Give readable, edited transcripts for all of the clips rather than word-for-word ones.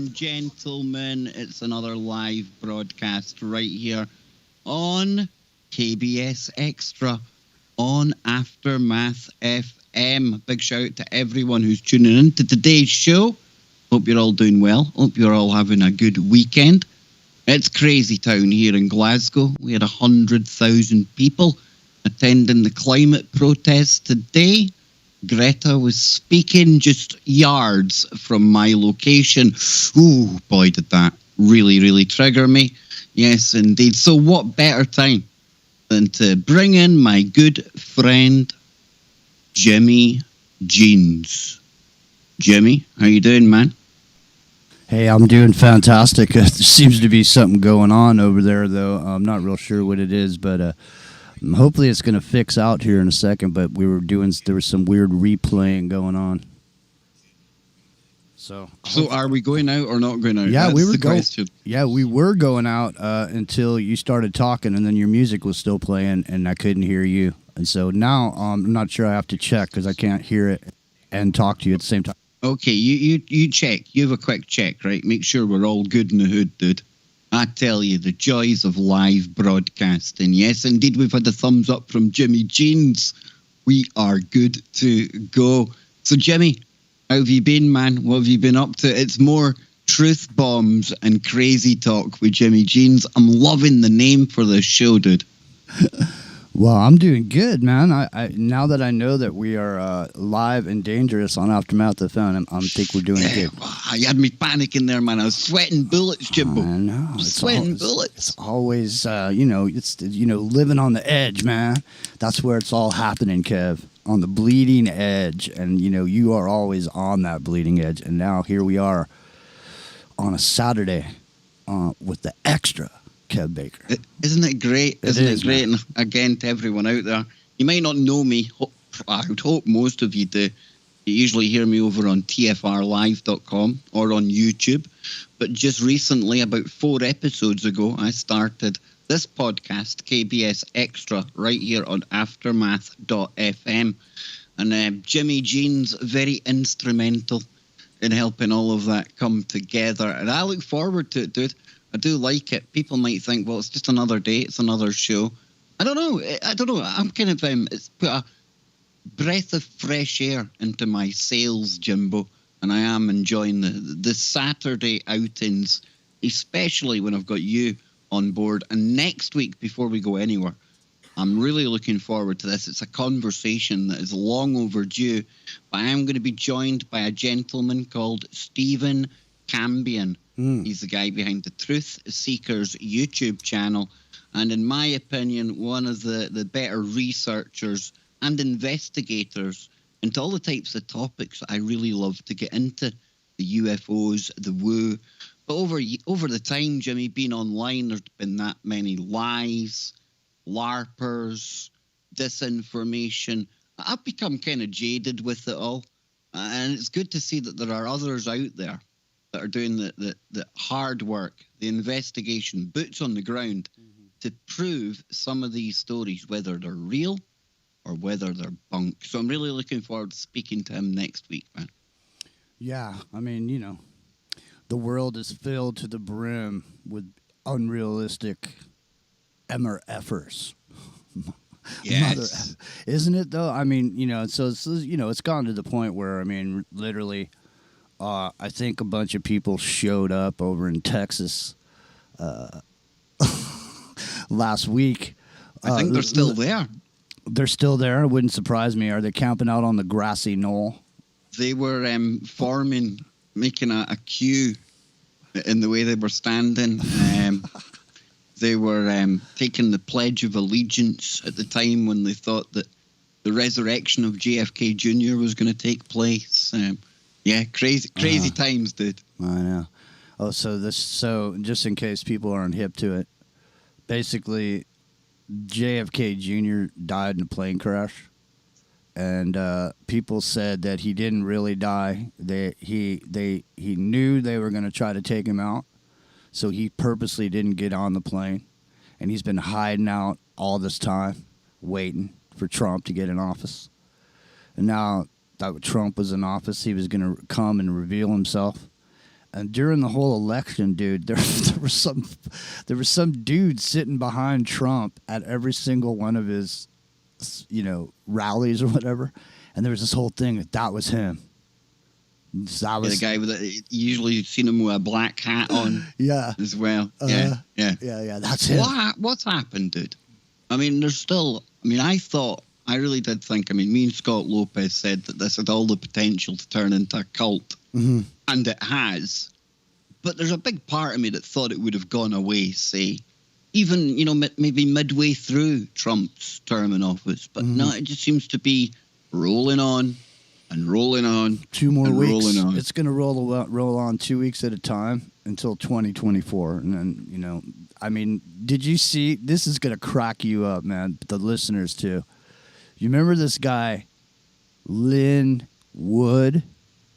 and gentlemen, it's another live broadcast right here on KBS Extra on Aftermath FM. Big shout out to everyone who's tuning in to today's show. Hope you're all doing well. Hope you're all having a good weekend. It's crazy town here in Glasgow. We had 100,000 people attending the climate protest today. Greta was speaking just yards from my location. Ooh, boy, did that really trigger me. Yes, indeed. So what better time than to bring in my good friend, Jimmy Jeans. Jimmy, how you doing, man? Hey, I'm doing fantastic. There seems to be something going on over there, though. I'm not real sure what it is, but hopefully it's going to fix out here in a second. But there was some weird replaying going on. So are we going out or not going out? Yeah, we were going. Yeah, we were going out until you started talking, and then your music was still playing, and I couldn't hear you. And so now I'm not sure. I have to check because I can't hear it and talk to you at the same time. Okay, you check. You have a quick check, right? Make sure we're all good in the hood, dude. I tell you, the joys of live broadcasting. Yes, indeed, we've had a thumbs up from Jimmy Jeans. We are good to go. So, Jimmy, how have you been, man? What have you been up to? It's more truth bombs and crazy talk with Jimmy Jeans. I'm loving the name for this show, dude. Well, I'm doing good, man. I now that I know that we are live and dangerous on Aftermath FM, I think we're doing good. You had me panicking there, man. I was sweating bullets, Jimbo. I know. Sweating bullets. It's always, living on the edge, man. That's where it's all happening, Kev. On the bleeding edge. And, you are always on that bleeding edge. And now here we are on a Saturday with the extra Kev Baker. Isn't it great? Isn't it great? Man. And again, to everyone out there, you might not know me. I would hope most of you do. You usually hear me over on tfrlive.com or on YouTube. But just recently, about 4 episodes ago, I started this podcast, KBS Extra, right here on aftermath.fm. And Jimmy Jeans, very instrumental in helping all of that come together. And I look forward to it, dude. I do like it. People might think, well, it's just another day. It's another show. I don't know. I'm kind of, it's put a breath of fresh air into my sails, Jimbo. And I am enjoying the Saturday outings, especially when I've got you on board. And next week, before we go anywhere, I'm really looking forward to this. It's a conversation that is long overdue. But I am going to be joined by a gentleman called Stephen Cambion. He's the guy behind the Truth Seekers YouTube channel. And in my opinion, one of the better researchers and investigators into all the types of topics I really love to get into. The UFOs, the woo. But over the time, Jimmy, being online, there's been that many lies, LARPers, disinformation. I've become kind of jaded with it all. And it's good to see that there are others out there that are doing the hard work, the investigation, boots on the ground, to prove some of these stories, whether they're real or whether they're bunk. So I'm really looking forward to speaking to him next week, man. Yeah, I mean, the world is filled to the brim with unrealistic MRFers. Yes. Isn't it, though? I mean, so it's gone to the point where, I mean, literally, I think a bunch of people showed up over in Texas last week. I think they're still there. They're still there. It wouldn't surprise me. Are they camping out on the grassy knoll? They were making a queue in the way they were standing. They were taking the Pledge of Allegiance at the time when they thought that the resurrection of JFK Jr. was going to take place. Yeah, crazy times, dude. I know. Oh, so just in case people aren't hip to it, basically, JFK Jr. died in a plane crash, and people said that he didn't really die. He knew they were going to try to take him out, so he purposely didn't get on the plane, and he's been hiding out all this time, waiting for Trump to get in office, and now that Trump was in office, he was going to come and reveal himself. And during the whole election, dude, there was some dude sitting behind Trump at every single one of his, rallies or whatever. And there was this whole thing that was him. That was the guy with you usually seen him with a black hat on. Yeah. As well. Yeah. That's him. What's happened, dude? I mean, there's still. I mean, I really did think. I mean, me and Scott Lopez said that this had all the potential to turn into a cult, mm-hmm. and it has. But there's a big part of me that thought it would have gone away, say, even maybe midway through Trump's term in office. But mm-hmm. no, it just seems to be rolling on. And rolling on. 2 more weeks. It's going to roll on 2 weeks at a time until 2024. And then, I mean, did you see? This is going to crack you up, man. The listeners, too. You remember this guy, Lynn Wood?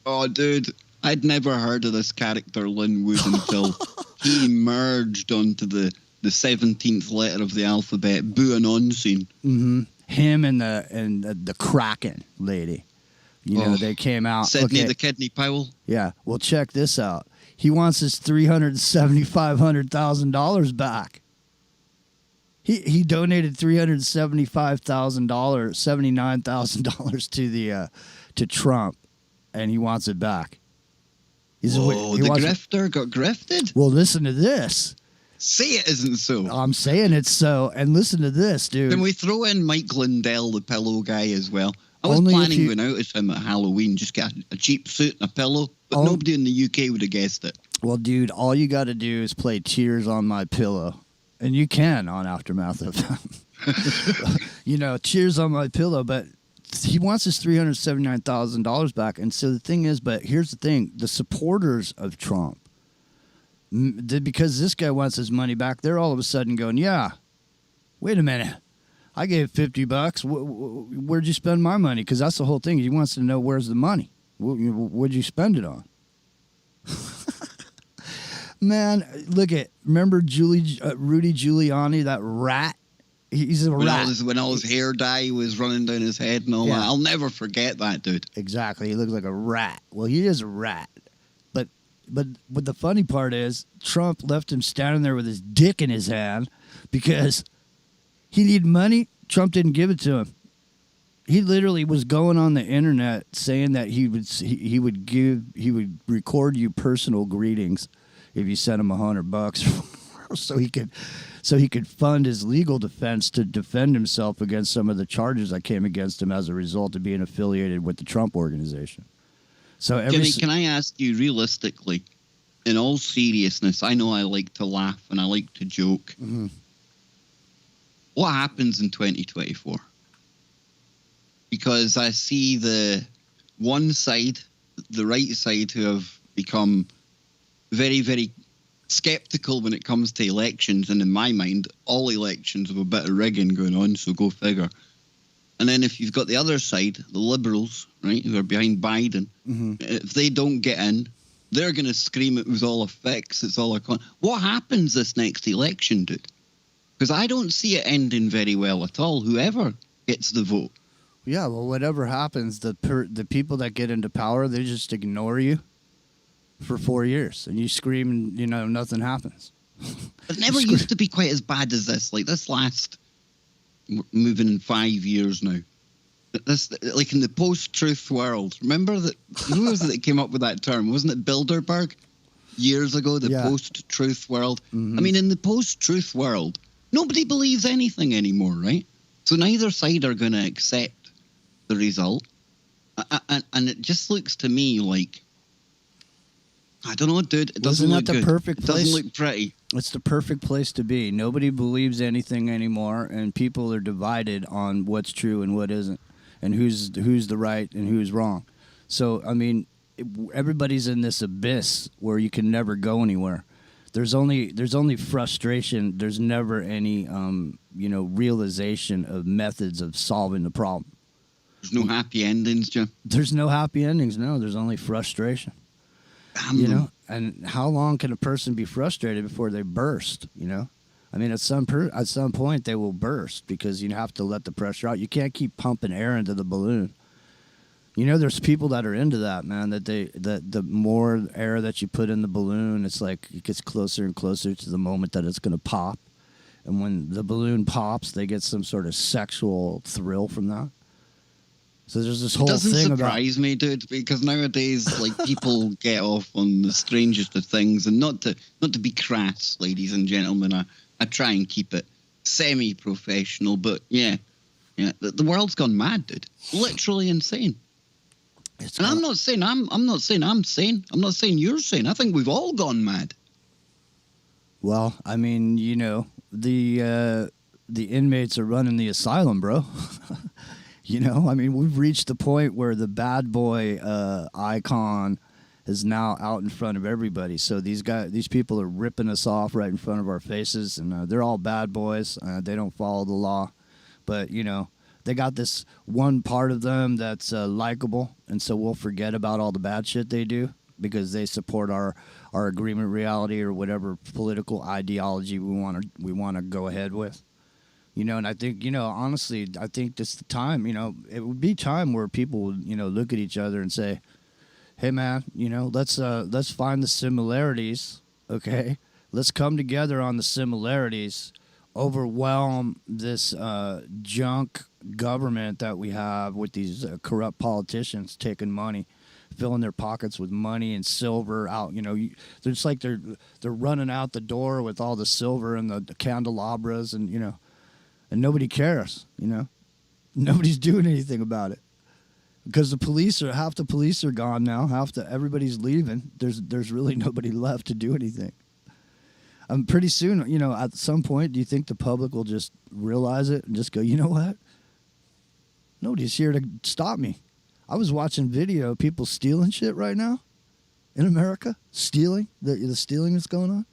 Oh, dude. I'd never heard of this character, Lynn Wood, until he emerged onto the 17th letter of the alphabet, Buanon. Mm-hmm. Him and the Kraken lady. They came out. Sydney the Kidney Powell. Yeah. Well, check this out. He wants his $375,000 back. He donated $79,000 to Trump, and he wants it back. The grifter got grifted? Well, listen to this. Say it isn't so. I'm saying it's so. And listen to this, dude. Can we throw in Mike Lindell, the pillow guy, as well? I was planning going out as him at Halloween, just get a cheap suit and a pillow, but nobody in the UK would have guessed it. Well, dude, all you got to do is play Tears on My Pillow. And you can on Aftermath FM. Tears on My Pillow, but he wants his $379,000 back. And so the thing is, but here's the thing, the supporters of Trump, because this guy wants his money back, they're all of a sudden going, yeah, wait a minute. I gave $50. Where'd you spend my money? Because that's the whole thing. He wants to know where's the money. What'd you spend it on? Man, remember Rudy Giuliani, that rat? He's a rat. When all his hair dye was running down his head and all that. I'll never forget that, dude. Exactly. He looks like a rat. Well, he is a rat. But the funny part is Trump left him standing there with his dick in his hand because he needed money. Trump didn't give it to him. He literally was going on the internet saying that he would record you personal greetings if you sent him $100 so he could fund his legal defense to defend himself against some of the charges that came against him as a result of being affiliated with the Trump organization. So Jimmy, can I ask you realistically, in all seriousness, I know I like to laugh and I like to joke. Mm-hmm. What happens in 2024? Because I see the one side, the right side, who have become very, very skeptical when it comes to elections. And in my mind, all elections have a bit of rigging going on, so go figure. And then if you've got the other side, the liberals, right, who are behind Biden, mm-hmm. if they don't get in, they're going to scream it was all a fix, it's all a con. What happens this next election, dude? Because I don't see it ending very well at all, whoever gets the vote. Yeah, well, whatever happens, the people that get into power, they just ignore you for 4 years. And you scream and, nothing happens. It never used to be quite as bad as this. Like this last, moving in 5 years now. This, like in the post-truth world. Remember that? Who was it that came up with that term? Wasn't it Bilderberg? Years ago, the post-truth world. Mm-hmm. I mean, in the post-truth world, nobody believes anything anymore, right? So neither side are going to accept the result. And it just looks to me like, I don't know, dude. It doesn't look good. Perfect place? It doesn't look pretty. It's the perfect place to be. Nobody believes anything anymore, and people are divided on what's true and what isn't, and who's the right and who's wrong. So, I mean, everybody's in this abyss where you can never go anywhere. There's only frustration. There's never any realization of methods of solving the problem. There's no happy endings, Jim. There's no happy endings. No, there's only frustration. And how long can a person be frustrated before they burst? I mean, at some point they will burst because you have to let the pressure out. You can't keep pumping air into the balloon. You know, there's people that are into that, man. That the more air that you put in the balloon, it's like it gets closer and closer to the moment that it's going to pop. And when the balloon pops, they get some sort of sexual thrill from that. So there's this whole thing about... It doesn't surprise me, dude, because nowadays, like, people get off on the strangest of things, and not to be crass, ladies and gentlemen. I try and keep it semi-professional, but yeah, the world's gone mad, dude. Literally insane. I'm not saying I'm sane. I'm not saying you're sane. I think we've all gone mad. Well, I mean, you know, the inmates are running the asylum, bro. You know, I mean, we've reached the point where the bad boy icon is now out in front of everybody. So these people are ripping us off right in front of our faces, and they're all bad boys. They don't follow the law, but you know, they got this one part of them that's likable, and so we'll forget about all the bad shit they do because they support our agreement reality or whatever political ideology we want to go ahead with. You know, and I think, you know, honestly, I think this is the time, you know, it would be time where people would, you know, look at each other and say, hey, man, you know, let's find the similarities, okay? Let's come together on the similarities, overwhelm this junk government that we have with these corrupt politicians taking money, filling their pockets with money and silver out. You know, it's like they're running out the door with all the silver and the candelabras and, you know, and nobody cares, you know. Nobody's doing anything about it because half the police are gone now. Everybody's leaving. There's really nobody left to do anything. Pretty soon, you know, at some point, do you think the public will just realize it and just go, you know what? Nobody's here to stop me. I was watching video of people stealing shit right now in America, stealing, the stealing that's going on.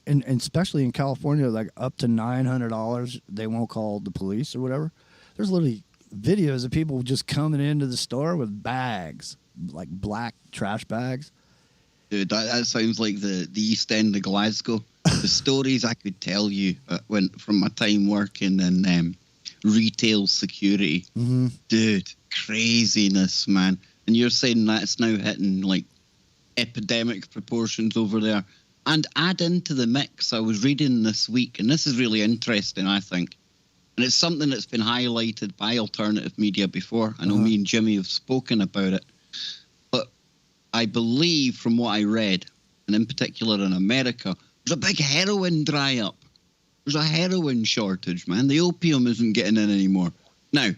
And especially in California, like up to $900, they won't call the police or whatever. There's literally videos of people just coming into the store with bags, like black trash bags. Dude, that sounds like the East End of Glasgow. The stories I could tell you went from my time working in retail security. Mm-hmm. Dude, craziness, man. And you're saying that's now hitting like epidemic proportions over there. And add into the mix, I was reading this week, and this is really interesting, I think. And it's something that's been highlighted by alternative media before. I know me and Jimmy have spoken about it. But I believe from what I read, and in particular in America, there's a big heroin dry-up. There's a heroin shortage, man. The opium isn't getting in anymore. Now,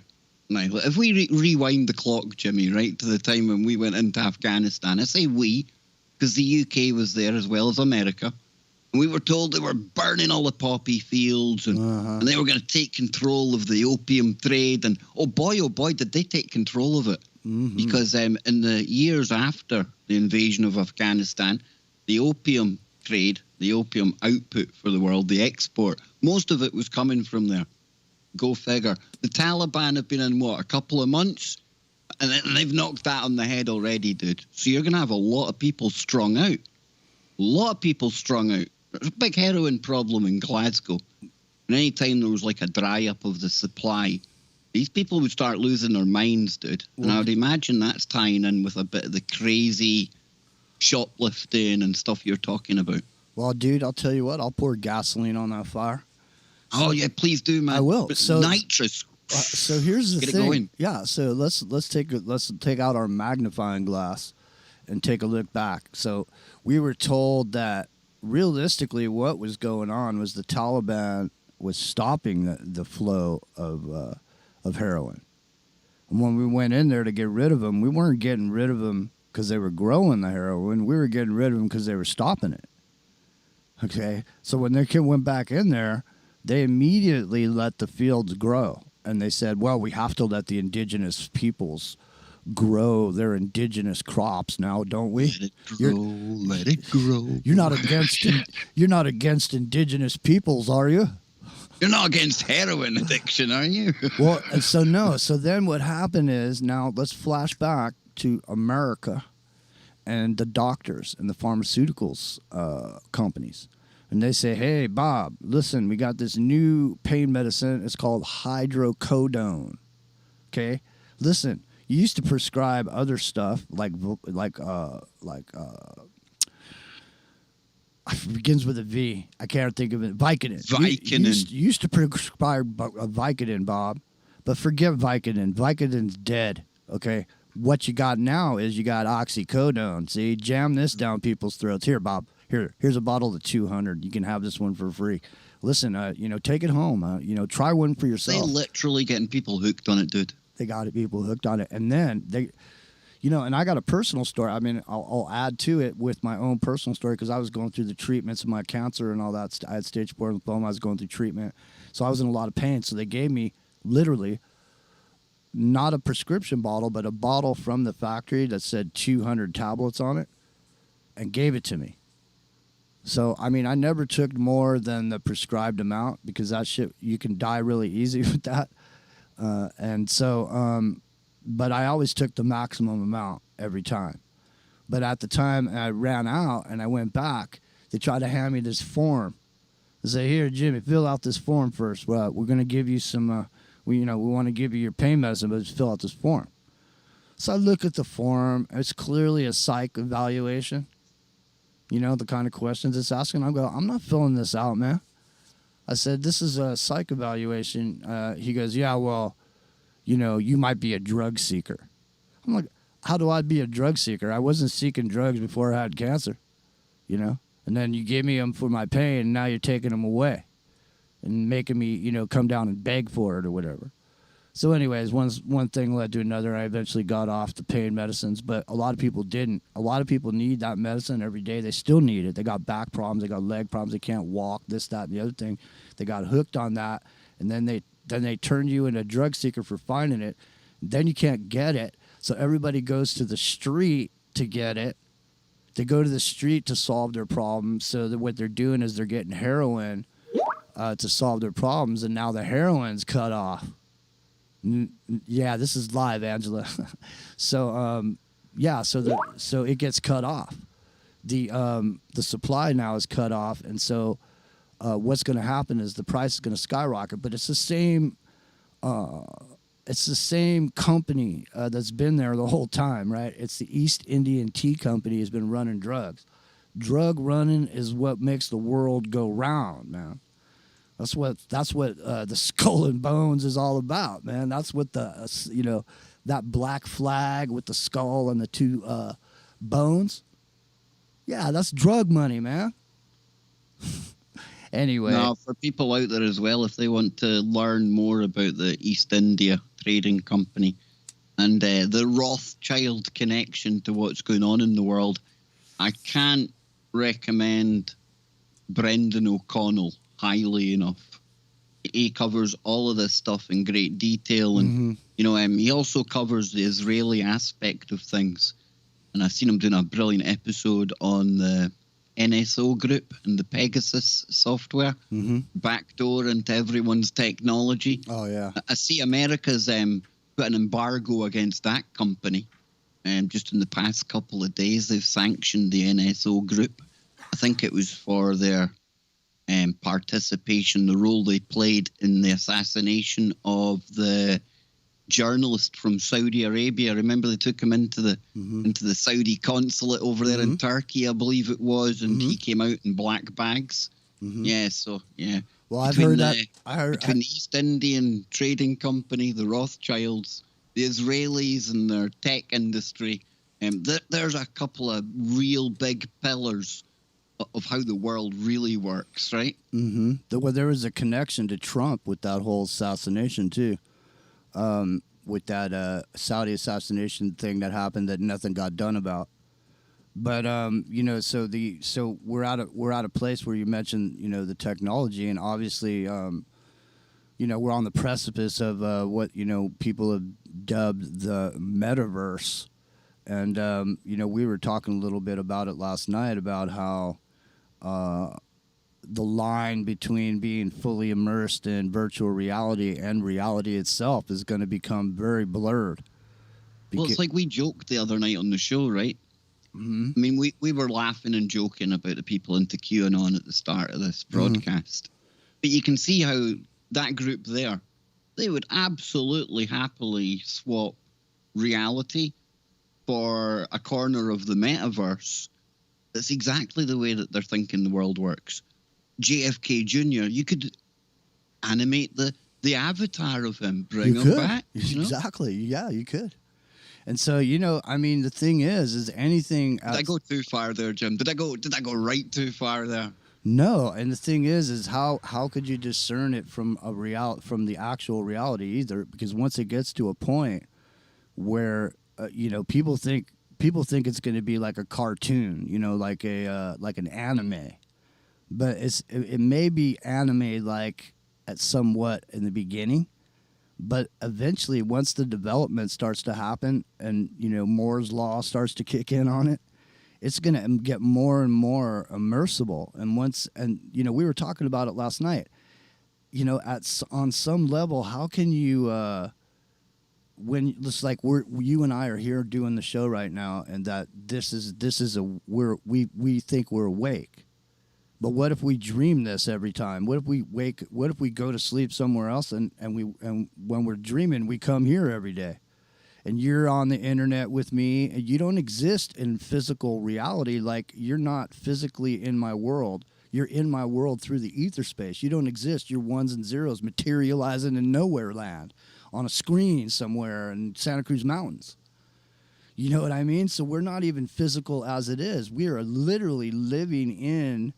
if we rewind the clock, Jimmy, right, to the time when we went into Afghanistan, I say we, because the UK was there as well as America. And we were told they were burning all the poppy fields and they were going to take control of the opium trade. And oh boy, did they take control of it. Mm-hmm. Because in the years after the invasion of Afghanistan, the opium trade, the opium output for the world, the export, most of it was coming from there. Go figure. The Taliban have been in, a couple of months? And they've knocked that on the head already, dude. So you're going to have a lot of people strung out. There's a big heroin problem in Glasgow. And any time there was like a dry-up of the supply, these people would start losing their minds, dude. And I would imagine that's tying in with a bit of the crazy shoplifting and stuff you're talking about. Well, dude, I'll tell you what. I'll pour gasoline on that fire. Oh, yeah, please do, man. I will. But so nitrous. So here's the Get thing. It going. Yeah, so let's take out our magnifying glass and take a look back. So we were told that realistically what was going on was the Taliban was stopping the flow of heroin. And when we went in there to get rid of them, we weren't getting rid of them because they were growing the heroin. We were getting rid of them because they were stopping it. Okay? So when they went back in there, they immediately let the fields grow. And they said, well, we have to let the indigenous peoples grow their indigenous crops now, don't we? Let it grow. You're not against indigenous peoples, are you? You're not against heroin addiction, are you? Well, so no. So then what happened is, now let's flash back to America and the doctors and the pharmaceuticals companies. And they say, hey, Bob, listen, we got this new pain medicine. It's called hydrocodone. Okay? Listen, You used to prescribe other stuff it begins with a V. I can't think of it. Vicodin. You used to prescribe a Vicodin, Bob, but forget Vicodin. Vicodin's dead. Okay. What you got now is you got oxycodone. See, jam this down people's throats. Here, Bob. Here's a bottle of 200. You can have this one for free. Listen, take it home. Try one for yourself. They're literally getting people hooked on it, dude. They got people hooked on it, and then they. And I got a personal story. I mean, I'll add to it with my own personal story because I was going through the treatments of my cancer and all that. I had stage 4 lymphoma. I was going through treatment. So I was in a lot of pain. So they gave me literally not a prescription bottle, but a bottle from the factory that said 200 tablets on it and gave it to me. So, I mean, I never took more than the prescribed amount because that shit, you can die really easy with that. But I always took the maximum amount every time. But at the time I ran out and I went back, they tried to hand me this form. They say, here, Jimmy, fill out this form first. Well, we're going to give you some, we want to give you your pain medicine, but just fill out this form. So I look at the form. It's clearly a psych evaluation. The kind of questions it's asking. I go, I'm not filling this out, man. I said, this is a psych evaluation. He goes, yeah, well, you might be a drug seeker. I'm like, how do I be a drug seeker? I wasn't seeking drugs before I had cancer, And then you gave me them for my pain, and now you're taking them away and making me, come down and beg for it or whatever. So anyways, one thing led to another. I eventually got off the pain medicines, but a lot of people didn't. A lot of people need that medicine every day. They still need it. They got back problems. They got leg problems. They can't walk, this, that, and the other thing. They got hooked on that, and then they turn you into a drug seeker for finding it. Then you can't get it. So everybody goes to the street to get it. They go to the street to solve their problems. So that what they're doing is they're getting heroin to solve their problems, and now the heroin's cut off. Yeah, this is live, Angela. So so it gets cut off. The supply now is cut off, and so what's going to happen is the price is going to skyrocket. But it's the same. It's the same company that's been there the whole time, right? It's the East Indian Tea Company has been running drugs. Drug running is what makes the world go round, man. That's what the Skull and Bones is all about, man. That's what that black flag with the skull and the two bones. Yeah, that's drug money, man. Anyway. Now, for people out there as well, if they want to learn more about the East India Trading Company and the Rothschild connection to what's going on in the world, I can't recommend Brendan O'Connell highly enough. He covers all of this stuff in great detail, and he also covers the Israeli aspect of things. And I've seen him doing a brilliant episode on the NSO group and the Pegasus software, backdoor into everyone's technology. Oh yeah, I see America's put an embargo against that company, and just in the past couple of days they've sanctioned the NSO group. I think it was for their participation, the role they played in the assassination of the journalist from Saudi Arabia. Remember, they took him into the Saudi consulate over there in Turkey, I believe it was, and he came out in black bags. Yeah, so yeah. Well, I've heard that. Between the East Indian Trading Company, the Rothschilds, the Israelis, and their tech industry, there's a couple of real big pillars of how the world really works, right? Well, there was a connection to Trump with that whole assassination too. With that Saudi assassination thing that happened that nothing got done about. But so we're at a place where you mentioned the technology, and obviously we're on the precipice of what people have dubbed the metaverse, and we were talking a little bit about it last night about how the line between being fully immersed in virtual reality and reality itself is going to become very blurred. Well, it's like we joked the other night on the show, right? I mean, we were laughing and joking about the people into QAnon at the start of this broadcast. But you can see how that group there, they would absolutely happily swap reality for a corner of the metaverse, that's exactly the way that they're thinking the world works. JFK Jr., you could animate the avatar of him, bring him back. Exactly. Yeah, you could. And so, I mean, the thing is anything. Did I go too far there, Jim? Did I go right too far there? No, and the thing is how could you discern it from from the actual reality either? Because once it gets to a point where people think it's going to be like a cartoon, like an anime, but it may be anime like at somewhat in the beginning, but eventually once the development starts to happen and Moore's law starts to kick in on it, it's going to get more and more immersible. And we were talking about it last night. On some level, how can you when it's like you and I are here doing the show right now, and that we think we're awake. But what if we dream this every time? What if we go to sleep somewhere else and when we're dreaming, we come here every day? And you're on the internet with me, and you don't exist in physical reality. Like, you're not physically in my world. You're in my world through the ether space. You don't exist. You're ones and zeros materializing in nowhere land on a screen somewhere in Santa Cruz Mountains. You know what I mean? So we're not even physical as it is. We are literally living in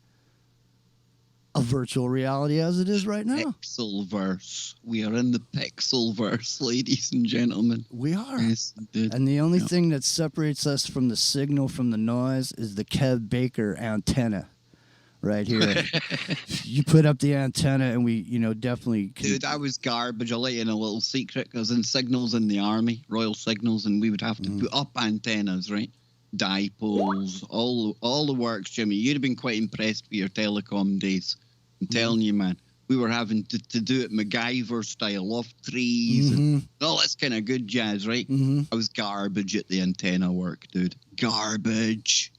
a virtual reality as it is right now. Pixelverse. We are in the Pixelverse, ladies and gentlemen. We are. Yes, indeed. And the only thing that separates us from the signal from the noise is the Kev Baker antenna right here. You put up the antenna and we, definitely... Dude, I was garbage. I'll let you in a little secret. I was in signals in the army, Royal Signals, and we would have to put up antennas, right? Dipoles, all the works, Jimmy. You'd have been quite impressed with your telecom days. I'm telling you, man, we were having to do it MacGyver style, off trees, and all this kind of good jazz, right? I was garbage at the antenna work, dude. Garbage.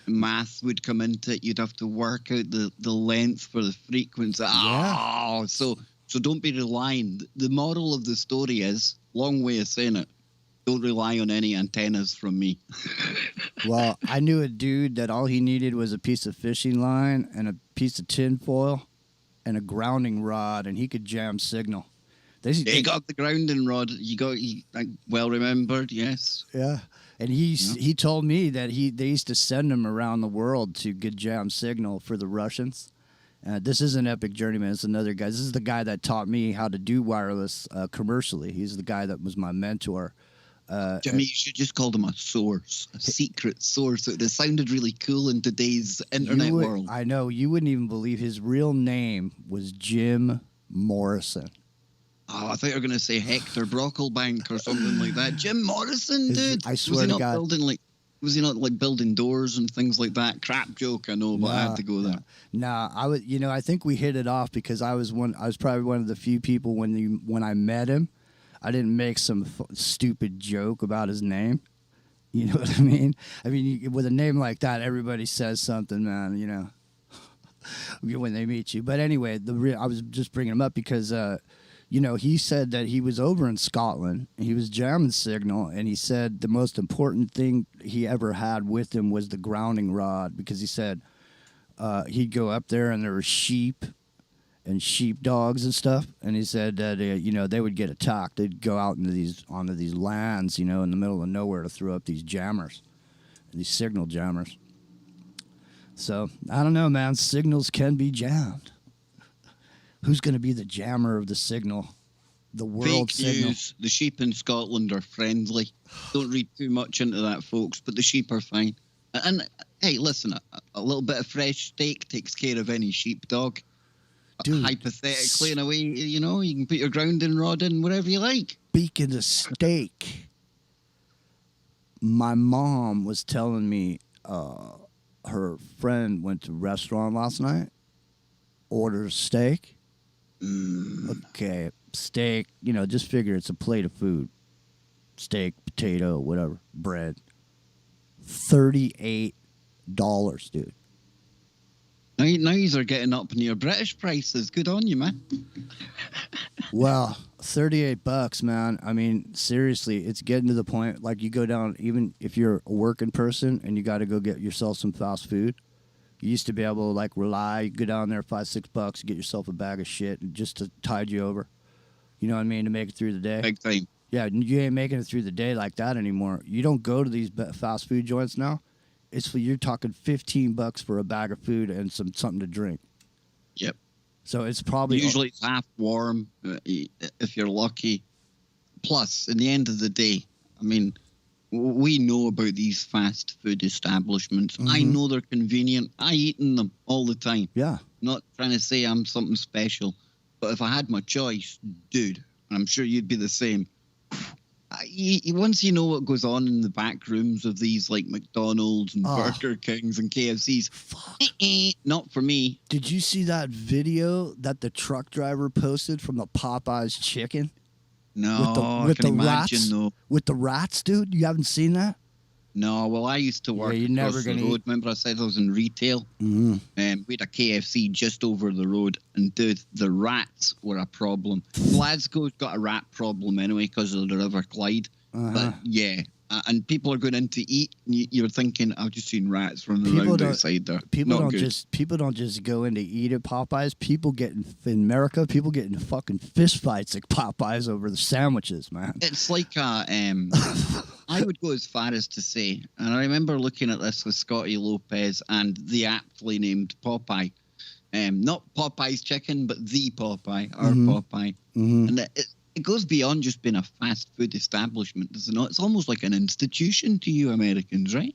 Math would come into it. You'd have to work out the length for the frequency. Yeah. Oh, so don't be relying. The moral of the story is, long way of saying it, don't rely on any antennas from me. Well, I knew a dude that all he needed was a piece of fishing line and a piece of tin foil and a grounding rod, and he could jam signal. He got the grounding rod. Well remembered, yes. Yeah. And he told me that they used to send him around the world to get jam signal for the Russians. This isn't Epic Journeyman. It's another guy. This is the guy that taught me how to do wireless commercially. He's the guy that was my mentor. Jimmy, you should just call them a source, a secret source. It sounded really cool in today's internet world. I know. You wouldn't even believe his real name was Jim Morrison. Oh, I thought you were going to say Hector Brocklebank or something like that. Jim Morrison, dude. I swear to God. Was he not building doors and things like that? Crap joke, I know, but I had to go there. Nah, I think we hit it off because I was probably one of the few people when I met him, I didn't make some stupid joke about his name. You know what I mean? With a name like that, everybody says something, man, when they meet you. But anyway, I was just bringing him up because, he said that he was over in Scotland, and he was jamming signal, and he said the most important thing he ever had with him was the grounding rod, because he said he'd go up there and there were sheep and sheepdogs and stuff, and he said that they would get attacked. They'd go out onto these lands, in the middle of nowhere to throw up these jammers, these signal jammers. So I don't know, man. Signals can be jammed. Who's going to be the jammer of the signal? The world Fake signal. news. The sheep in Scotland are friendly. Don't read too much into that, folks. But the sheep are fine. And hey, listen, a little bit of fresh steak takes care of any sheepdog. Dude, hypothetically, in a way, you can put your grounding rod in wherever you like. Speaking of steak, my mom was telling me her friend went to a restaurant last night, ordered a steak. Okay, steak, just figure it's a plate of food. Steak, potato, whatever, bread. $38, dude. Now you're getting up near British prices. Good on you, man. Well, $38, man. I mean, seriously, it's getting to the point. Like, you go down, even if you're a working person and you got to go get yourself some fast food. You used to be able to like rely, go down there $5-6, get yourself a bag of shit just to tide you over. You know what I mean? To make it through the day. Big time. Yeah, you ain't making it through the day like that anymore. You don't go to these fast food joints now. It's for you're talking $15 for a bag of food and something to drink. Yep. So it's probably usually it's half warm if you're lucky. Plus, in the end of the day, I mean, we know about these fast food establishments. Mm-hmm. I know they're convenient. I eat in them all the time. Yeah. Not trying to say I'm something special, but if I had my choice, dude, and I'm sure you'd be the same. Once you know what goes on in the back rooms of these like McDonald's and Burger Kings and KFCs, not for me. Did you see that video that the truck driver posted from the Popeyes chicken? No, with I can the imagine, rats, though. With the rats, dude? You haven't seen that? No, well, I used to work across the road. Remember I said I was in retail? Mm-hmm. We had a KFC just over the road, and dude, the rats were a problem. Glasgow's got a rat problem anyway because of the River Clyde. But yeah, and people are going in to eat, and you're thinking, I've just seen rats running around outside there. People don't just go in to eat at Popeyes. People get in America. People get in fucking fist fights at Popeyes over the sandwiches, man. It's like I would go as far as to say, and I remember looking at this with Scotty Lopez and the aptly named Popeye. Not Popeye's chicken, but the Popeye, our Popeye. Mm-hmm. And it goes beyond just being a fast food establishment, does it not? It's almost like an institution to you Americans, right?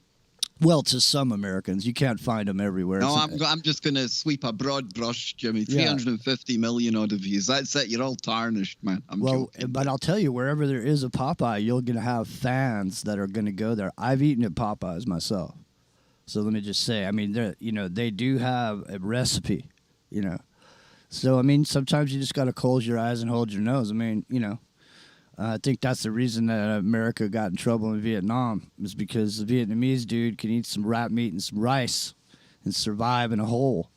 Well, to some Americans. You can't find them everywhere. No, I'm just going to sweep a broad brush, Jimmy. 350 million odd views. That's it. You're all tarnished, man. I'm joking. But I'll tell you, wherever there is a Popeye, you're going to have fans that are going to go there. I've eaten at Popeyes myself. So let me just say, I mean, they do have a recipe, So, I mean, sometimes you just got to close your eyes and hold your nose. I mean, I think that's the reason that America got in trouble in Vietnam is because the Vietnamese dude can eat some rat meat and some rice and survive in a hole.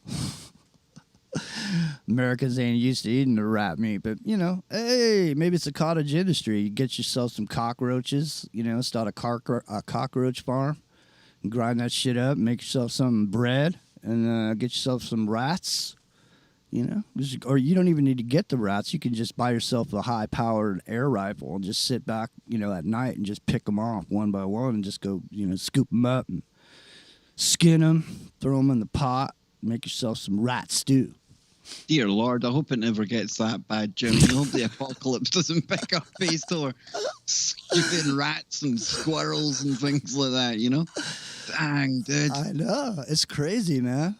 Americans ain't used to eating the rat meat, but, hey, maybe it's a cottage industry. You get yourself some cockroaches, start a cockroach farm and grind that shit up, make yourself some bread and get yourself some rats. Or you don't even need to get the rats. You can just buy yourself a high-powered air rifle and just sit back, at night and just pick them off one by one and just go, scoop them up and skin them, throw them in the pot, make yourself some rat stew. Dear Lord, I hope it never gets that bad, Jim. I hope the apocalypse doesn't pick up pace over stupid rats and squirrels and things like that, Dang, dude. I know. It's crazy, man.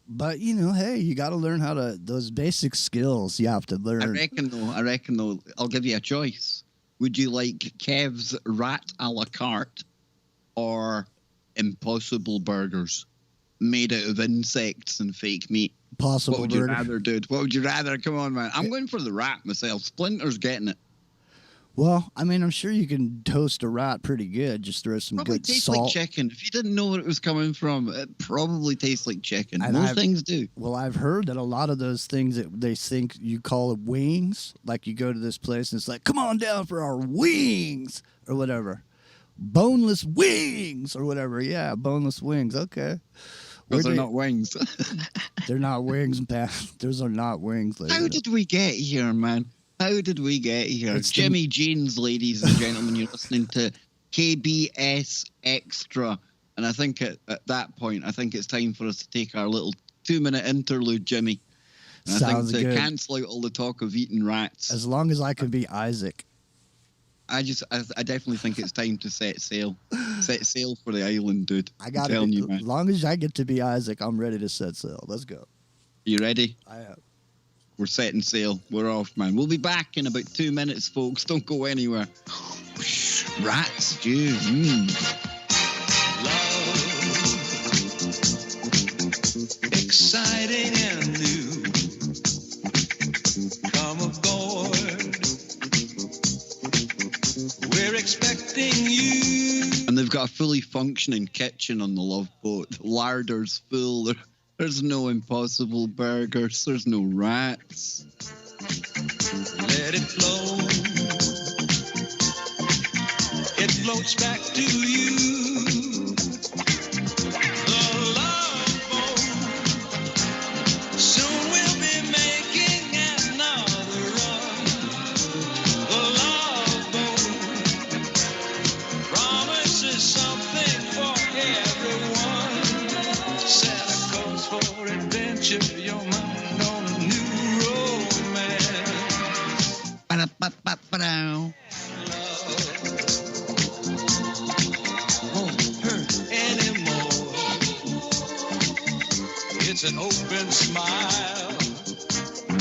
But, hey, you got to learn those basic skills you have to learn. I reckon though, I'll give you a choice. Would you like Kev's Rat a la carte or Impossible Burgers made out of insects and fake meat? Possible What would you rather, dude? What would you rather? Come on, man. I'm going for the rat myself. Splinter's getting it. Well, I mean, I'm sure you can toast a rat pretty good. Just throw some probably good tastes salt. Like chicken. If you didn't know where it was coming from, it probably tastes like chicken. Most things do. Well, I've heard that a lot of those things that they think you call it wings, like you go to this place and it's like, come on down for our wings or whatever. Boneless wings or whatever. Yeah, boneless wings. Okay. Because they're not wings. They're not wings, man. Those are not wings. How did we get here, man? How did we get here? It's Jimmy Jeans, ladies and gentlemen. You're listening to KBS Extra. And I think at that point, I think it's time for us to take our little 2-minute interlude, Jimmy. And Sounds I think to good. cancel out all the talk of eating rats. As long as I can be Isaac. I definitely think it's time to set sail. Set sail for the island, dude. I got it. As long as I get to be Isaac, I'm ready to set sail. Let's go. You ready? I am. We're setting sail. We're off, man. We'll be back in about 2 minutes, folks. Don't go anywhere. Rat stew. Love, exciting and new. Come aboard. We're expecting you. And they've got a fully functioning kitchen on the Love Boat. The larder's full. There's no Impossible Burgers. There's no rats. let it flow. It floats back to you. The love boat. Soon we'll be making another run. The love boat promises something for everyone. Set a course for adventure. Your mind on a new romance. Ba-da-ba-ba-ba-dow. Won't hurt anymore. It's an open smile.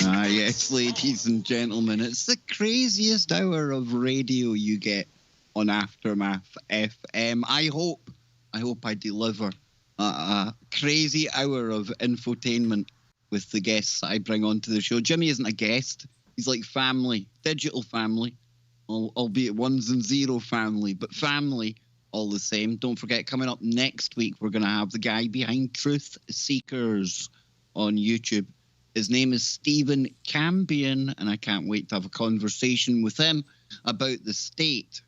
Ah, yes, ladies and gentlemen, it's the craziest hour of radio you get on Aftermath FM. I hope I deliver a crazy hour of infotainment with the guests I bring onto the show. Jimmy isn't a guest. He's like family, digital family, albeit ones and zero family, but family all the same. Don't forget, coming up next week, we're going to have the guy behind Truth Seekers on YouTube. His name is Stephen Cambion, and I can't wait to have a conversation with him about the state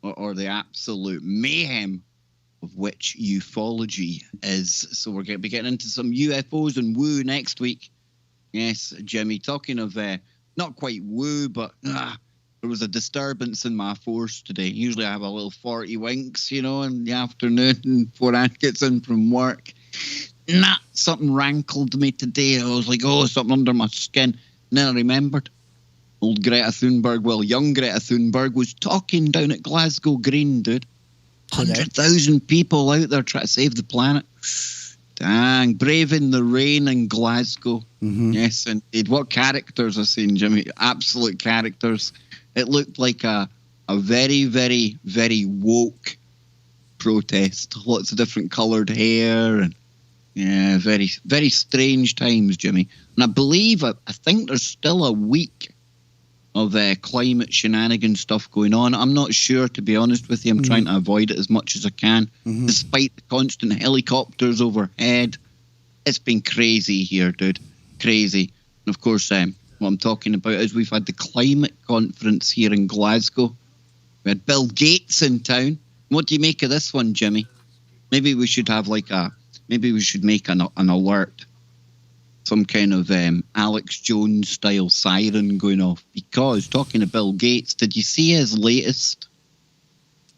or the absolute mayhem of which ufology is. So we're going to be getting into some UFOs and woo next week. Yes, Jimmy, talking of not quite woo, but there was a disturbance in my force today. Usually I have a little 40 winks, in the afternoon before I gets in from work. Something rankled me today. I was like, something under my skin. And then I remembered old Greta Thunberg, young Greta Thunberg, was talking down at Glasgow Green, dude. 100,000 people out there trying to save the planet. Dang, braving the rain in Glasgow. Mm-hmm. Yes, indeed. What characters I seen, Jimmy? Absolute characters. It looked like a very, very, very woke protest. Lots of different coloured hair and very, very strange times, Jimmy. And I think there's still a week of climate shenanigan stuff going on. I'm not sure, to be honest with you. I'm trying to avoid it as much as I can, despite the constant helicopters overhead. It's been crazy here, dude. Crazy. And of course, what I'm talking about is we've had the climate conference here in Glasgow. We had Bill Gates in town. What do you make of this one, Jimmy? Maybe we should have make an alert. Some kind of Alex Jones style siren going off, because talking to Bill Gates, did you see his latest?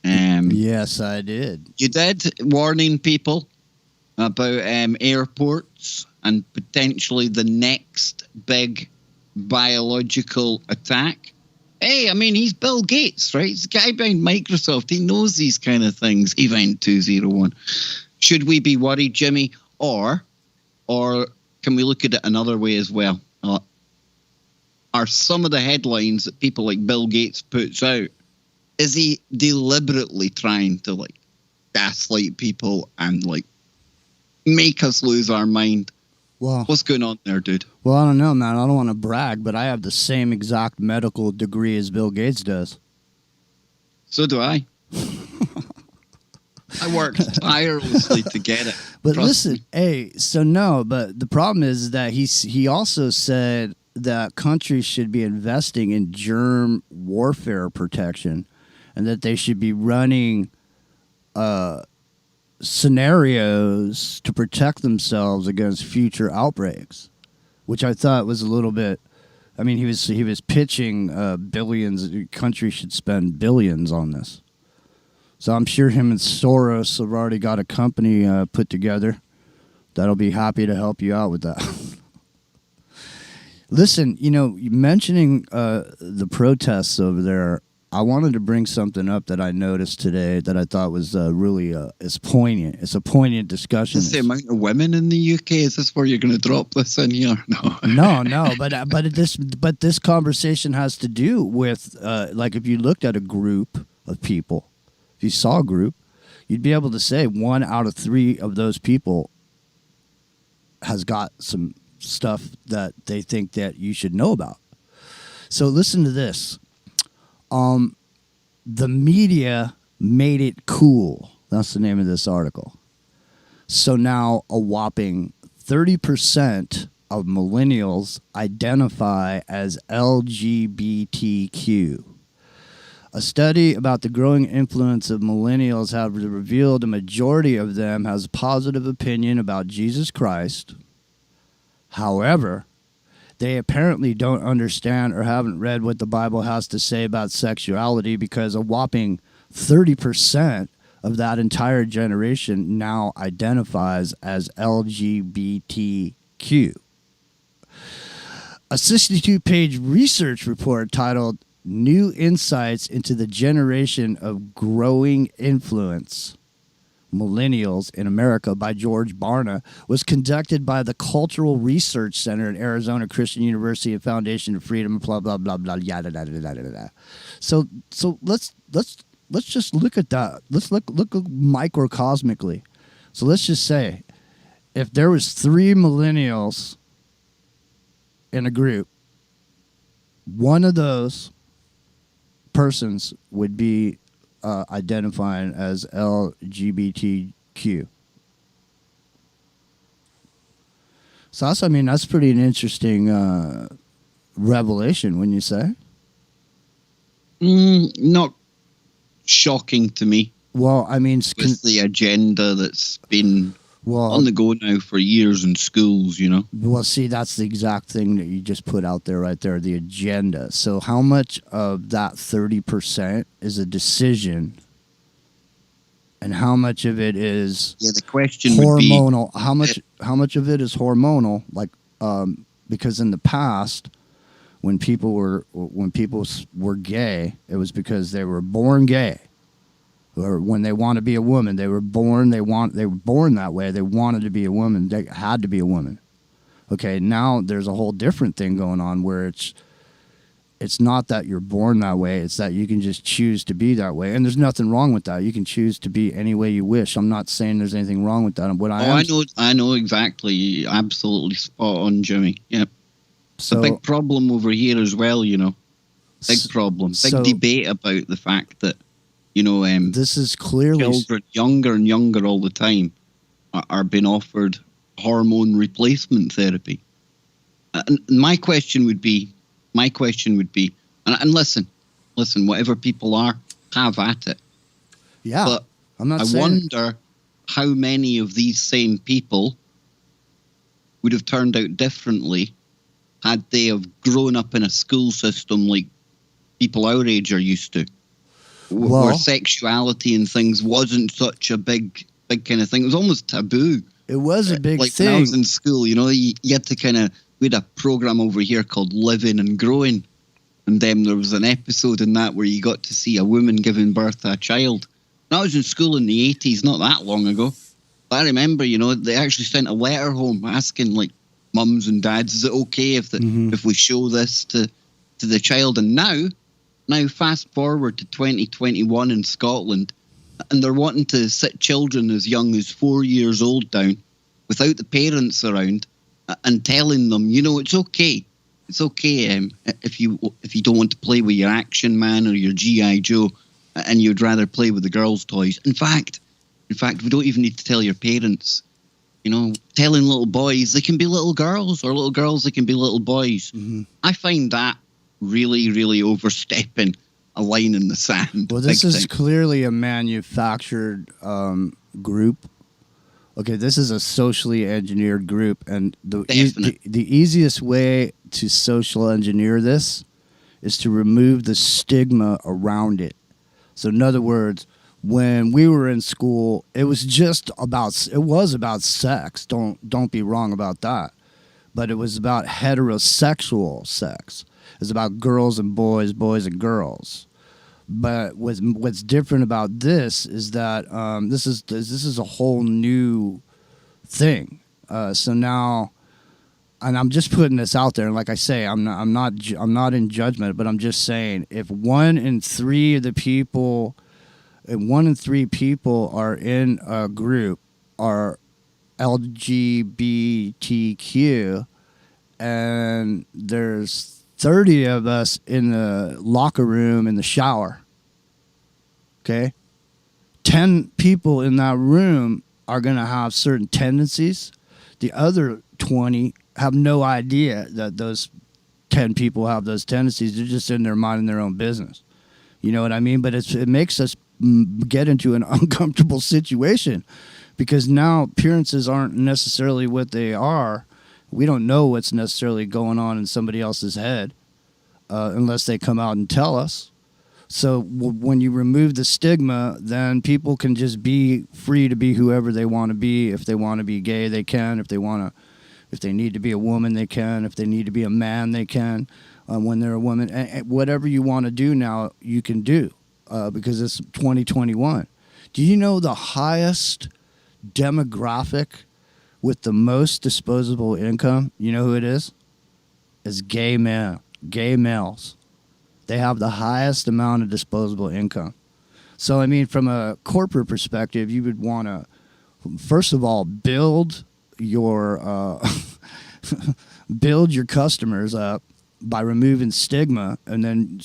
Yes, I did. You did? Warning people about airports and potentially the next big biological attack. Hey, I mean, he's Bill Gates, right? He's the guy behind Microsoft. He knows these kind of things. Event 201. Should we be worried, Jimmy? Or can we look at it another way as well? Are some of the headlines that people like Bill Gates puts out, is he deliberately trying to gaslight people and make us lose our mind? Well, what's going on there, dude? Well, I don't know, man. I don't want to brag, but I have the same exact medical degree as Bill Gates does. So do I. I worked tirelessly to get it. But listen, but the problem is that he also said that countries should be investing in germ warfare protection, and that they should be running scenarios to protect themselves against future outbreaks, which I thought was a little bit. I mean, he was pitching billions. Countries should spend billions on this. So I'm sure him and Soros have already got a company put together that'll be happy to help you out with that. Listen, mentioning the protests over there, I wanted to bring something up that I noticed today that I thought was really it's poignant. It's a poignant discussion. Is this the amount of women in the UK? Is this where you're going to drop this in here? No. But this conversation has to do with if you looked at a group of people. If you saw a group, you'd be able to say 1 out of 3 of those people has got some stuff that they think that you should know about. So listen to this. The media made it cool. That's the name of this article. So now a whopping 30% of millennials identify as LGBTQ. A study about the growing influence of millennials have revealed a majority of them has a positive opinion about Jesus Christ. However, they apparently don't understand or haven't read what the Bible has to say about sexuality, because a whopping 30% of that entire generation now identifies as LGBTQ. A 62-page research report titled New Insights into the Generation of Growing Influence, Millennials in America by George Barna was conducted by the Cultural Research Center at Arizona Christian University and Foundation of Freedom, blah, blah, blah, blah, yada, yada, yada, yada. So let's just look at that. Let's look microcosmically. So let's just say if there was 3 millennials in a group, one of those persons would be identifying as LGBTQ. So that's pretty an interesting revelation, wouldn't you say? Not shocking to me. Well, I mean, with the agenda that's been on the go now for years in schools, you know. Well, see, that's the exact thing that you just put out there right there, the agenda. So how much of that 30% is a decision and how much of it is the question hormonal? Would be, how much of it is hormonal? Like, because in the past, when people were gay, it was because they were born gay. Or when they want to be a woman, they were born that way. They wanted to be a woman. They had to be a woman. Okay, now there's a whole different thing going on where it's not that you're born that way. It's that you can just choose to be that way, and there's nothing wrong with that. You can choose to be any way you wish. I'm not saying there's anything wrong with that. I know exactly. Absolutely spot on, Jimmy. Yep. It's a big problem over here as well. You know, big problem. Big debate about the fact that, you know, this is clearly children younger and younger all the time are being offered hormone replacement therapy. And my question would be, and listen, whatever people are, have at it. Yeah, but I'm not. I wonder how many of these same people would have turned out differently had they have grown up in a school system like people our age are used to. Where sexuality and things wasn't such a big kind of thing. It was almost taboo. It was a big thing. When I was in school, you know, you had to we had a program over here called Living and Growing. And then there was an episode in that where you got to see a woman giving birth to a child. And I was in school in the 80s, not that long ago. But I remember, you know, they actually sent a letter home asking, like, mums and dads, is it okay if we show this to the child? And now fast forward to 2021 in Scotland, and they're wanting to sit children as young as 4 years old down without the parents around and telling them, you know, it's okay. It's okay if you don't want to play with your Action Man or your G.I. Joe and you'd rather play with the girls' toys. In fact, we don't even need to tell your parents. You know, telling little boys they can be little girls or little girls they can be little boys. Mm-hmm. I find that really, really overstepping a line in the sand. Well, this is clearly a manufactured group. Okay, this is a socially engineered group, and the easiest way to social engineer this is to remove the stigma around it. So, in other words, when we were in school, it was about sex. Don't be wrong about that, but it was about heterosexual sex. It's about girls and boys, boys and girls. But what's different about this is that this is a whole new thing. So now, and I'm just putting this out there. And like I say, I'm not in judgment, but I'm just saying if 1 in 3 people are in a group are LGBTQ, and there's 30 of us in the locker room in the shower, okay? 10 people in that room are going to have certain tendencies. The other 20 have no idea that those 10 people have those tendencies. They're just in there minding their own business. You know what I mean? But it makes us get into an uncomfortable situation because now appearances aren't necessarily what they are. We don't know what's necessarily going on in somebody else's head unless they come out and tell us. So when you remove the stigma, then people can just be free to be whoever they want to be. If they want to be gay, they can. If they need to be a woman, they can. If they need to be a man, they can. When they're a woman, and whatever you want to do now, you can do because it's 2021. Do you know the highest demographic with the most disposable income? You know who it is? It's gay males. They have the highest amount of disposable income. So, I mean, from a corporate perspective, you would want to, first of all, build your customers up by removing stigma, and then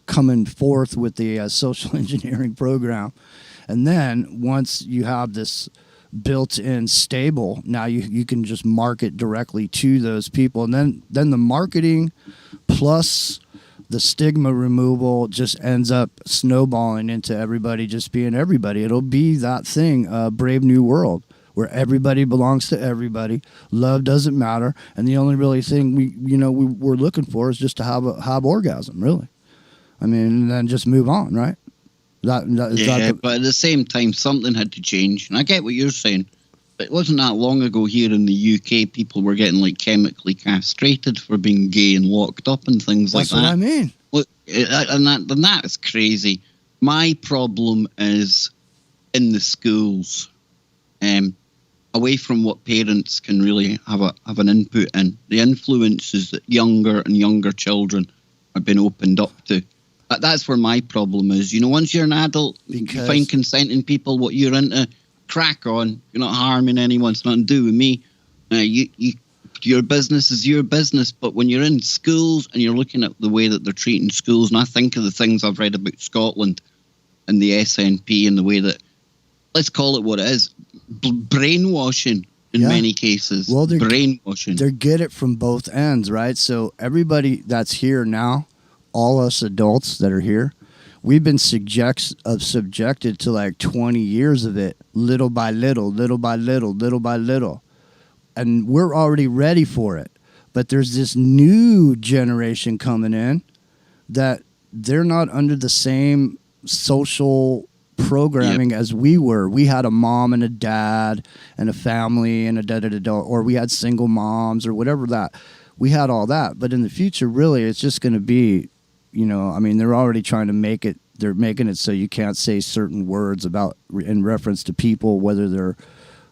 coming forth with the social engineering program. And then once you have this built-in stable, now you can just market directly to those people, and then the marketing plus the stigma removal just ends up snowballing into everybody just being everybody. It'll be that thing, Brave New World, where everybody belongs to everybody. Love doesn't matter, and the only really thing we're looking for is just to have orgasm, really. I mean, and then just move on, right? But at the same time, something had to change, and I get what you're saying. But it wasn't that long ago here in the UK, people were getting like chemically castrated for being gay and locked up and things like that. That's what I mean. Look, and that is crazy. My problem is in the schools. Away from what parents can really have an input in, the influences that younger and younger children are being opened up to. That's where my problem is. You know, once you're an adult, you find consenting people what you're into, crack on. You're not harming anyone. It's nothing to do with me. Your business is your business. But when you're in schools and you're looking at the way that they're treating schools, and I think of the things I've read about Scotland and the SNP and the way that, let's call it what it is, brainwashing in many cases. Well, brainwashing. They get it from both ends, right? So everybody that's here now, all us adults that are here, we've been subjected to like 20 years of it, little by little, little by little, little by little. And we're already ready for it. But there's this new generation coming in that they're not under the same social programming as we were. We had a mom and a dad and a family and a da-da-da-da, or we had single moms or whatever that. We had all that. But in the future, really, it's just going to be, I mean, they're already trying to make it, they're making it so you can't say certain words in reference to people, whether they're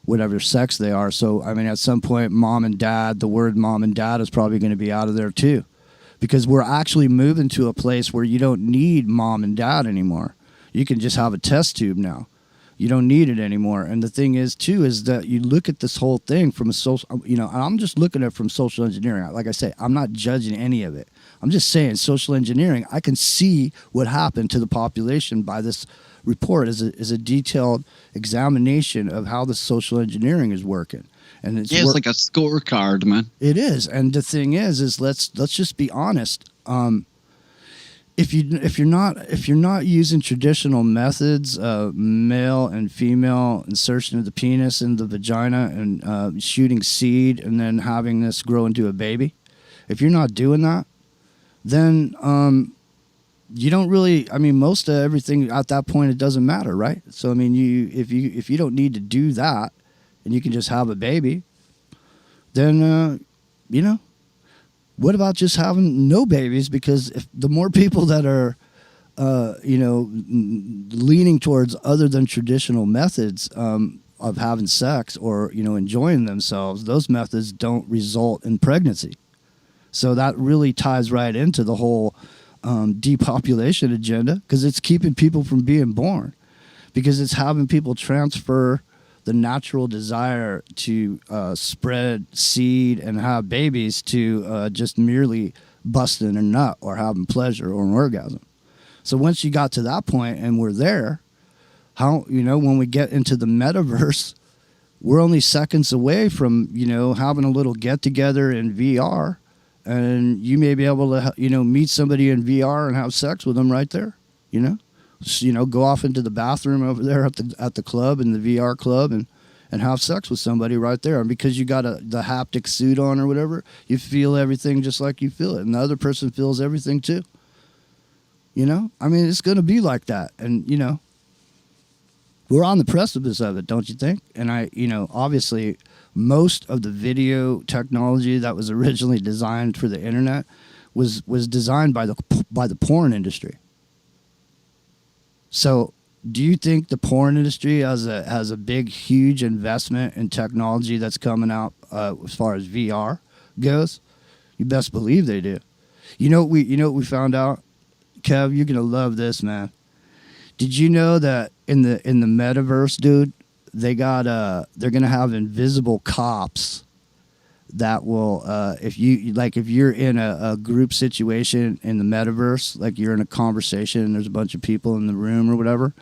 whatever sex they are. So, I mean, at some point, the word mom and dad is probably going to be out of there too, because we're actually moving to a place where you don't need mom and dad anymore. You can just have a test tube now. You don't need it anymore. And the thing is, too, is that you look at this whole thing from a social, and I'm just looking at it from social engineering. Like I say, I'm not judging any of it. I'm just saying social engineering, I can see what happened to the population by this report is a detailed examination of how the social enginering is working. And it's like a scorecard, man. It is. And the thing is let's just be honest. If you're not using traditional methods, male and female insertion of the penis in the vagina and shooting seed and then having this grow into a baby, if you're not doing that, then you don't really. I mean, most of everything at that point, it doesn't matter, right? So I mean, if you don't need to do that, and you can just have a baby, then what about just having no babies? Because if the more people that are, leaning towards other than traditional methods of having sex or, enjoying themselves, those methods don't result in pregnancy. So that really ties right into the whole depopulation agenda, because it's keeping people from being born, because it's having people transfer the natural desire to spread seed and have babies to just merely busting a nut or having pleasure or an orgasm. So once you got to that point and we're there, when we get into the metaverse, we're only seconds away from, having a little get together in VR, and you may be able to, meet somebody in VR and have sex with them right there, go off into the bathroom over there at the club, in the VR club, and have sex with somebody right there. And because you got the haptic suit on or whatever, you feel everything just like you feel it, and the other person feels everything too. It's going to be like that, and we're on the precipice of it, don't you think? And obviously, most of the video technology that was originally designed for the internet was designed by the porn industry. So, do you think the porn industry has a big, huge investment in technology that's coming out as far as VR goes? You best believe they do. You know what we found out, Kev? You're gonna love this, man. Did you know that in the metaverse, dude, they're gonna have invisible cops that will, if you're in a group situation in the metaverse, like you're in a conversation and there's a bunch of people in the room or whatever,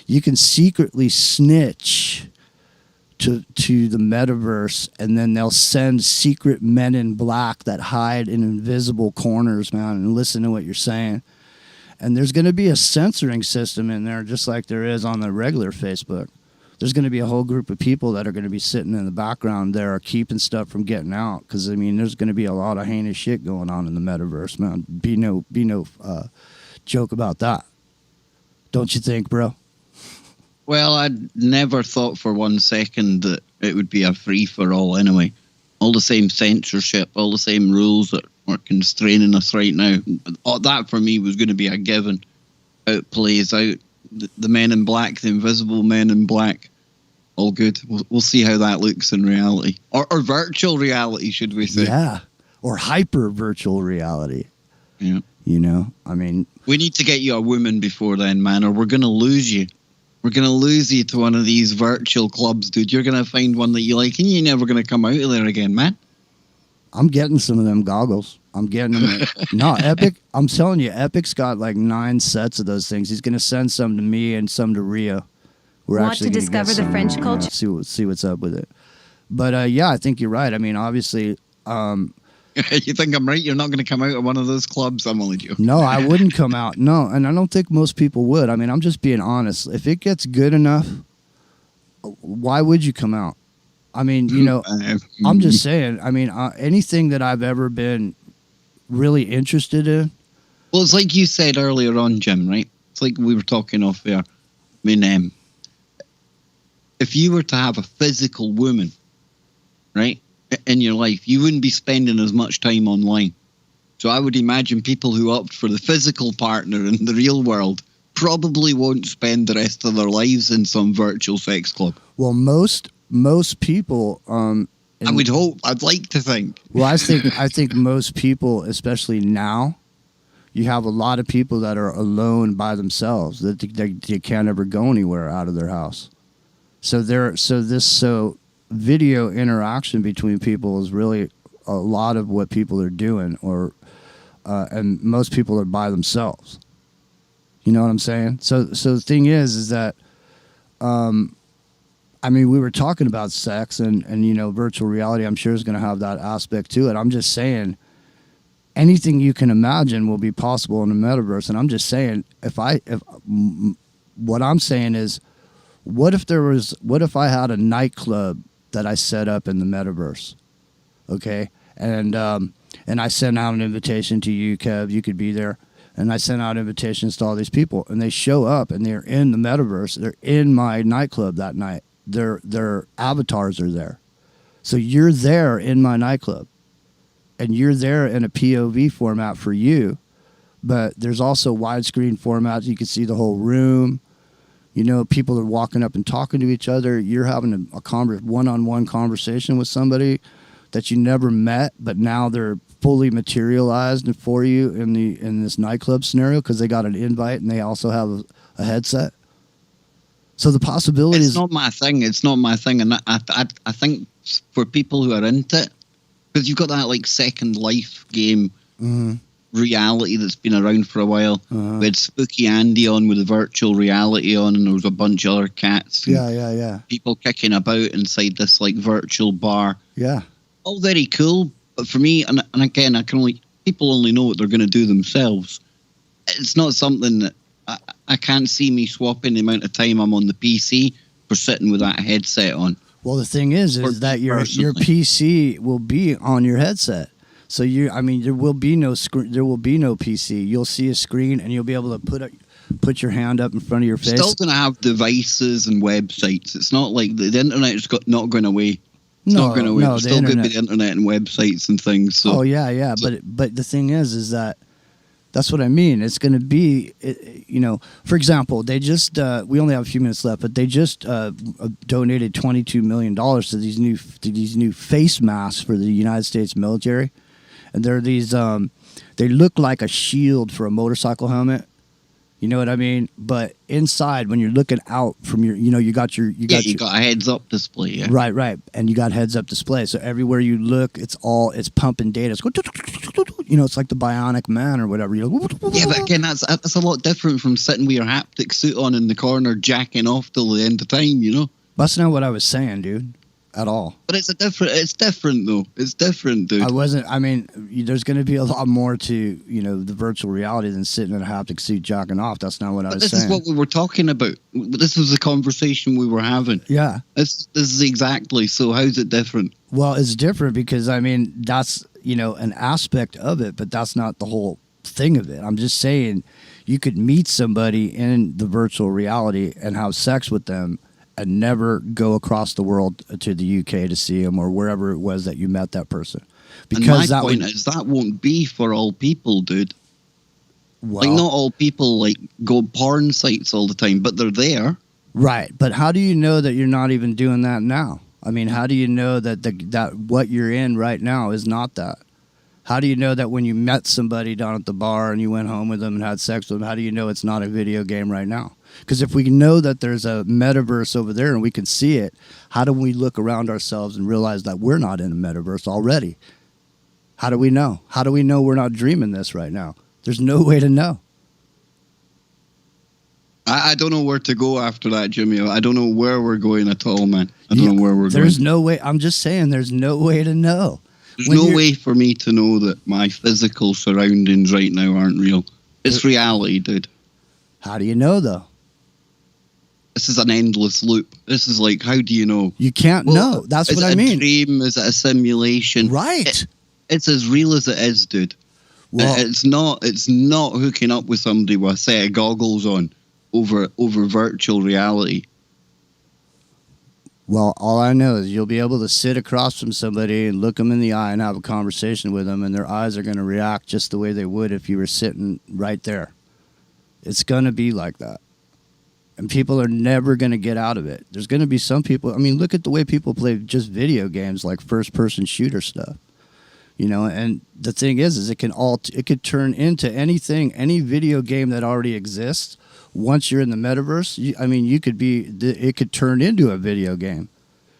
you can secretly snitch to the metaverse, and then they'll send secret men in black that hide in invisible corners, man, and listen to what you're saying. And there's going to be a censoring system in there, just like there is on the regular Facebook. There's going to be a whole group of people that are going to be sitting in the background there keeping stuff from getting out. Because, there's going to be a lot of heinous shit going on in the metaverse, man. Be no joke about that. Don't you think, bro? Well, I'd never thought for 1 second that it would be a free-for-all anyway. All the same censorship, all the same rules that are constraining us right now. That, for me, was going to be a given. How it plays out. The men in black, the invisible men in black, all good. We'll see how that looks in reality. Or virtual reality, should we say. Yeah, or hyper virtual reality. Yeah. We need to get you a woman before then, man, or we're going to lose you. We're going to lose you to one of these virtual clubs, dude. You're going to find one that you like, and you're never going to come out of there again, man. I'm getting some of them goggles. I'm getting them. No, Epic. I'm telling you, Epic's got like 9 sets of those things. He's going to send some to me and some to Rio. We're Want actually to discover the French culture? See what's up with it. But yeah, I think you're right. Obviously. You think I'm right? You're not going to come out of one of those clubs? I'm only joking. No, I wouldn't come out. No, and I don't think most people would. I'm just being honest. If it gets good enough, why would you come out? I'm just saying. Anything that I've ever been really interested in. Well, it's like you said earlier on, Jim, right? It's like we were talking off there. If you were to have a physical woman, right, in your life, you wouldn't be spending as much time online. So I would imagine people who opt for the physical partner in the real world probably won't spend the rest of their lives in some virtual sex club. Well, most people. I would hope. I'd like to think. Well, I think most people, especially now, you have a lot of people that are alone by themselves. That they can't ever go anywhere out of their house. So video interaction between people is really a lot of what people are doing, and most people are by themselves. You know what I'm saying? So the thing is that, we were talking about sex and virtual reality. I'm sure is going to have that aspect to it. I'm just saying, anything you can imagine will be possible in the metaverse. And I'm just saying, what I'm saying is, what if I had a nightclub that I set up in the metaverse, okay? And I sent out an invitation to you, Kev. You could be there. And I sent out invitations to all these people, and they show up, and they're in the metaverse. They're in my nightclub that night. Their avatars are there. So you're there in my nightclub, and you're there in a POV format for you, but there's also widescreen formats. You can see the whole room. People are walking up and talking to each other. You're having a one-on-one conversation with somebody that you never met, but now they're fully materialized for you in this nightclub scenario because they got an invite and they also have a headset. So the possibilities. It's not my thing. And I think for people who are into it, because you've got that like Second Life game reality that's been around for a while. Uh-huh. We had Spooky Andy on with the virtual reality on, and there was a bunch of other cats. Yeah. People kicking about inside this like virtual bar. Yeah. All very cool, but for me, and again, people only know what they're going to do themselves. It's not something that I can't see me swapping the amount of time I'm on the PC for sitting with that headset on. Well, the thing is that your PC will be on your headset. So there will be no screen. There will be no PC. You'll see a screen, and you'll be able to put your hand up in front of your face. Still going to have devices and websites. It's not like the internet's not going away. It's not going away. There's still going to be the internet and websites and things. So. Oh yeah. But the thing is that that's what I mean. It's going to be, for example, they just we only have a few minutes left, but they just donated $22 million to these new face masks for the United States military. And they're these, they look like a shield for a motorcycle helmet. You know what I mean? But inside, when you're looking out from you got a heads-up display. Yeah. Right. And you got heads-up display. So everywhere you look, it's pumping data. It's going, it's like the Bionic Man or whatever. Yeah, but again, that's a lot different from sitting with your haptic suit on in the corner, jacking off till the end of time. That's not what I was saying, dude. At all. But it's different though. It's different, dude. There's going to be a lot more to, the virtual reality than sitting in a haptic suit jacking off. That's not what I was saying. This is what we were talking about. This was the conversation we were having. Yeah. This is exactly. So how's it different? Well, it's different because, that's, an aspect of it, but that's not the whole thing of it. I'm just saying you could meet somebody in the virtual reality and have sex with them and never go across the world to the UK to see them or wherever it was that you met that person. Because my point is that won't be for all people, dude. Well, not all people go porn sites all the time, but they're there. Right, but how do you know that you're not even doing that now? How do you know that what you're in right now is not that? How do you know that when you met somebody down at the bar and you went home with them and had sex with them, how do you know it's not a video game right now? Because if we know that there's a metaverse over there and we can see it, how do we look around ourselves and realize that we're not in a metaverse already? How do we know? How do we know we're not dreaming this right now? There's no way to know. I don't know where to go after that, Jimmy. I don't know where we're going at all, man. I don't know where we're going. There's no way. I'm just saying there's no way to know. There's no way for me to know that my physical surroundings right now aren't real. It's reality, dude. How do you know, though? This is an endless loop. This is like, how do you know? You can't know. That's what I mean. Is it a dream? Is it a simulation? Right. It's as real as it is, dude. Well, it's not hooking up with somebody with a set of goggles on over virtual reality. Well, all I know is you'll be able to sit across from somebody and look them in the eye and have a conversation with them, and their eyes are going to react just the way they would if you were sitting right there. It's going to be like that. And people are never going to get out of it. There's going to be some people. Look at the way people play just video games like first-person shooter stuff. And the thing is it could turn into anything, any video game that already exists. Once you're in the metaverse, it could turn into a video game.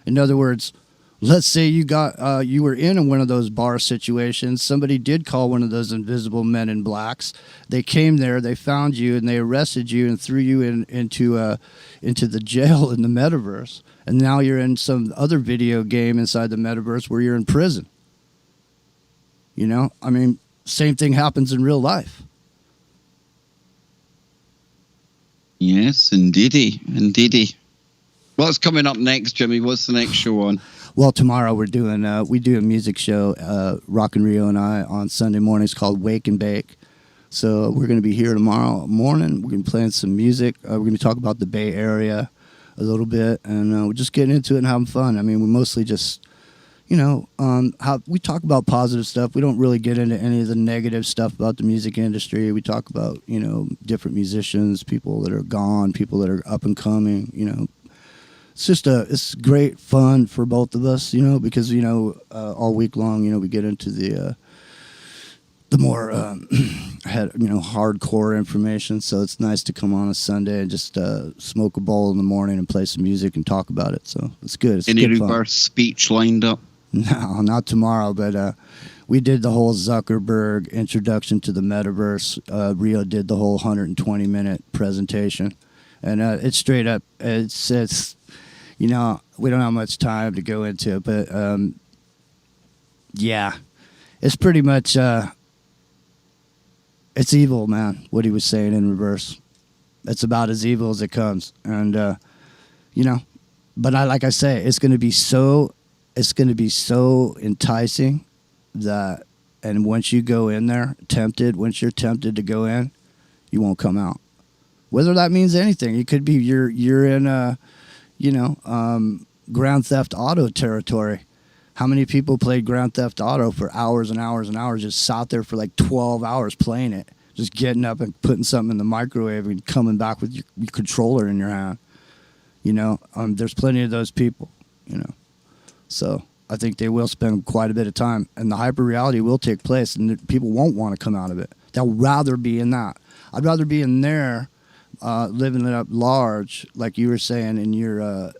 In other words, let's say you were in one of those bar situations. Somebody did call one of those invisible men in blacks. They came there, they found you, and they arrested you and threw you into the jail in the metaverse. And now you're in some other video game inside the metaverse where you're in prison. Same thing happens in real life. Yes, indeedy. What's coming up next, Jimmy? What's the next show on? Well, tomorrow we do a music show, Rock and Rio and I, on Sunday mornings called Wake and Bake. So we're going to be here tomorrow morning. We're going to be playing some music. We're going to talk about the Bay Area a little bit, and we're just getting into it and having fun. We mostly just, how we talk about positive stuff. We don't really get into any of the negative stuff about the music industry. We talk about, different musicians, people that are gone, people that are up and coming, It's great fun for both of us, because, all week long, we get into the more, hardcore information. So it's nice to come on a Sunday and just smoke a bowl in the morning and play some music and talk about it. So it's good. It's any good reverse speech lined up? No, not tomorrow, but we did the whole Zuckerberg introduction to the metaverse. Rio did the whole 120-minute presentation, and it's straight up. It's we don't have much time to go into it, but yeah, it's pretty much it's evil, man. What he was saying in reverse, it's about as evil as it comes, and but like I say, it's going to be so enticing that, and once you go in there, once you're tempted to go in, you won't come out. Whether that means anything, it could be you're in Grand Theft Auto territory. How many people played Grand Theft Auto for hours and hours and hours, just sat there for like 12 hours playing it, just getting up and putting something in the microwave and coming back with your controller in your hand? There's plenty of those people, So I think they will spend quite a bit of time, and the hyper reality will take place, and people won't want to come out of it. They'll rather be in that. I'd rather be in there, living it up large, like you were saying in your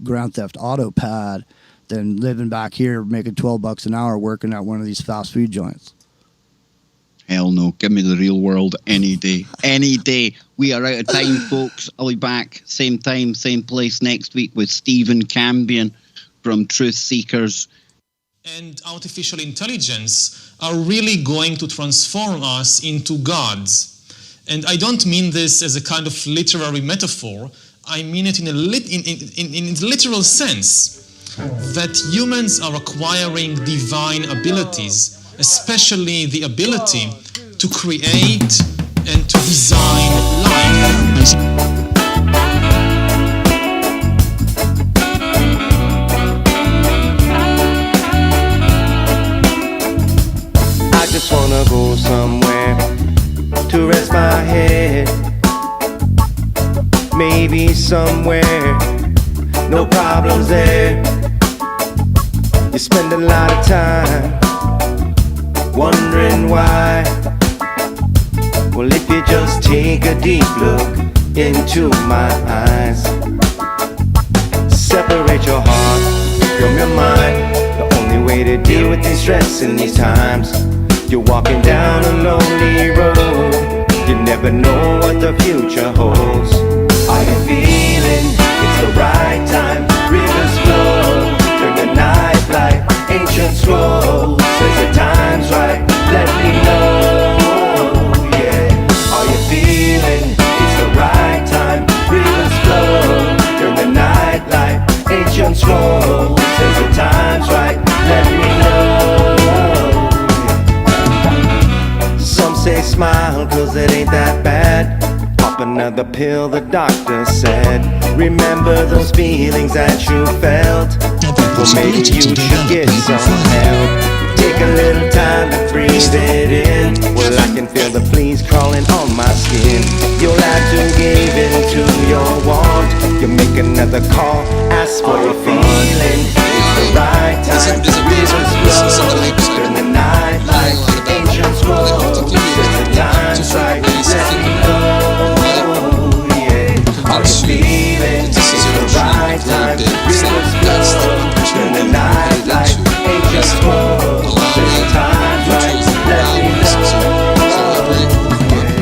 Grand Theft Auto pad, than living back here making $12 an hour working at one of these fast food joints. Hell no. Give me the real world any day. Any day. We are out of time, folks. I'll be back same time, same place next week with Stephen Cambion from Truth Seekers. And artificial intelligence are really going to transform us into gods. And I don't mean this as a kind of literary metaphor. I mean it in a literal sense, that humans are acquiring divine abilities, especially the ability to create and to design life. I just wanna go somewhere to rest my head. Maybe somewhere, no problems there. You spend a lot of time wondering why. Well, if you just take a deep look into my eyes, separate your heart from your mind. The only way to deal with this stress in these times. You're walking down a lonely road. You never know what the future holds. Are you feeling it's the right time? Rivers flow, turn the night light. Ancient scrolls says the time's right. Let me know, yeah. Are you feeling it's the right time? Rivers flow, turn the night light. Ancient scrolls says the time's right. Let me know. Some say smile 'cause it ain't that bad. Pop another pill, the doctor said. Remember those feelings that you felt. Well, maybe you should get some help. Take a little time to breathe it in. Well, I can feel the fleas crawling on my skin. You'll have to give in to your want. You make another call, ask for a feeling. It's the right time. Rivers flow, turn the night light. Ancient scrolls, says the time's right. Let me know, yeah. Are you feeling it's the right time? Rivers flow, turn the night light. Ancient scrolls, says the time's right. Let me know, yeah.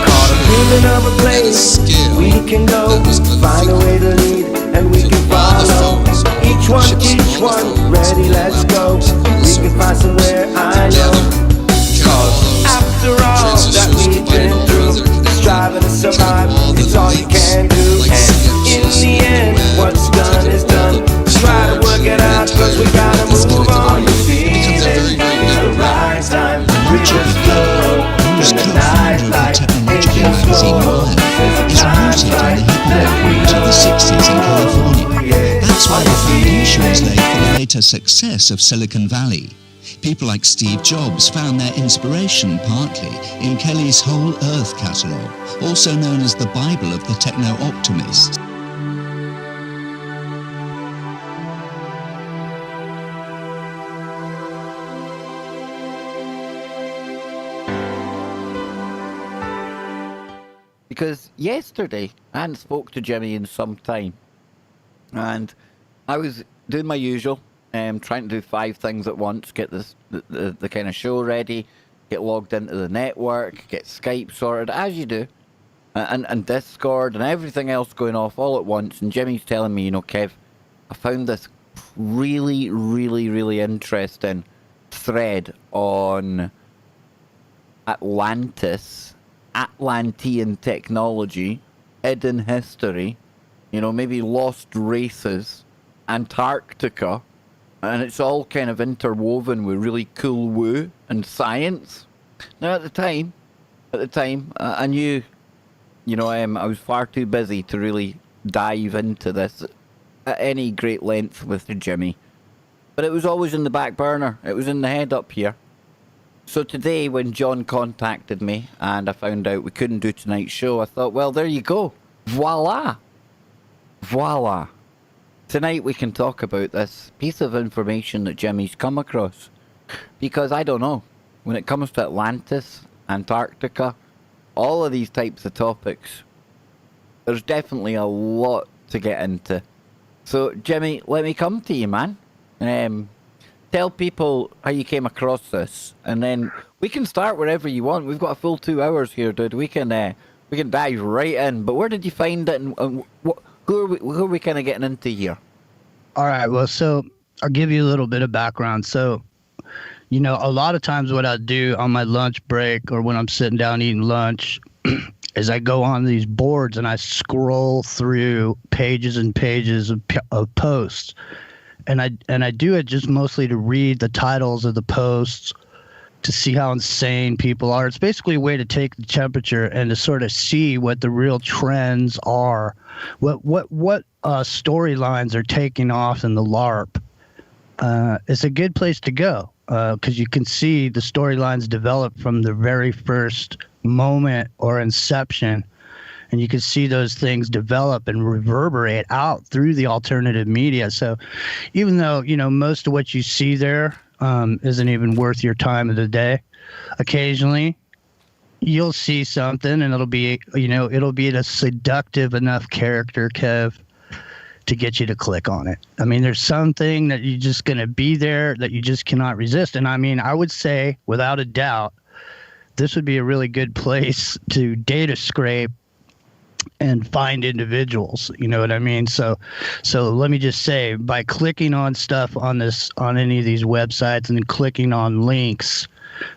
Caught a feeling of a place we can go, find a way to lead, and we can follow. Each one, ready, let's go. We can find somewhere I know. 'Cause after all that we've been through, striving to survive, it's all you can do. And in the end, what's done is done. Try to work it out, 'cause we gotta move on. You feel it, it's the right time. We just flow, in the night light. Ancient scrolls, says the time's right. Let me know, the 60s in California. yeah. That's why Are the you foundation was feeling laid for the later success of Silicon Valley. People like Steve Jobs found their inspiration partly in Kelly's Whole Earth catalogue, also known as the Bible of the techno-optimists. Because yesterday I hadn't spoke to Jimmy in some time, and I was doing my usual, trying to do 5 things at once, get the kind of show ready, get logged into the network, get Skype sorted, as you do, and Discord and everything else going off all at once. And Jimmy's telling me, Kev, I found this really, really, really interesting thread on Atlantis, Atlantean technology, hidden history, maybe lost races, Antarctica, and it's all kind of interwoven with really cool woo and science. Now, at the time, I knew, I was far too busy to really dive into this at any great length with Jimmy. But it was always in the back burner. It was in the head up here. So today, when John contacted me and I found out we couldn't do tonight's show, I thought, well, there you go. Voila. Voila. Tonight we can talk about this piece of information that Jimmy's come across. Because I don't know, when it comes to Atlantis, Antarctica, all of these types of topics, there's definitely a lot to get into. So, Jimmy, let me come to you, man. Tell people how you came across this, and then we can start wherever you want. We've got a full 2 hours here, dude. We can dive right in. But where did you find it, and who are we kind of getting into here? All right. Well, so I'll give you a little bit of background. So, a lot of times what I do on my lunch break or when I'm sitting down eating lunch is I go on these boards and I scroll through pages and pages of posts. And I do it just mostly to read the titles of the posts, to see how insane people are. It's basically a way to take the temperature and to sort of see what the real trends are, what storylines are taking off in the LARP. It's a good place to go because you can see the storylines develop from the very first moment or inception. And you can see those things develop and reverberate out through the alternative media. So even though, most of what you see there isn't even worth your time of the day, occasionally you'll see something and it'll be a seductive enough character, Kev, to get you to click on it. I mean, there's something that you're just going to be there that you just cannot resist. And I mean, I would say without a doubt, this would be a really good place to data scrape and find individuals, you know what I mean? So let me just say, by clicking on stuff on any of these websites and then clicking on links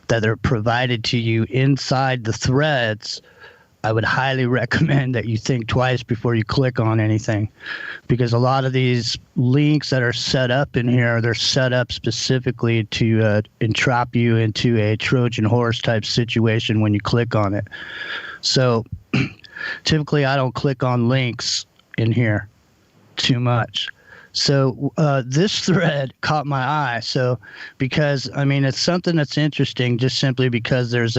that are provided to you inside the threads, I would highly recommend that you think twice before you click on anything, because a lot of these links that are set up in here, they're set up specifically to entrap you into a Trojan horse type situation when you click on it. So typically I don't click on links in here too much. So this thread caught my eye. So because it's something that's interesting just simply because there's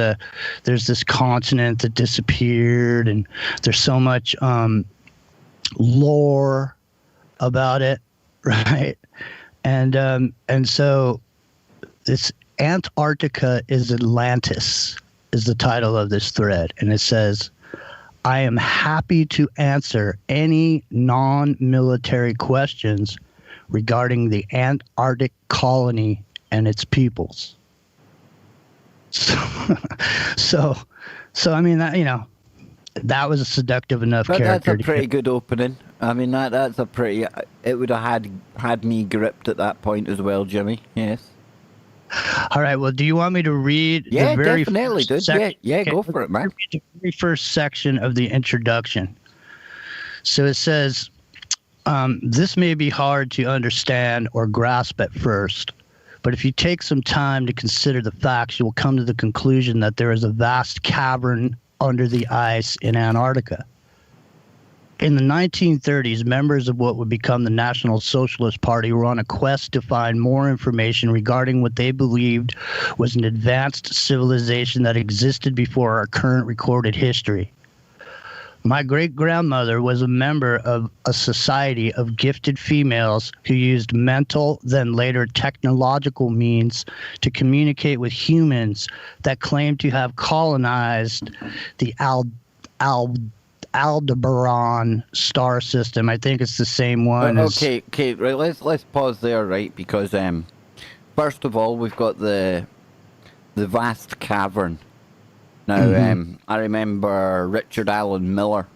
this continent that disappeared and there's so much lore about it, right? And so this Antarctica is Atlantis is the title of this thread, and it says, I am happy to answer any non-military questions regarding the Antarctic colony and its peoples. So I mean, that was a seductive enough character. That's a pretty good opening. I mean, that's a pretty. It would have had me gripped at that point as well, Jimmy. Yes. All right. Well, do you want me to read the very definitely, first dude. Yeah, go for it, man. The very first section of the introduction. So it says, this may be hard to understand or grasp at first, but if you take some time to consider the facts, you will come to the conclusion that there is a vast cavern under the ice in Antarctica. In the 1930s, members of what would become the National Socialist Party were on a quest to find more information regarding what they believed was an advanced civilization that existed before our current recorded history. My great-grandmother was a member of a society of gifted females who used mental, then later technological means to communicate with humans that claimed to have colonized the Aldebaran star system. I think it's the same one. Okay, right. Let's pause there, right? Because first of all, we've got the vast cavern. Now, I remember Richard Allen Miller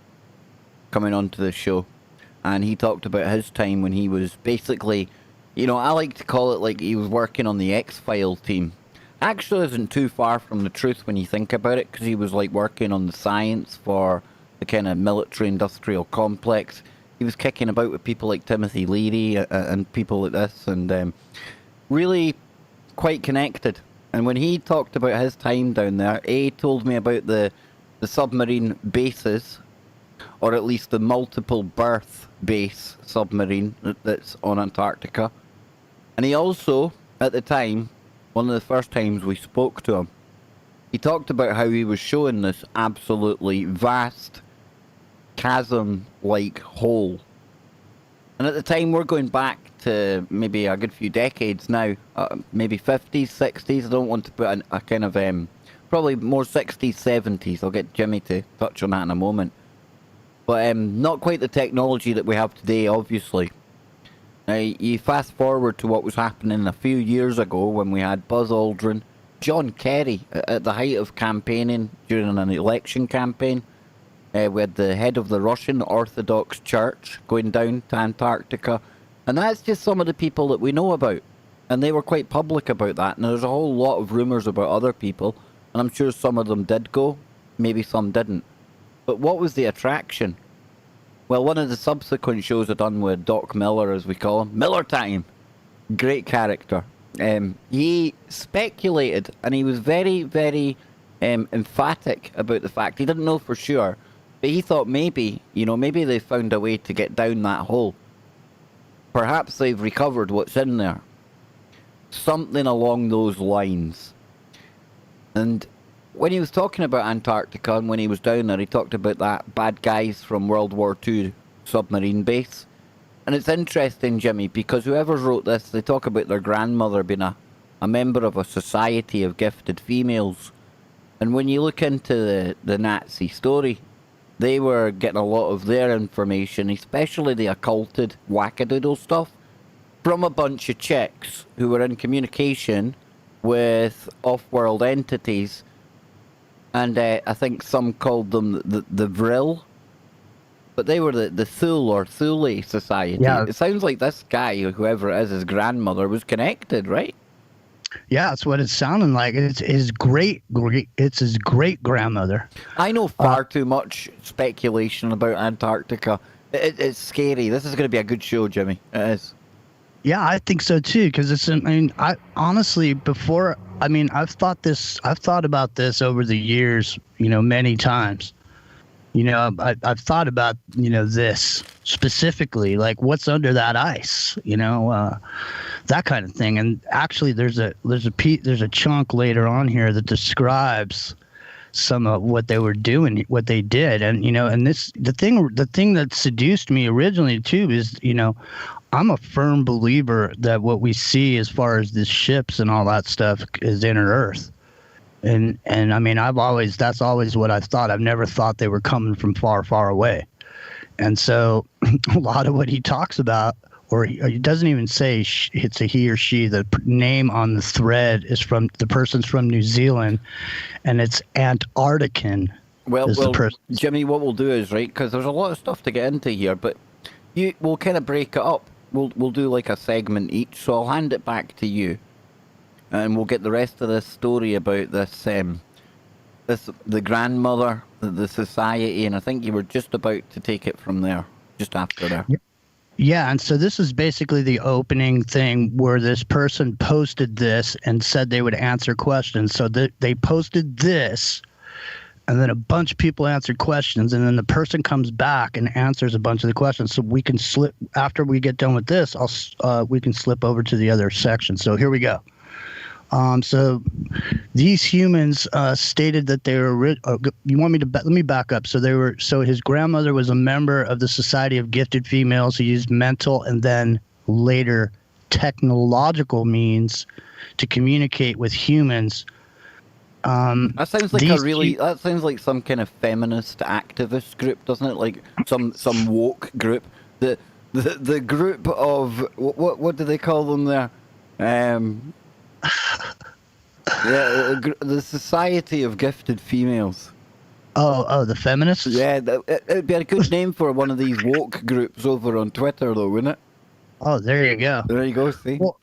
coming onto the show, and he talked about his time when he was basically, I like to call it like he was working on the X-Files team. Actually isn't too far from the truth when you think about it, because he was like working on the science for the kind of military-industrial complex. He was kicking about with people like Timothy Leary and people like this, and really quite connected. And when he talked about his time down there, he told me about the submarine bases, or at least the multiple berth base submarine that's on Antarctica. And he also, at the time, one of the first times we spoke to him, he talked about how he was showing this absolutely vast chasm-like hole. And at the time, we're going back to maybe a good few decades now, maybe 50s, 60s. I don't want to put a kind of, probably more 60s, 70s. I'll get Jimmy to touch on that in a moment. But not quite the technology that we have today, obviously. Now, you fast forward to what was happening a few years ago when we had Buzz Aldrin, John Kerry, at the height of campaigning during an election campaign. We had the head of the Russian Orthodox Church going down to Antarctica. And that's just some of the people that we know about. And they were quite public about that. And there's a whole lot of rumours about other people. And I'm sure some of them did go, maybe some didn't. But what was the attraction? Well, one of the subsequent shows I done with Doc Miller, as we call him, Miller Time, great character. He speculated, and he was very, very emphatic about the fact he didn't know for sure, but he thought maybe they found a way to get down that hole. Perhaps they've recovered what's in there. Something along those lines. And when he was talking about Antarctica and when he was down there, he talked about that bad guys from World War II submarine base. And it's interesting, Jimmy, because whoever wrote this, they talk about their grandmother being a member of a society of gifted females. And when you look into the Nazi story, they were getting a lot of their information, especially the occulted wackadoodle stuff, from a bunch of chicks who were in communication with off-world entities. And I think some called them the Vril. But they were the Thule or Thule Society. Yeah. It sounds like this guy, whoever it is, his grandmother, was connected, right? Yeah, that's what it's sounding like. It's his great grandmother. I know far too much speculation about Antarctica. It's scary. This is going to be a good show, Jimmy. It is. Yeah, I think so too. Because I honestly, I've thought about this over the years, many times. I've thought about, this specifically, like what's under that ice, that kind of thing. And actually there's a chunk later on here that describes some of what they were doing, what they did. And, and the thing that seduced me originally too is, I'm a firm believer that what we see as far as the ships and all that stuff is inner Earth. And I mean, that's always what I've thought. I've never thought they were coming from far, far away. And so a lot of what he talks about, or he doesn't even say it's a he or she, the name on the thread is from the person's from New Zealand, and it's Antarctican. Well, Jimmy, what we'll do is, right, because there's a lot of stuff to get into here, but we'll kind of break it up. We'll do like a segment each, so I'll hand it back to you. And we'll get the rest of this story about the grandmother, the society, and I think you were just about to take it from there, just after there. Yeah, and so this is basically the opening thing where this person posted this and said they would answer questions. So they posted this, and then a bunch of people answered questions, and then the person comes back and answers a bunch of the questions. So we can slip, after we get done with this, we can slip over to the other section. So here we go. So these humans stated that they were. You want me to? Let me back up. So his grandmother was a member of the Society of Gifted Females who used mental and then later technological means to communicate with humans. That sounds like a these really. peo- That sounds like some kind of feminist activist group, doesn't it? Like some woke group. The group of what do they call them there? The Society of Gifted Females. the feminists. Yeah, it'd be a good name for one of these woke groups over on Twitter, though, wouldn't it? Oh, there you go. There you go. See. Well,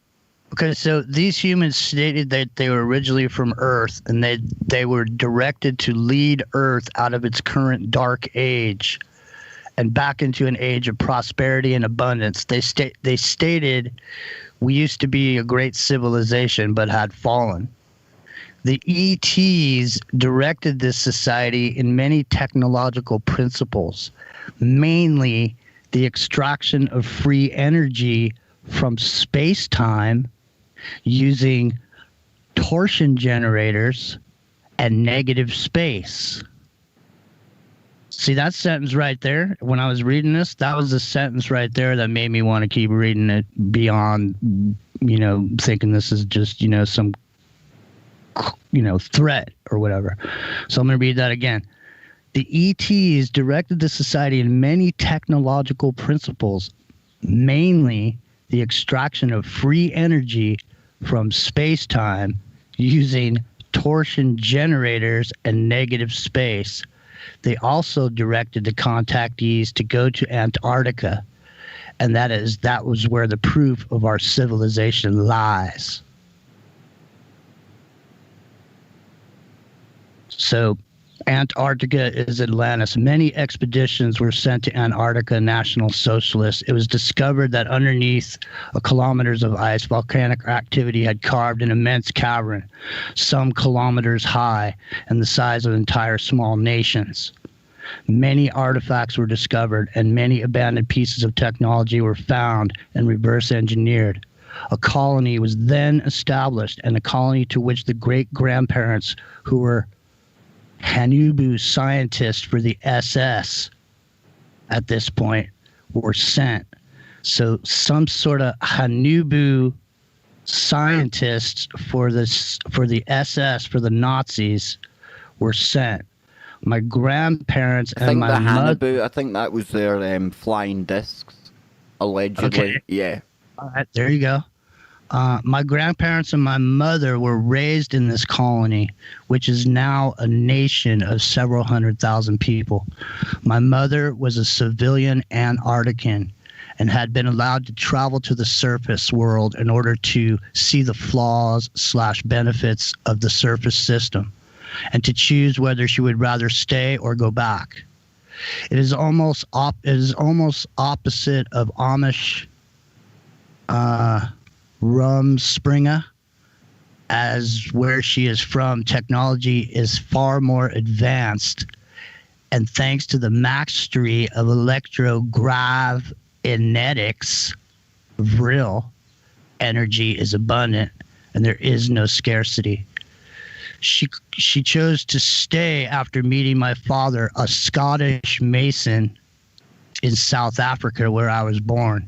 okay, so these humans stated that they were originally from Earth, and they were directed to lead Earth out of its current dark age and back into an age of prosperity and abundance. They stated we used to be a great civilization but had fallen. The ETs directed this society in many technological principles, mainly the extraction of free energy from space-time using torsion generators and negative space. See that sentence right there? When I was reading this, that was the sentence right there that made me want to keep reading it beyond, thinking this is just, some, threat or whatever. So I'm going to read that again. The ETs directed the society in many technological principles, mainly the extraction of free energy from space-time using torsion generators and negative space. They also directed the contactees to go to Antarctica, and that was where the proof of our civilization lies. So Antarctica is Atlantis. Many expeditions were sent to Antarctica, National Socialists. It was discovered that underneath kilometers of ice, volcanic activity had carved an immense cavern, some kilometers high and the size of entire small nations. Many artifacts were discovered, and many abandoned pieces of technology were found and reverse engineered. A colony was then established, and a colony to which the great-grandparents who were Hanubu scientists for the SS at this point were sent. So some sort of Hanubu scientists for the SS, for the Nazis, were sent. My grandparents I think and my mother. Hannibal, I think that was their flying discs, allegedly. Okay. Yeah. All right, there you go. My grandparents and my mother were raised in this colony, which is now a nation of several 100,000 people. My mother was a civilian Antarctican and had been allowed to travel to the surface world in order to see the flaws/benefits of the surface system and to choose whether she would rather stay or go back. It is almost opposite of Amish Rumspringa, as where she is from, technology is far more advanced, and thanks to the mastery of electrogravitics, vril, energy is abundant, and there is no scarcity. She chose to stay after meeting my father, a Scottish mason in South Africa, where I was born.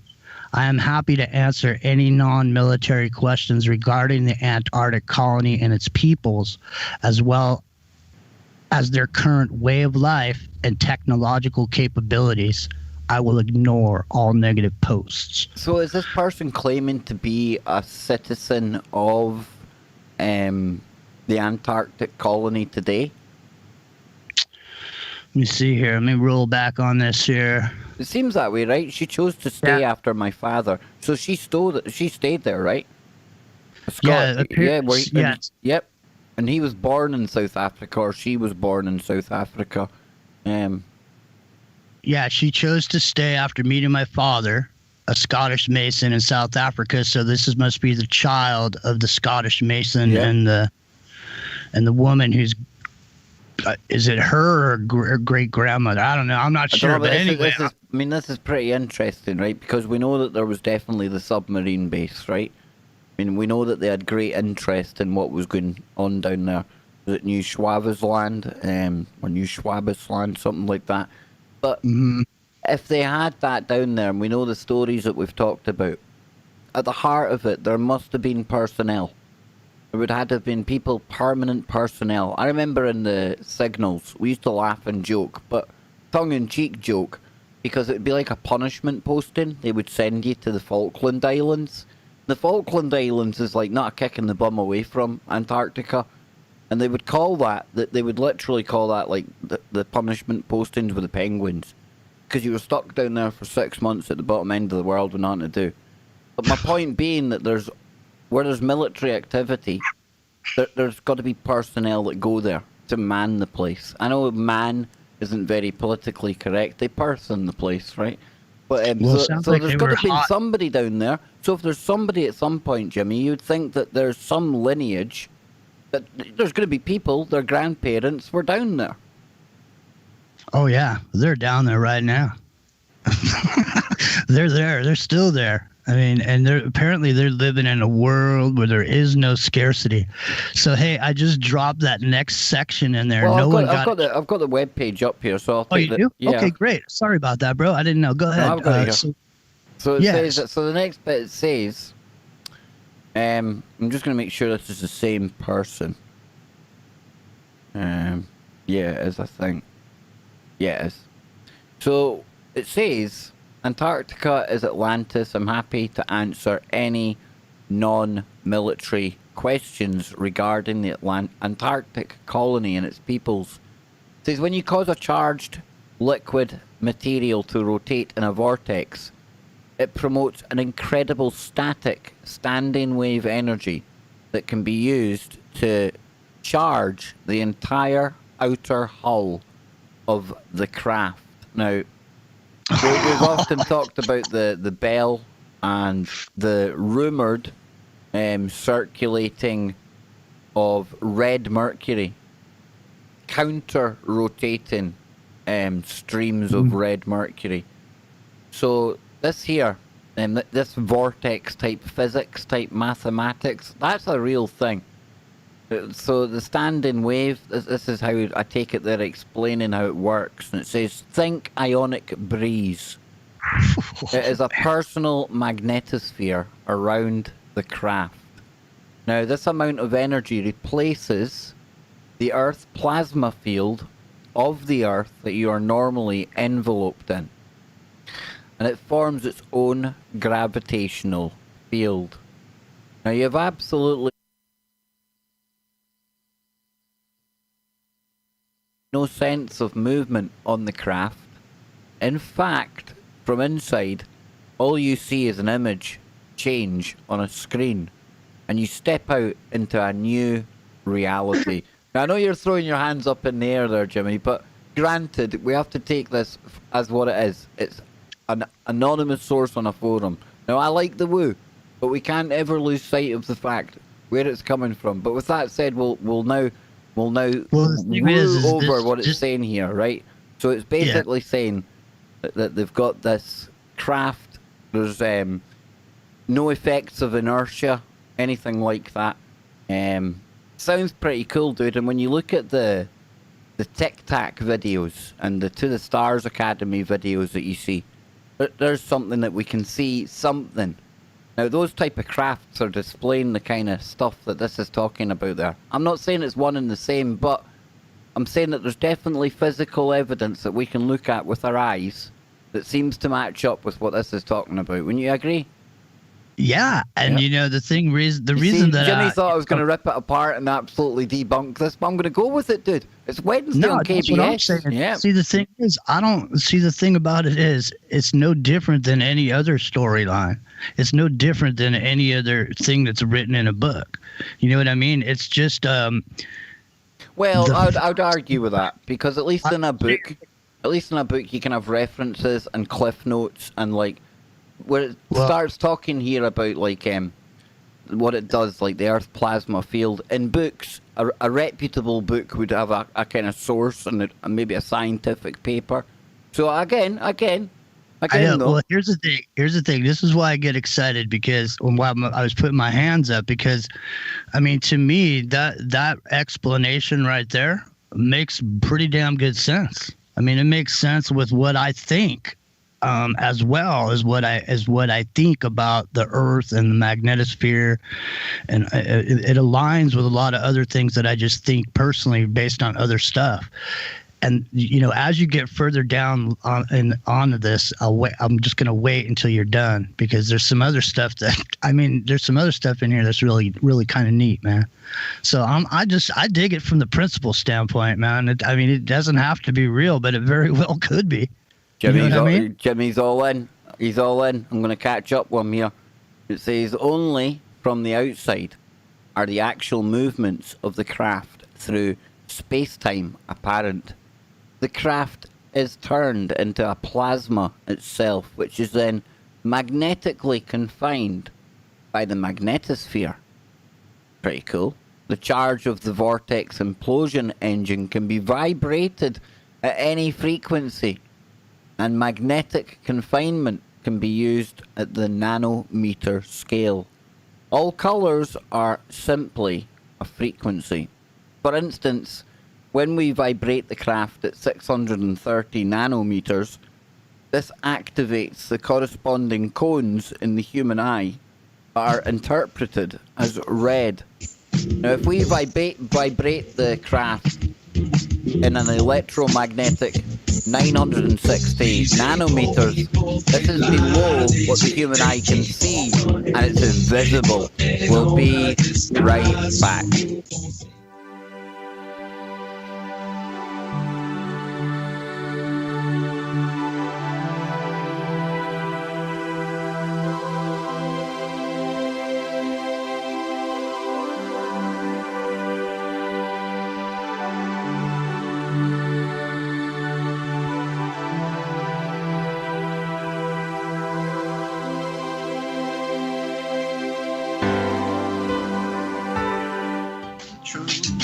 I am happy to answer any non-military questions regarding the Antarctic colony and its peoples, as well as their current way of life and technological capabilities. I will ignore all negative posts. So is this person claiming to be a citizen of the Antarctic colony today? Let me see here. Let me roll back on this here. It seems that way, right? She chose to stay after my father, so she stayed there, right? Yep. And he was born in South Africa, or she was born in South Africa. Yeah, she chose to stay after meeting my father, a Scottish Mason in South Africa. So this must be the child of the Scottish Mason and the woman who's. Is it her or great grandmother? I don't know. I'm not sure. But anyway, this is pretty interesting, right? Because we know that there was definitely the submarine base, right? I mean, we know that they had great interest in what was going on down there. Was it New Schwabesland, or New Schwabesland, something like that? But if they had that down there, and we know the stories that we've talked about, at the heart of it, there must have been personnel. There would have to have been people, permanent personnel. I remember in the signals, we used to laugh and joke, but tongue-in-cheek joke, because it would be like a punishment posting. They would send you to the Falkland Islands. The Falkland Islands is like not a kick in the bum away from Antarctica. And they would call that they would literally call that like the punishment postings with the penguins. Because you were stuck down there for 6 months at the bottom end of the world with nothing to do. But my point being that where there's military activity, there's got to be personnel that go there to man the place. I know man isn't very politically correct. They person the place, right? But so there's got to be somebody down there. So if there's somebody at some point, Jimmy, you'd think that there's some lineage, that there's going to be people, their grandparents were down there. Oh, yeah. They're down there right now. They're there. They're still there. I mean, and apparently they're living in a world where there is no scarcity. So, hey, I just dropped that next section in there. Well, I've got the web page up here, so I'll take you do? Yeah. Okay, great. Sorry about that, bro. I didn't know. Go ahead. No, I've got it here. So it says. So the next bit it says. I'm just going to make sure this is the same person. Yeah, it is, I think. Yeah, it is. So it says, Antarctica is Atlantis. I'm happy to answer any non-military questions regarding the Antarctic colony and its peoples. It says, when you cause a charged liquid material to rotate in a vortex, it promotes an incredible static standing wave energy that can be used to charge the entire outer hull of the craft. Now, we've often talked about the bell and the rumoured circulating of red mercury, counter-rotating streams of red mercury. So this here, this vortex type physics, type mathematics, that's a real thing. So the standing wave, this is how I take it they're explaining how it works. And it says, think ionic breeze. It is a personal magnetosphere around the craft. Now, this amount of energy replaces the Earth plasma field of the Earth that you are normally enveloped in. And it forms its own gravitational field. Now, you have absolutely no sense of movement on the craft. In fact, from inside, all you see is an image change on a screen, and you step out into a new reality. Now, I know you're throwing your hands up in the air there, Jimmy, but granted, we have to take this as what it is. It's an anonymous source on a forum. Now, I like the woo, but we can't ever lose sight of the fact where it's coming from. But with that said, we'll now woo over what it's saying here, right? So it's basically saying that they've got this craft. There's no effects of inertia, anything like that. Sounds pretty cool, dude. And when you look at the Tic Tac videos and the To the Stars Academy videos that you see, there's something that we can see something. Now, those type of crafts are displaying the kind of stuff that this is talking about there. I'm not saying it's one and the same, but I'm saying that there's definitely physical evidence that we can look at with our eyes that seems to match up with what this is talking about. Wouldn't you agree? Yeah, and you know, Jimmy thought I was going to rip it apart and absolutely debunk this, but I'm going to go with it, dude. It's Wednesday on KBS. What I'm saying. Yeah. See, the thing is, the thing about it is, it's no different than any other storyline. It's no different than any other thing that's written in a book. You know what I mean? It's just. Well, I'd argue with that, because at least in a book, you can have references and cliff notes and like. Where it starts talking here about like what it does, like the Earth plasma field. In books, a reputable book would have a kind of source and maybe a scientific paper. So again. Well, here's the thing. This is why I get excited, because while I was putting my hands up, because I mean, to me, that explanation right there makes pretty damn good sense. I mean, it makes sense with what I think as well as what I think about the Earth and the magnetosphere, and it aligns with a lot of other things that I just think personally based on other stuff. And as you get further down onto this, I'm just gonna wait until you're done, because there's some other stuff there's some other stuff in here that's really, really kind of neat, man. So I dig it from the principle standpoint, man. It doesn't have to be real, but it very well could be. Jimmy's all in. He's all in. I'm gonna catch up one here. It says only from the outside are the actual movements of the craft through space-time apparent. The craft is turned into a plasma itself, which is then magnetically confined by the magnetosphere. Pretty cool. The charge of the vortex implosion engine can be vibrated at any frequency, and magnetic confinement can be used at the nanometer scale. All colors are simply a frequency. For instance, when we vibrate the craft at 630 nanometers, this activates the corresponding cones in the human eye that are interpreted as red. Now, if we vibrate the craft in an electromagnetic 960 nanometers, this is below what the human eye can see, and it's invisible. We'll be right back.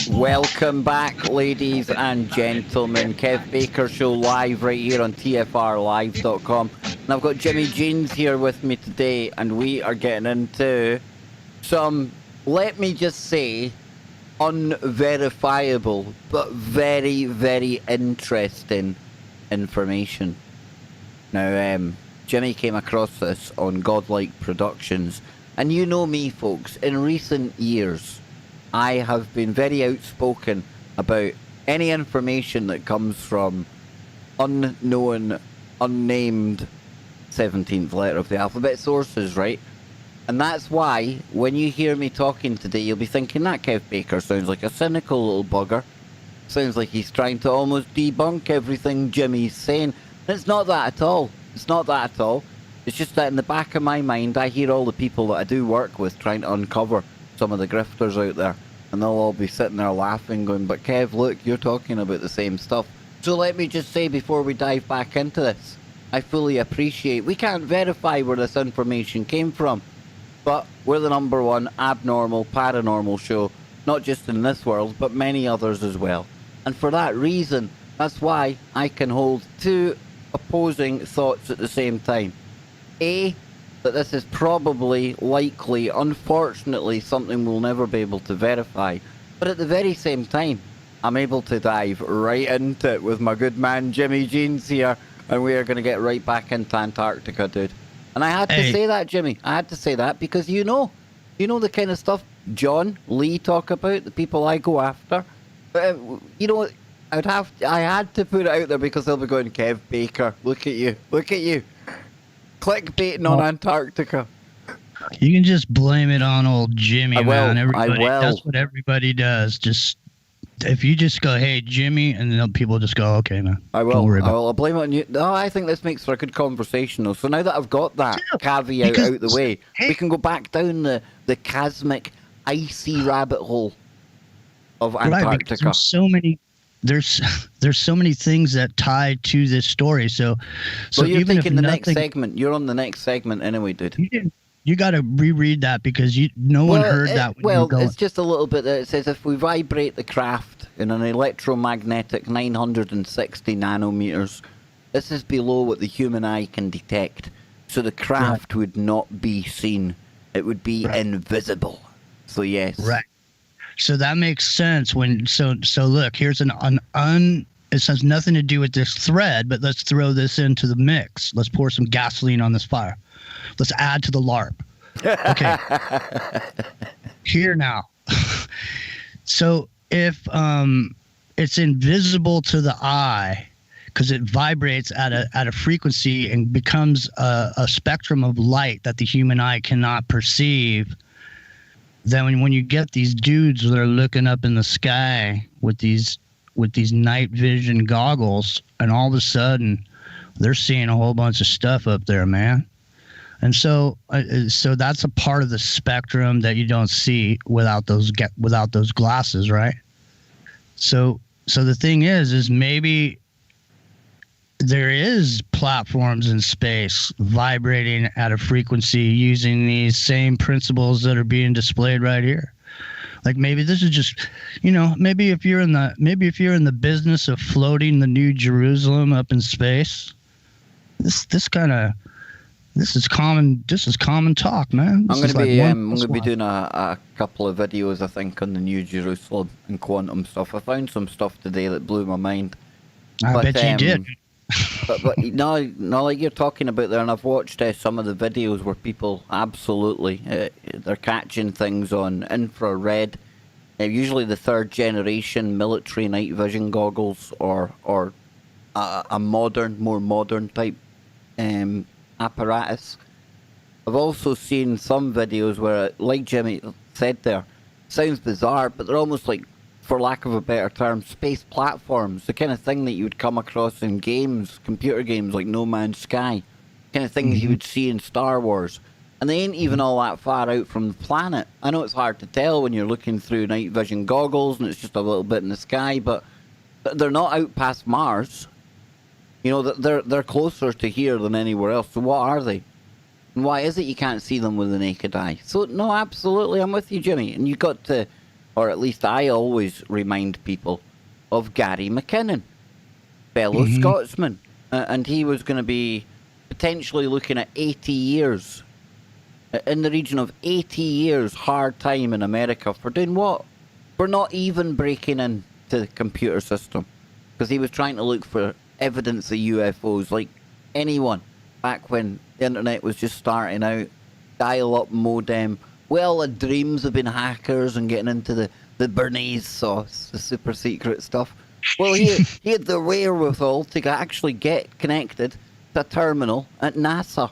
Welcome back, ladies and gentlemen. Kev Baker Show live right here on TFRlive.com. And I've got Jimmy Jeans here with me today, and we are getting into some, let me just say, unverifiable but very, very interesting information. Now, Jimmy came across this on Godlike Productions, and you know me, folks, in recent years I have been very outspoken about any information that comes from unknown, unnamed 17th letter of the alphabet sources, right? And that's why when you hear me talking today, you'll be thinking that Kev Baker sounds like a cynical little bugger. Sounds like he's trying to almost debunk everything Jimmy's saying. And it's not that at all. It's not that at all. It's just that in the back of my mind, I hear all the people that I do work with trying to uncover some of the grifters out there, and they'll all be sitting there laughing, going, but Kev, look, you're talking about the same stuff. So let me just say before we dive back into this, I fully appreciate we can't verify where this information came from, but we're the #1 abnormal, paranormal show, not just in this world, but many others as well. And for that reason, that's why I can hold two opposing thoughts at the same time. A, that this is probably, likely, unfortunately, something we'll never be able to verify. But at the very same time, I'm able to dive right into it with my good man Jimmy Jeans here, and we are going to get right back into Antarctica, dude. And I had to say that, Jimmy. I had to say that because you know the kind of stuff John, Lee talk about, the people I go after. You know, I had to put it out there because they'll be going, Kev Baker, look at you. Clickbaiting on Antarctica. You can just blame it on old Jimmy, man. I will. That's what everybody does. Just if you just go, hey, Jimmy, and then people just go, okay, man. I will. I'll blame it on you. No, I think this makes for a good conversation, though. So now that I've got that caveat out the way, we can go back down the cosmic, icy rabbit hole of Antarctica. Right, there's so many things that tie to this story. So you're even taking the next segment. You're on the next segment anyway, dude. You got to reread that because no one heard that. It's just a little bit that it says if we vibrate the craft in an electromagnetic 960 nanometers, this is below what the human eye can detect. So the craft would not be seen. It would be invisible. So yes. Right. So that makes sense so look, here's an This has nothing to do with this thread, but let's throw this into the mix. Let's pour some gasoline on this fire. Let's add to the LARP. Okay. Here now. So if it's invisible to the eye because it vibrates at a frequency and becomes a spectrum of light that the human eye cannot perceive, then when you get these dudes that are looking up in the sky with these night vision goggles, and all of a sudden they're seeing a whole bunch of stuff up there, man. And so that's a part of the spectrum that you don't see without those glasses, right? So the thing is maybe there is platforms in space vibrating at a frequency using these same principles that are being displayed right here. Like maybe this is just, maybe if you're in the business of floating the New Jerusalem up in space, this is common talk, man. I'm going to be doing a couple of videos, I think, on the New Jerusalem and quantum stuff. I found some stuff today that blew my mind. I bet you did. But no, like you're talking about there, and I've watched some of the videos where people absolutely they're catching things on infrared, usually the third generation military night vision goggles, or a more modern type apparatus. I've also seen some videos where, like Jimmy said there, sounds bizarre, but they're almost like, for lack of a better term, space platforms. The kind of thing that you would come across in games, computer games like No Man's Sky. Kind of things you would see in Star Wars. And they ain't even all that far out from the planet. I know it's hard to tell when you're looking through night vision goggles and it's just a little bit in the sky, but they're not out past Mars. They're closer to here than anywhere else. So what are they? And why is it you can't see them with the naked eye? So, no, absolutely, I'm with you, Jimmy. And you got to, or at least I always remind people of Gary McKinnon, fellow Scotsman. And he was going to be potentially looking at 80 years, in the region of 80 years hard time in America for doing what? For not even breaking into the computer system. Because he was trying to look for evidence of UFOs like anyone back when the internet was just starting out, dial-up modem. Well, the dreams of being hackers and getting into the Bernays sauce, the super secret stuff. Well, he had the wherewithal to actually get connected to a terminal at NASA.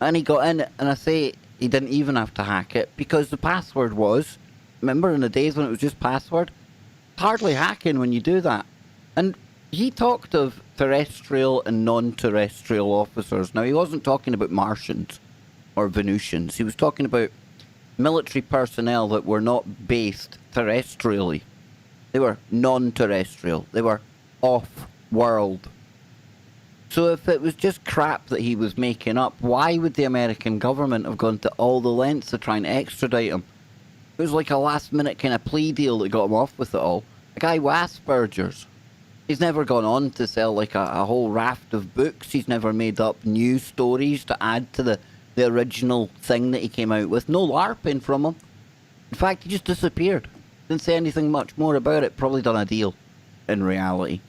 And he got in, and I say he didn't even have to hack it because the password was, remember in the days when it was just password? Hardly hacking when you do that. And he talked of terrestrial and non-terrestrial officers. Now, he wasn't talking about Martians or Venusians. He was talking about military personnel that were not based terrestrially. They were non-terrestrial. They were off-world. So if it was just crap that he was making up, why would the American government have gone to all the lengths of trying to extradite him? It was like a last-minute kind of plea deal that got him off with it all. A guy with Asperger's. He's never gone on to sell like a whole raft of books. He's never made up new stories to add to the original thing that he came out with. No LARPing from him. In fact, he just disappeared. Didn't say anything much more about it. Probably done a deal in reality.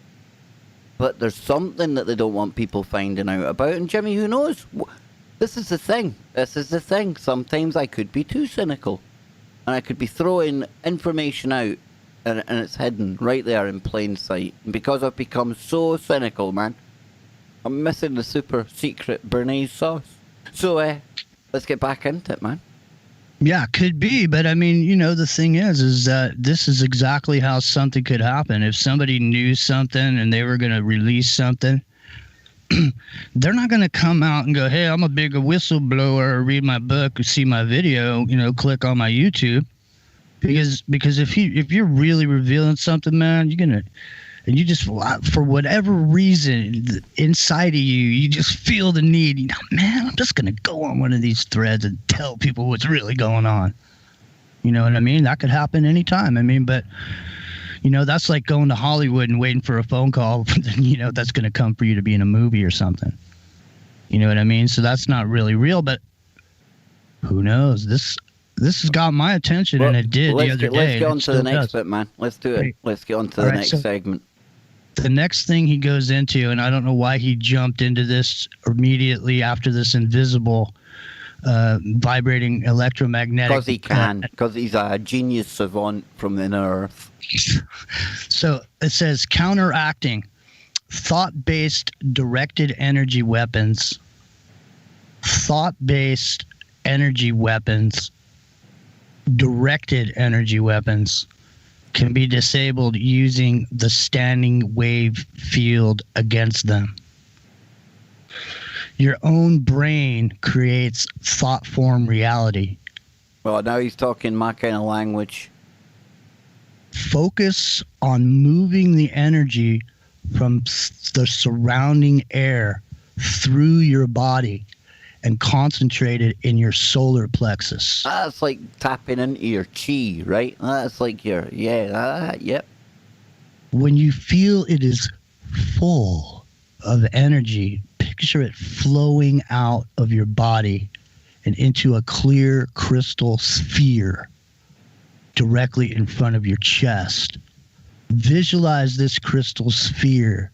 But there's something that they don't want people finding out about. And Jimmy, who knows? This is the thing. Sometimes I could be too cynical. And I could be throwing information out and it's hidden right there in plain sight. And because I've become so cynical, man, I'm missing the super secret Bernays sauce. So, let's get back into it, man. Yeah, could be. But I mean, the thing is that this is exactly how something could happen. If somebody knew something and they were going to release something, they're not going to come out and go, hey, I'm a big whistleblower, or read my book or see my video, click on my YouTube. Because if you're really revealing something, man, and you just, for whatever reason inside of you just feel the need, man, I'm just gonna go on one of these threads and tell people what's really going on. You know what I mean? That could happen anytime. I mean, but that's like going to Hollywood and waiting for a phone call, that's gonna come for you to be in a movie or something. You know what I mean? So that's not really real, but who knows? This has got my attention, and it did the other day. Let's get on to the next bit, man. Let's do it. Right. Let's get on to the next segment. The next thing he goes into, and I don't know why he jumped into this immediately after this invisible vibrating electromagnetic. Because he can. Because he's a genius savant from the inner earth. So it says counteracting thought-based directed energy weapons. Thought-based energy weapons, directed energy weapons, can be disabled using the standing wave field against them. Your own brain creates thought form reality. Well, now he's talking my kind of language. Focus on moving the energy from the surrounding air through your body and concentrate it in your solar plexus. That's like tapping into your chi, right? That's like your, yep. When you feel it is full of energy, picture it flowing out of your body and into a clear crystal sphere directly in front of your chest. Visualize this crystal sphere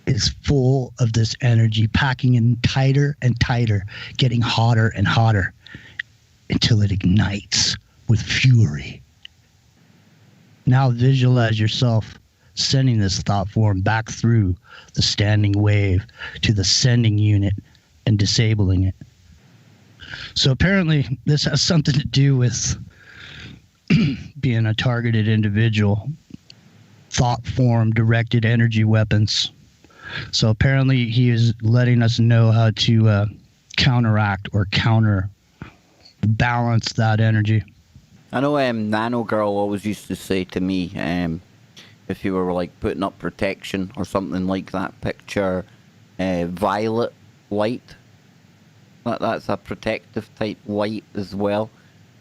is full of this energy, packing in tighter and tighter, getting hotter and hotter until it ignites with fury. Now visualize yourself sending this thought form back through the standing wave to the sending unit and disabling it. So apparently this has something to do with being a targeted individual. Thought form directed energy weapons. So apparently he is letting us know how to counteract or counterbalance that energy. I know Nano Girl always used to say to me, if you were like putting up protection or something like that, picture violet light. That's a protective type light as well.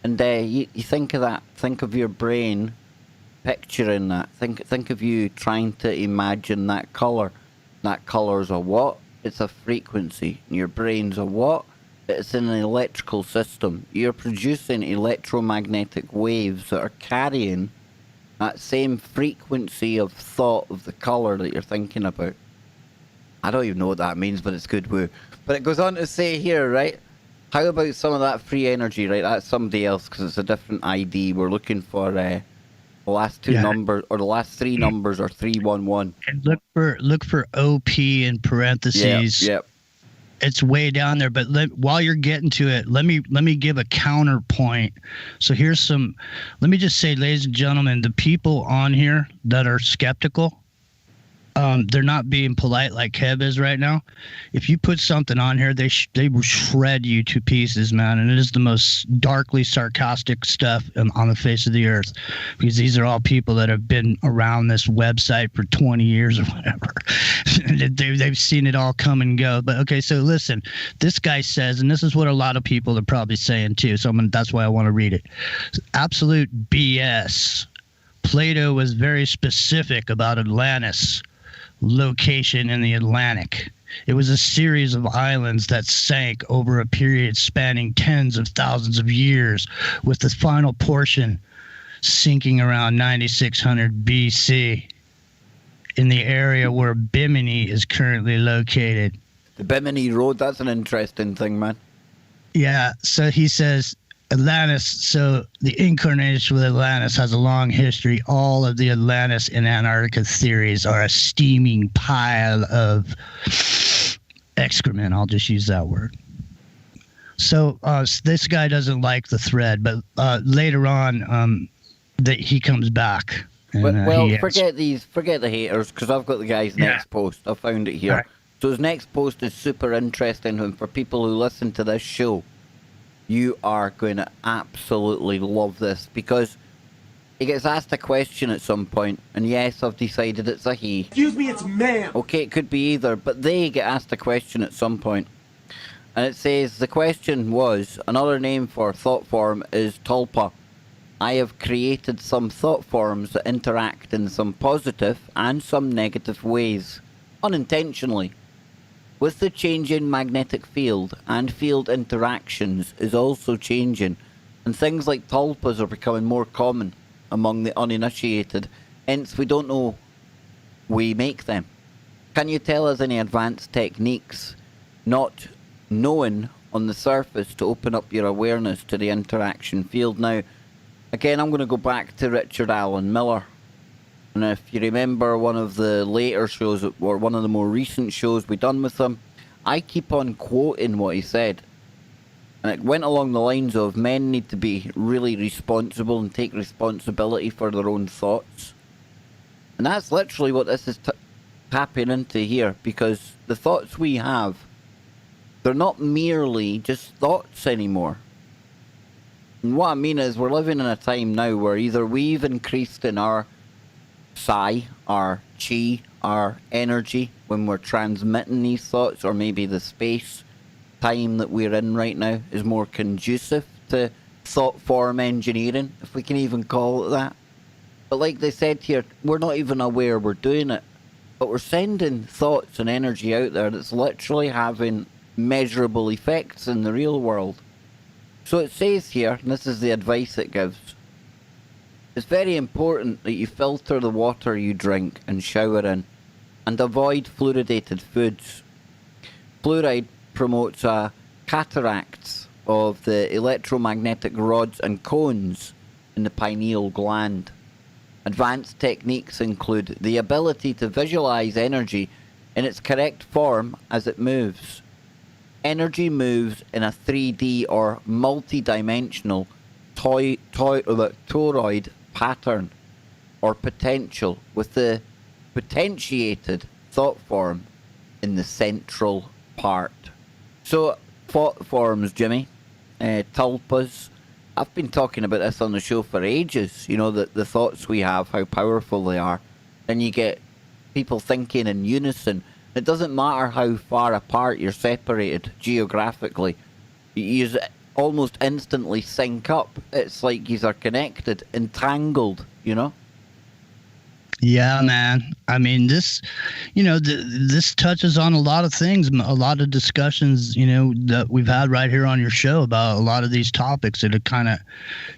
And you think of that, think of your brain picturing that. Think of you trying to imagine that colour. That colour's a what? It's a frequency. Your brain's a what? It's in an electrical system. You're producing electromagnetic waves that are carrying that same frequency of thought of the colour that you're thinking about. I don't even know what that means, but it's good woo. But it goes on to say here, right? How about some of that free energy, right? That's somebody else because it's a different ID. We're looking for the last two numbers, or the last three numbers are 311. And look for OP in parentheses. Yep. It's way down there, but while you're getting to it, let me give a counterpoint. So here's some. Let me just say, ladies and gentlemen, the people on here that are skeptical, they're not being polite like Kev is right now. If you put something on here, they will shred you to pieces, man. And it is the most darkly sarcastic stuff on the face of the earth, because these are all people that have been around this website for 20 years or whatever. They've seen it all come and go. But okay, so listen, this guy says, and this is what a lot of people are probably saying too. So that's why I want to read it. Absolute BS. Plato was very specific about Atlantis. Location in the Atlantic. It was a series of islands that sank over a period spanning tens of thousands of years, with the final portion sinking around 9600 BC in the area where Bimini is currently located. The Bimini Road, that's an interesting thing, man. Yeah, so he says Atlantis, so the incarnation with Atlantis has a long history. All of the Atlantis and Antarctica theories are a steaming pile of excrement. I'll just use that word. So this guy doesn't like the thread, but later on that he comes back. And, well, forget the haters, because I've got the guy's next post. I found it here. Right. So his next post is super interesting, and for people who listen to this show, you are going to absolutely love this, because he gets asked a question at some point, and yes, I've decided it's a he. Excuse me, it's ma'am. Okay, it could be either, but they get asked a question at some point. And it says, the question was, another name for thought form is tulpa. I have created some thought forms that interact in some positive and some negative ways, unintentionally. With the changing magnetic field and field interactions is also changing, and things like tulpas are becoming more common among the uninitiated. Hence, we don't know we make them. Can you tell us any advanced techniques not known on the surface to open up your awareness to the interaction field? Now, again, I'm going to go back to Richard Allen Miller. And if you remember one of the later shows, or one of the more recent shows we done with him, I keep on quoting what he said. And it went along the lines of men need to be really responsible and take responsibility for their own thoughts. And that's literally what this is tapping into here, because the thoughts we have, they're not merely just thoughts anymore. And what I mean is we're living in a time now where either we've increased in our psi, our chi, our energy when we're transmitting these thoughts, or maybe the space time that we're in right now is more conducive to thought form engineering, if we can even call it that. But like they said here, we're not even aware we're doing it, but we're sending thoughts and energy out there that's literally having measurable effects in the real world. So it says here, and this is the advice it gives, it's very important that you filter the water you drink and shower in, and avoid fluoridated foods. Fluoride promotes cataracts of the electromagnetic rods and cones in the pineal gland. Advanced techniques include the ability to visualize energy in its correct form as it moves. Energy moves in a 3D or multi-dimensional toroid pattern or potential, with the potentiated thought form in the central part. So, thought forms, Jimmy, tulpas. I've been talking about this on the show for ages. You know, the thoughts we have, how powerful they are. Then you get people thinking in unison. It doesn't matter how far apart you're separated geographically. You almost instantly sync up. It's like you are connected, entangled, you know? Yeah, man. I mean, this, this touches on a lot of things, a lot of discussions, that we've had right here on your show about a lot of these topics that are kind of,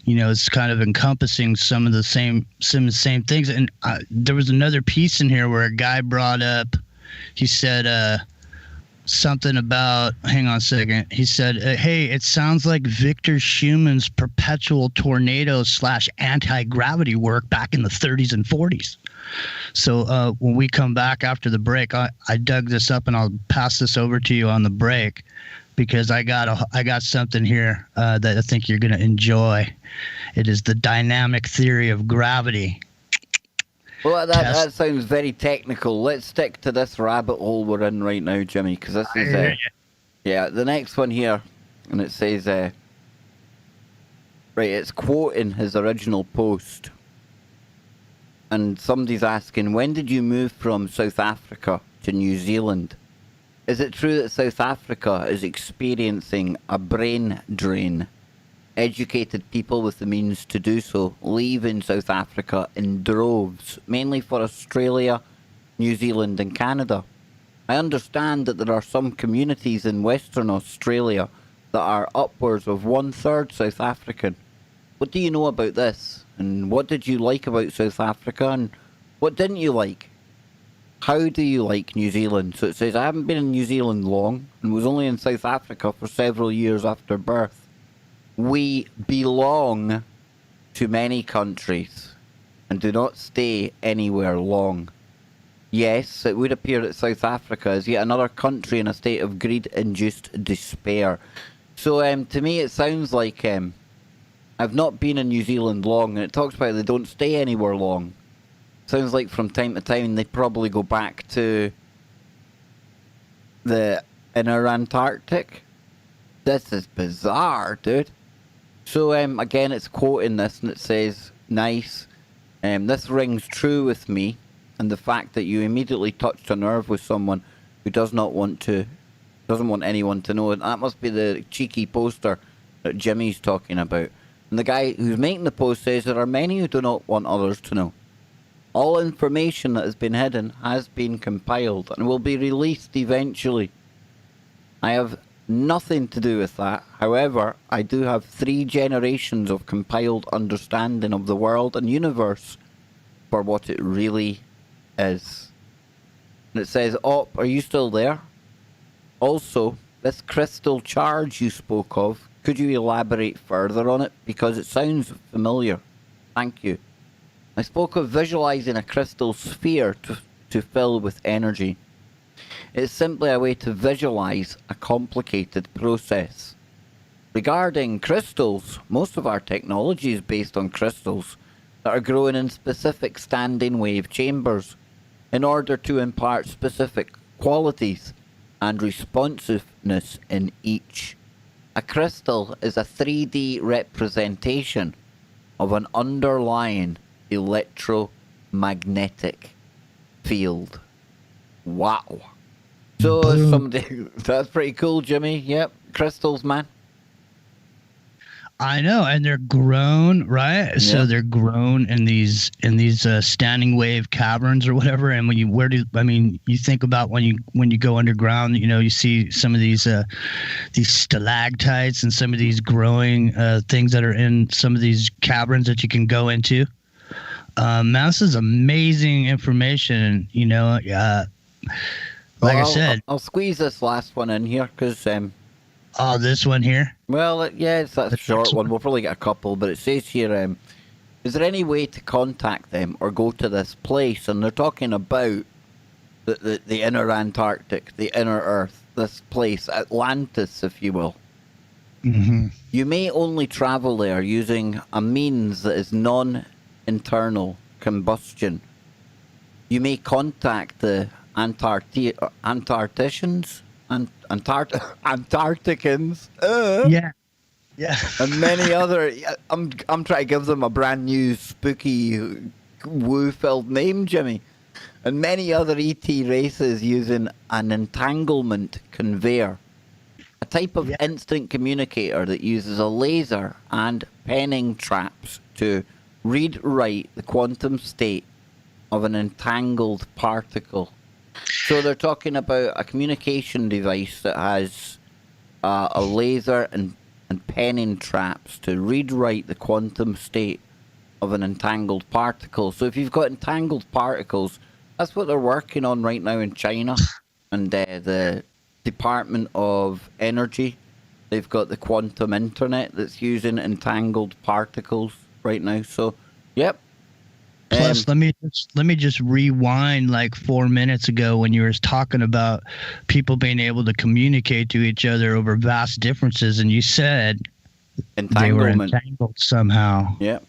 it's kind of encompassing some of the same things. And there was another piece in here where a guy brought up, he said, something about, hang on a second. He said, hey, it sounds like Victor Schumann's perpetual tornado / anti-gravity work back in the 30s and 40s. So when we come back after the break, I dug this up and I'll pass this over to you on the break, because I got something here that I think you're going to enjoy. It is the dynamic theory of gravity. Well, that sounds very technical. Let's stick to this rabbit hole we're in right now, Jimmy, because this is the next one here, and it says right, it's quoting his original post, and somebody's asking, when did you move from South Africa to New Zealand? Is it true that South Africa is experiencing a brain drain? Educated people with the means to do so leaving South Africa in droves, mainly for Australia, New Zealand and Canada. I understand that there are some communities in Western Australia that are upwards of 1/3 South African. What do you know about this? And what did you like about South Africa? And what didn't you like? How do you like New Zealand? So it says, I haven't been in New Zealand long and was only in South Africa for several years after birth. We belong to many countries and do not stay anywhere long. Yes, it would appear that South Africa is yet another country in a state of greed-induced despair. So to me it sounds like I've not been in New Zealand long, and it talks about they don't stay anywhere long. Sounds like from time to time they probably go back to the inner Antarctic. This is bizarre, dude. So again, it's quoting this, and it says, nice. This rings true with me, and the fact that you immediately touched a nerve with someone who doesn't want anyone to know. And that must be the cheeky poster that Jimmy's talking about. And the guy who's making the post says there are many who do not want others to know. All information that has been hidden has been compiled and will be released eventually. I have nothing to do with that. However, I do have 3 generations of compiled understanding of the world and universe for what it really is. And it says, Op, are you still there? Also, this crystal charge you spoke of, could you elaborate further on it? Because it sounds familiar. Thank you. I spoke of visualizing a crystal sphere to fill with energy. It's simply a way to visualize a complicated process. Regarding crystals, most of our technology is based on crystals that are growing in specific standing wave chambers in order to impart specific qualities and responsiveness in each. A crystal is a 3D representation of an underlying electromagnetic field. Wow. So somebody, that's pretty cool, Jimmy. Yep, crystals, man. I know, and they're grown, right? Yeah. So they're grown in these standing wave caverns or whatever. And when you you think about when you go underground, you see some of these stalactites and some of these growing things that are in some of these caverns that you can go into. This is amazing information. I said, I'll squeeze this last one in here because this one here. well, yeah, it's that short one. We'll probably get a couple, but it says here, is there any way to contact them or go to this place? And they're talking about the inner Antarctic, the inner Earth, this place, Atlantis, if you will. Mm-hmm. You may only travel there using a means that is non-internal combustion. You may contact the Antarcticians. Antarcticans. Yeah. And many other. I'm trying to give them a brand new spooky, woo-filled name, Jimmy. And many other ET races using an entanglement conveyor, a type of instant communicator that uses a laser and penning traps to read-write the quantum state of an entangled particle. So they're talking about a communication device that has a laser and penning traps to read-write the quantum state of an entangled particle. So if you've got entangled particles, that's what they're working on right now in China. And the Department of Energy, they've got the quantum internet that's using entangled particles right now. So, yep. Plus, let me just rewind like 4 minutes ago when you were talking about people being able to communicate to each other over vast differences, and you said they were entangled somehow. Yep.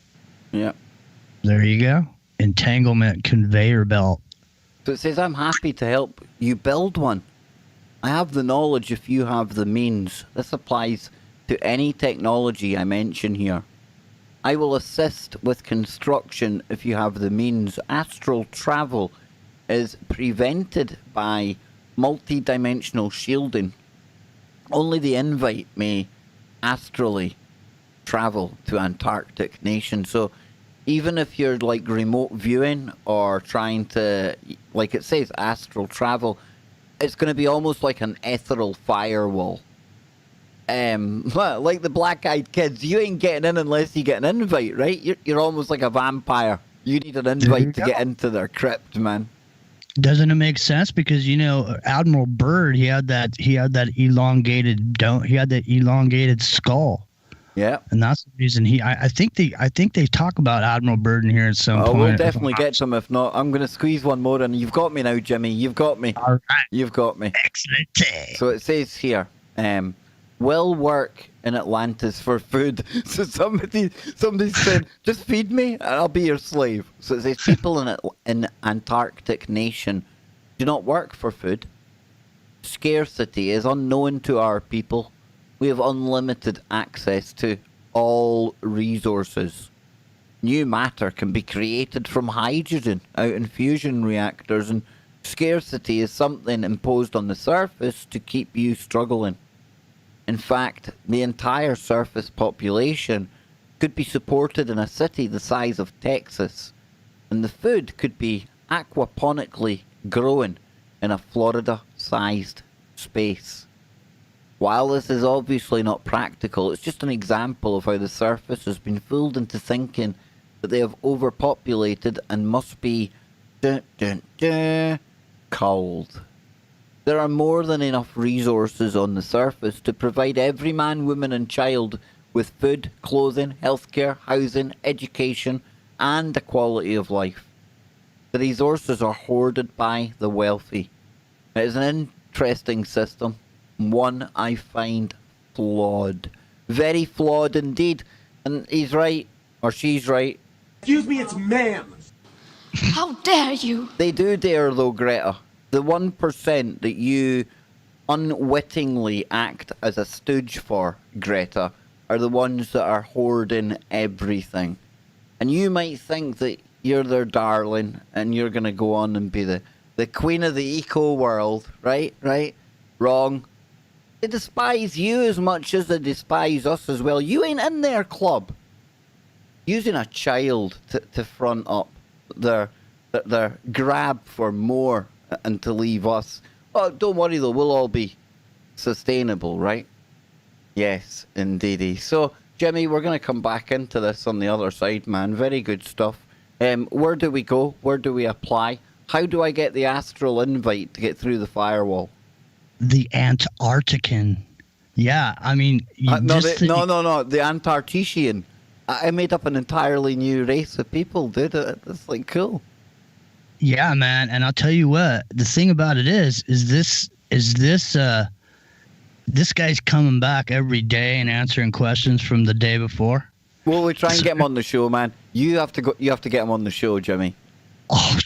There you go. Entanglement conveyor belt. So it says, I'm happy to help you build one. I have the knowledge if you have the means. This applies to any technology I mention here. I will assist with construction if you have the means. Astral travel is prevented by multi-dimensional shielding. Only the invite may astrally travel to Antarctic nations. So even if you're like remote viewing or trying to, like it says, astral travel, it's going to be almost like an ethereal firewall. Like the Black-Eyed Kids, you ain't getting in unless you get an invite, right? You're almost like a vampire. You need an invite to get into their crypt, man. Doesn't it make sense? Because Admiral Byrd, he had that elongated skull. Yeah, and that's the reason I think they talk about Admiral Byrd in here at some point. We'll definitely get some. If not, I'm going to squeeze one more in. You've got me now, Jimmy. You've got me. All right. You've got me. Excellent. So it says here, will work in Atlantis for food. So somebody said, just feed me and I'll be your slave. So it says people in Antarctic nation do not work for food. Scarcity is unknown to our people. We have unlimited access to all resources. New matter can be created from hydrogen out in fusion reactors, and scarcity is something imposed on the surface to keep you struggling. In fact, the entire surface population could be supported in a city the size of Texas, and the food could be aquaponically grown in a Florida-sized space. While this is obviously not practical, it's just an example of how the surface has been fooled into thinking that they have overpopulated and must be cold. There are more than enough resources on the surface to provide every man, woman and child with food, clothing, healthcare, housing, education and a quality of life. The resources are hoarded by the wealthy. It is an interesting system, one I find flawed. Very flawed indeed. And he's right, or she's right. Excuse me, it's ma'am. How dare you? They do dare though, Greta. The 1% that you unwittingly act as a stooge for, Greta, are the ones that are hoarding everything. And you might think that you're their darling and you're going to go on and be the queen of the eco world, right? Wrong. They despise you as much as they despise us as well. You ain't in their club. Using a child to front up their grab for more and to leave us. Oh, don't worry though, we'll all be sustainable, right? Yes, indeedy. So, Jimmy, we're going to come back into this on the other side, man. Very good stuff. Where do we go? Where do we apply? How do I get the astral invite to get through the firewall? The Antarctican. Yeah, I mean... No, the Antarctician. I made up an entirely new race of people, dude. That's like cool. Yeah, man. And I'll tell you what, the thing about it is this guy's coming back every day and answering questions from the day before. Well, we try and get him on the show, man. You have to get him on the show, Jimmy. Oh,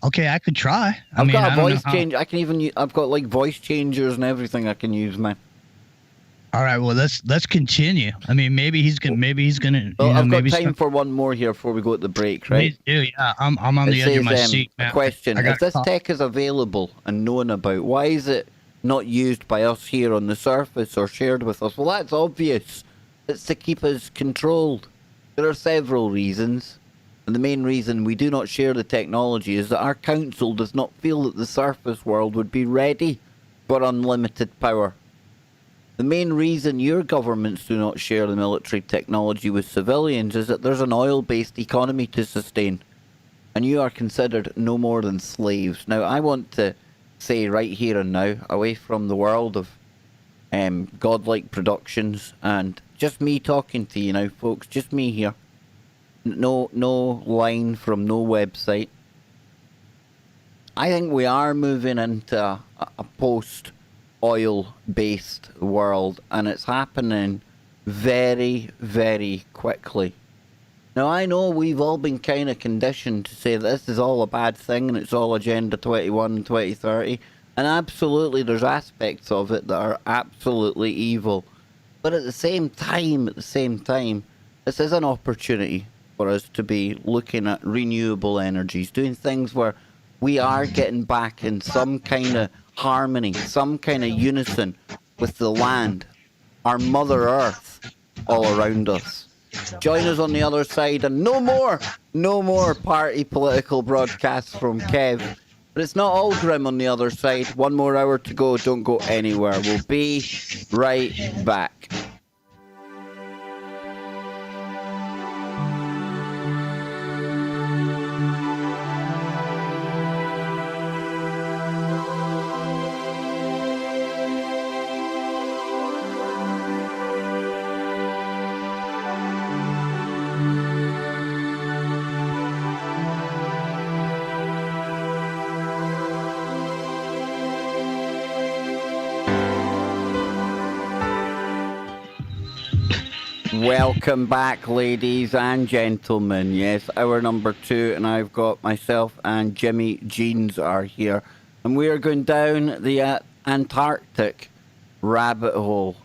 okay, I could try. I've got a voice change. I can even. I've got like voice changers and everything I can use, man. All right, well let's continue. I mean, maybe he's gonna. Well, I've got time for one more here before we go to the break, right? Me too, yeah. I'm on the edge of my seat, man. A question: if this tech is available and known about, why is it not used by us here on the surface or shared with us? Well, that's obvious. It's to keep us controlled. There are several reasons. And the main reason we do not share the technology is that our council does not feel that the surface world would be ready for unlimited power. The main reason your governments do not share the military technology with civilians is that there's an oil-based economy to sustain, and you are considered no more than slaves. Now, I want to say right here and now, away from the world of godlike productions and just me talking to you now, folks, just me here. No line from no website. I think we are moving into a post-oil-based world, and it's happening very, very quickly. Now, I know we've all been kind of conditioned to say that this is all a bad thing and it's all Agenda 21 and 2030, and absolutely there's aspects of it that are absolutely evil. But at the same time, this is an opportunity for us to be looking at renewable energies, doing things where we are getting back in some kind of harmony, some kind of unison with the land, our Mother Earth all around us. Join us on the other side, and no more party political broadcasts from Kev. But it's not all grim on the other side. One more hour to go. Don't go anywhere. We'll be right back. Welcome back, ladies and gentlemen. Yes, hour number 2, and I've got myself and Jimmy Jeans are here. And we are going down the Antarctic rabbit hole.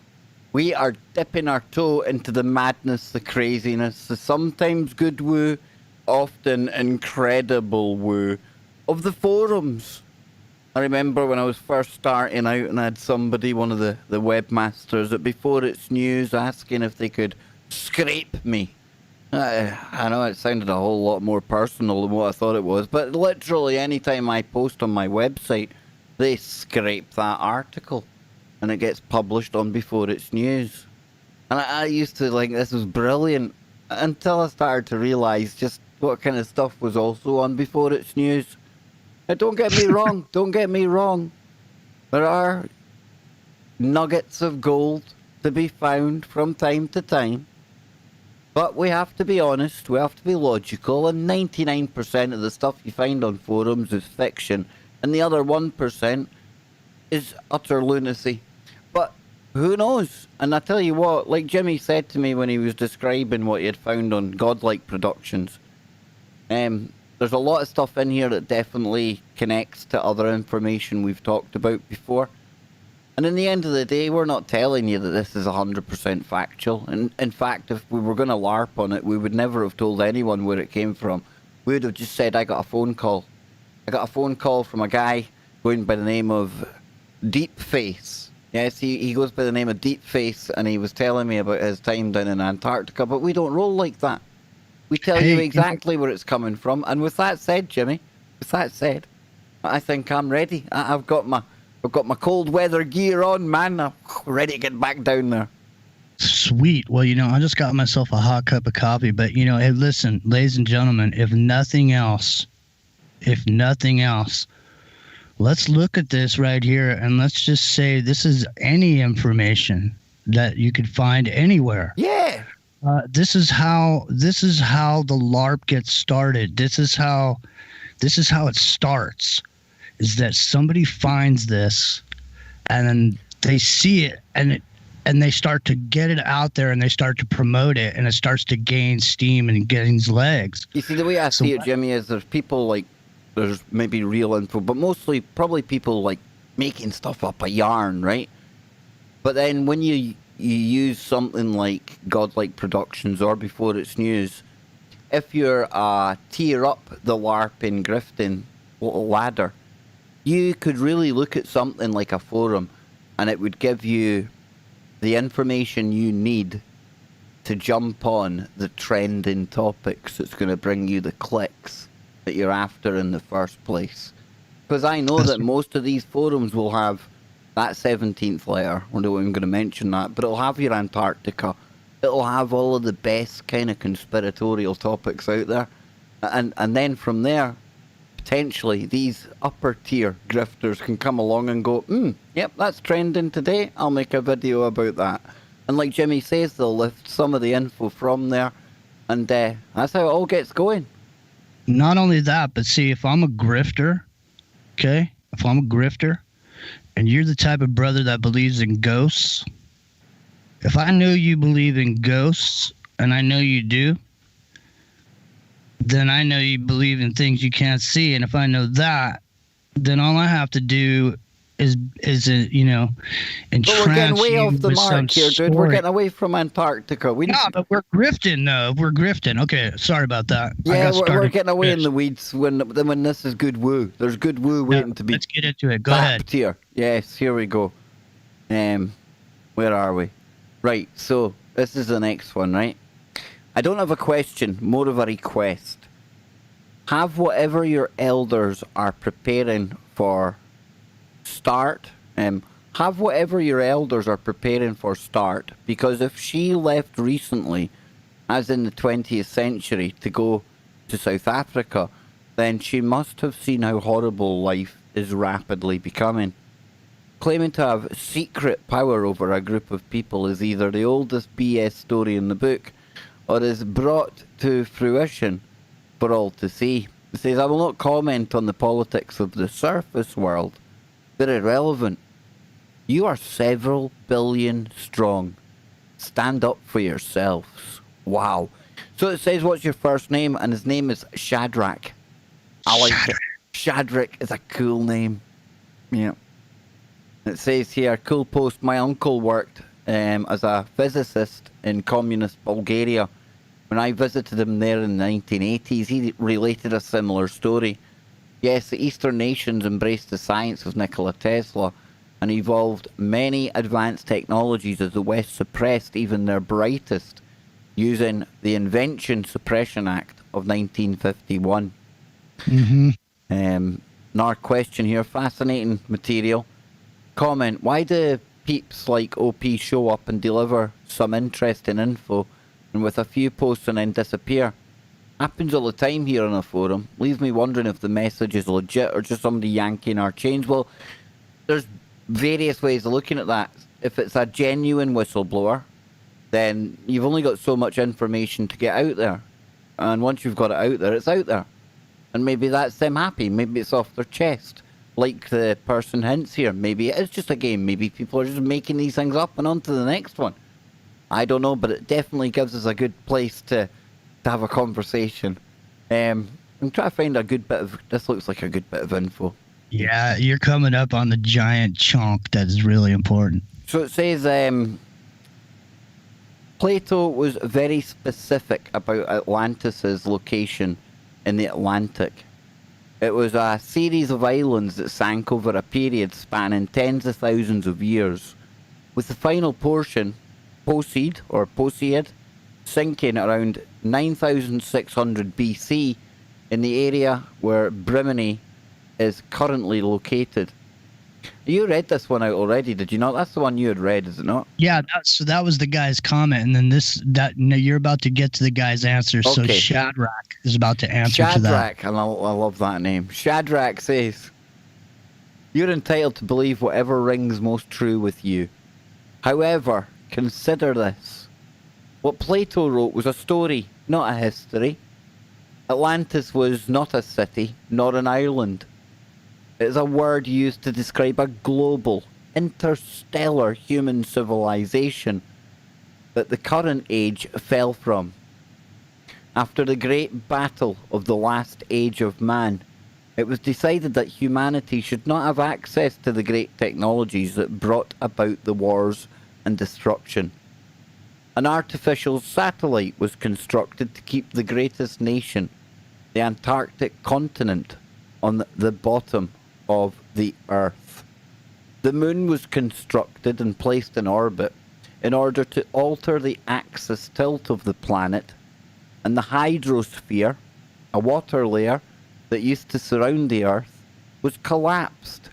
We are dipping our toe into the madness, the craziness, the sometimes good woo, often incredible woo of the forums. I remember when I was first starting out and I had somebody, one of the webmasters at Before It's News, asking if they could scrape me. I know it sounded a whole lot more personal than what I thought it was, but literally anytime I post on my website, they scrape that article and it gets published on Before It's News. And I used to think this was brilliant until I started to realise just what kind of stuff was also on Before It's News. Now, don't get me wrong. Don't get me wrong. There are nuggets of gold to be found from time to time. But we have to be honest, we have to be logical, and 99% of the stuff you find on forums is fiction, and the other 1% is utter lunacy. But who knows? And I tell you what, like Jimmy said to me when he was describing what he had found on Godlike Productions, there's a lot of stuff in here that definitely connects to other information we've talked about before. And in the end of the day, we're not telling you that this is 100% factual. And in fact, if we were going to LARP on it, we would never have told anyone where it came from. We would have just said, I got a phone call. I got a phone call from a guy going by the name of Deepface. Yes, he goes by the name of Deepface, and he was telling me about his time down in Antarctica, but we don't roll like that. We tell you exactly where it's coming from. And with that said, Jimmy, with that said, I think I'm ready. I've got my cold weather gear on, man. I'm ready to get back down there. Sweet. Well, I just got myself a hot cup of coffee. But, hey, listen, ladies and gentlemen, if nothing else, let's look at this right here and let's just say this is any information that you could find anywhere. Yeah. This is how the LARP gets started. This is how it starts. Is that somebody finds this and then they see it and they start to get it out there and they start to promote it and it starts to gain steam and gains legs. You see, the way I see it, Jimmy, is there's people like, there's maybe real info, but mostly probably people like making stuff up, a yarn, right? But then when you use something like Godlike Productions or Before It's News, if you're a tier up the LARPing grifting ladder, you could really look at something like a forum and it would give you the information you need to jump on the trending topics that's going to bring you the clicks that you're after in the first place. Because I know that most of these forums will have that 17th letter. I don't even going to mention that, but it'll have your Antarctica. It'll have all of the best kind of conspiratorial topics out there. And then from there, potentially these upper tier grifters can come along and go, yep, that's trending today. I'll make a video about that. And like Jimmy says, they'll lift some of the info from there. And that's how it all gets going. Not only that, but see, if I'm a grifter, okay? If I'm a grifter, and you're the type of brother that believes in ghosts, if I know you believe in ghosts, and I know you do, then I know you believe in things you can't see. And if I know that, then all I have to do is entrance. But we're getting way off the mark here, dude. Story. We're getting away from Antarctica. But we're grifting, though. We're grifting. Okay, sorry about that. Yeah, we're getting away in the weeds when this is good woo. There's good woo waiting to be. Let's get into it. Go ahead. Here. Yes, here we go. Where are we? Right, so this is the next one, right? I don't have a question, more of a request. Have whatever your elders are preparing for start. Have whatever your elders are preparing for start, because if she left recently, as in the 20th century, to go to South Africa, then she must have seen how horrible life is rapidly becoming. Claiming to have secret power over a group of people is either the oldest BS story in the book, or is brought to fruition for all to see. It says, I will not comment on the politics of the surface world. They're irrelevant. You are several billion strong. Stand up for yourselves. Wow. So it says, what's your first name? And his name is Shadrach. I like it. Shadrach is a cool name. Yeah. It says here, cool post. My uncle worked as a physicist in communist Bulgaria. When I visited him there in the 1980s, he related a similar story. Yes, the Eastern nations embraced the science of Nikola Tesla and evolved many advanced technologies as the West suppressed even their brightest, using the Invention Suppression Act of 1951. Another question here, fascinating material. Comment, why do peeps like OP show up and deliver some interesting info and with a few posts and then disappear? Happens all the time here on a forum. Leaves me wondering if the message is legit or just somebody yanking our chains. Well, there's various ways of looking at that. If it's a genuine whistleblower, then you've only got so much information to get out there. And once you've got it out there, it's out there. And maybe that's them happy. Maybe it's off their chest. Like the person hints here. Maybe it is just a game. Maybe people are just making these things up and on to the next one. I don't know, but it definitely gives us a good place to have a conversation. I'm trying to find a good bit of... This looks like a good bit of info. Yeah, you're coming up on the giant chunk that is really important. So it says... Plato was very specific about Atlantis' location in the Atlantic. It was a series of islands that sank over a period spanning tens of thousands of years, with the final portion, Poseid, sinking around 9,600 BC in the area where Brimini is currently located. You read this one out already, did you not? That's the one you had read, is it not? Yeah, so that was the guy's comment, and then you're about to get to the guy's answer. Okay. So Shadrach is about to answer to that. Shadrach, and I love that name. Shadrach says, "You're entitled to believe whatever rings most true with you. However, consider this. What Plato wrote was a story, not a history. Atlantis was not a city, nor an island. It is a word used to describe a global, interstellar human civilization that the current age fell from. After the great battle of the last age of man, it was decided that humanity should not have access to the great technologies that brought about the wars and destruction. An artificial satellite was constructed to keep the greatest nation, the Antarctic continent, on the bottom of the Earth. The moon was constructed and placed in orbit in order to alter the axis tilt of the planet, and the hydrosphere, a water layer that used to surround the Earth, was collapsed,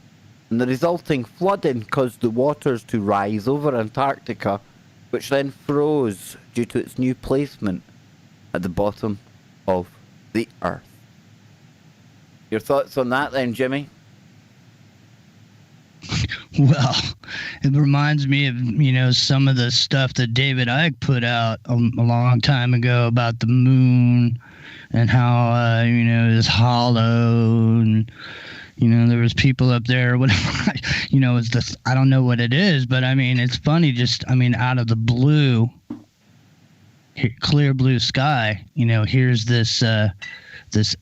and the resulting flooding caused the waters to rise over Antarctica, which then froze due to its new placement at the bottom of the Earth." Your thoughts on that then, Jimmy? Well, it reminds me of, some of the stuff that David Icke put out a long time ago about the moon and how, it's hollow and, there was people up there, whatever, it's this, I don't know what it is, but it's funny, out of the blue, clear blue sky, here's this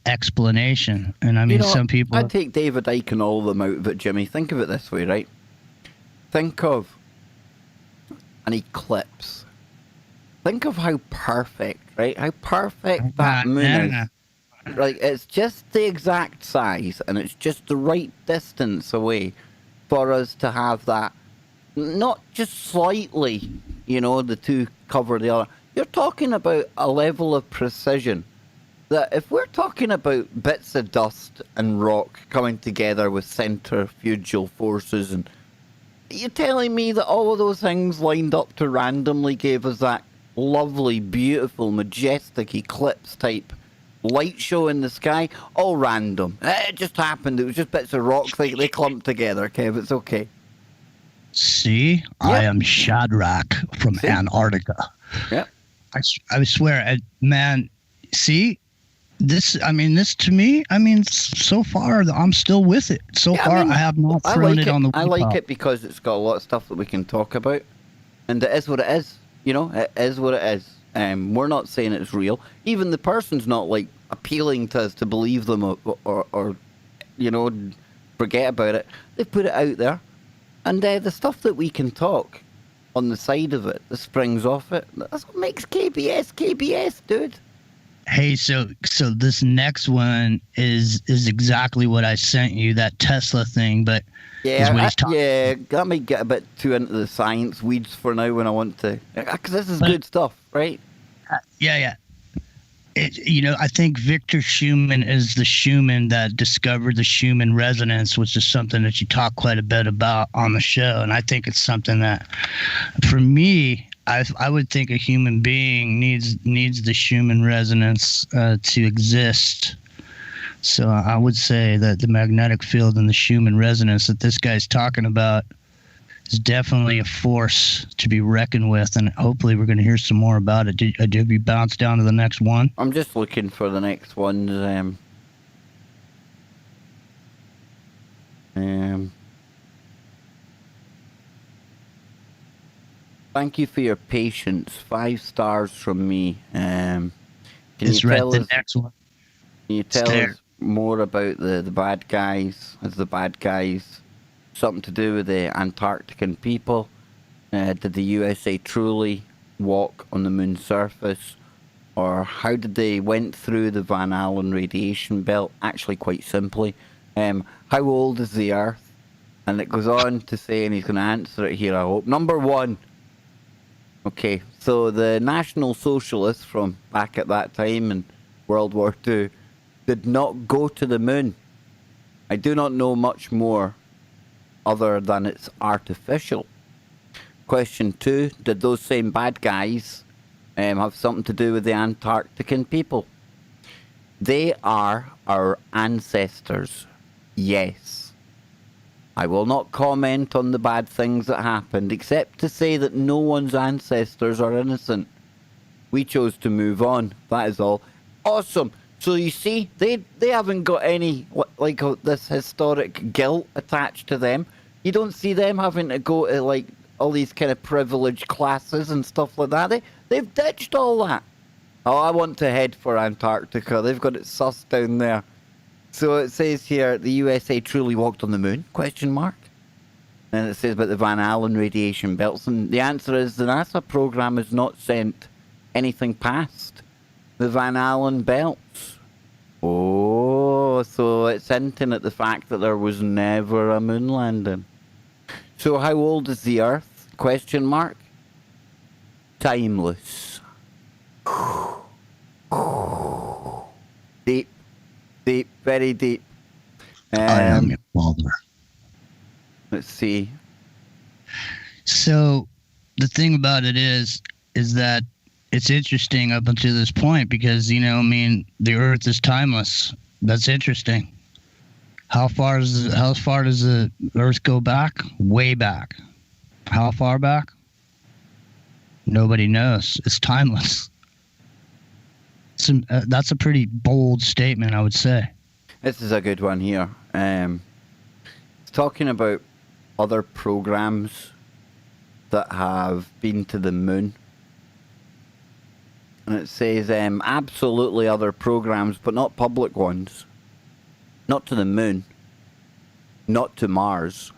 explanation. And some people... I'd take David Icke and all of them out of it, Jimmy. Think of it this way, right? Think of an eclipse. Think of how perfect, right? How perfect that moon is. Like, it's just the exact size, and it's just the right distance away for us to have that. Not just slightly, the two cover the other. You're talking about a level of precision that if we're talking about bits of dust and rock coming together with centrifugal forces, and you're telling me that all of those things lined up to randomly gave us that lovely, beautiful, majestic eclipse type light show in the sky? All random. It just happened. It was just bits of rock. They clumped together, Kev. It's okay. See? Yep. I am Shadrach from Antarctica. Yep. I swear, man, see? This to me, so far, I'm still with it. I have not thrown it on the... I like it because it's got a lot of stuff that we can talk about. And it is what it is. It is what it is. We're not saying it's real. Even the person's not, appealing to us to believe them or forget about it. They've put it out there. And the stuff that we can talk on the side of it, that springs off it, that's what makes KBS, dude. Hey, so this next one is exactly what I sent you, that Tesla thing, but let me get a bit too into the science weeds for now when I want to, because this is good stuff, right? Yeah. I think Victor Schumann is the Schumann that discovered the Schumann resonance, which is something that you talk quite a bit about on the show, and I think it's something that, for me, I would think a human being needs the Schumann resonance to exist. So I would say that the magnetic field and the Schumann resonance that this guy's talking about is definitely a force to be reckoned with, and hopefully we're going to hear some more about it. Did we bounce down to the next one? I'm just looking for the next one. Thank you for your patience. 5 stars from me. Can Just you read tell the us? next one. Can you tell us more about the bad guys? Is the bad guys something to do with the Antarctican people? Did the USA truly walk on the moon's surface? Or how did they went through the Van Allen radiation belt? Actually, quite simply. How old is the Earth? And it goes on to say, and he's going to answer it here, I hope. Number 1. Okay, so the National Socialists from back at that time in World War II did not go to the moon. I do not know much more other than it's artificial. Question 2, did those same bad guys have something to do with the Antarctican people? They are our ancestors. Yes. I will not comment on the bad things that happened, except to say that no one's ancestors are innocent. We chose to move on, that is all. Awesome. So you see, they haven't got any, like, this historic guilt attached to them. You don't see them having to go to, like, all these kind of privileged classes and stuff like that. They've ditched all that. Oh, I want to head for Antarctica. They've got it sussed down there. So it says here, the USA truly walked on the moon, question mark. And it says about the Van Allen radiation belts. And the answer is the NASA program has not sent anything past the Van Allen belts. Oh, so it's hinting at the fact that there was never a moon landing. So how old is the Earth, question mark? Timeless. Deep. Deep, very deep. I am your father. Let's see. So the thing about it is that it's interesting up until this point because, you know, I mean, the Earth is timeless. That's interesting. How far does the Earth go back? Way back. How far back? Nobody knows. It's timeless. That's a pretty bold statement, I would say. This is a good one here. It's talking about other programs that have been to the moon. And it says, absolutely other programs, but not public ones. Not to the moon. Not to Mars.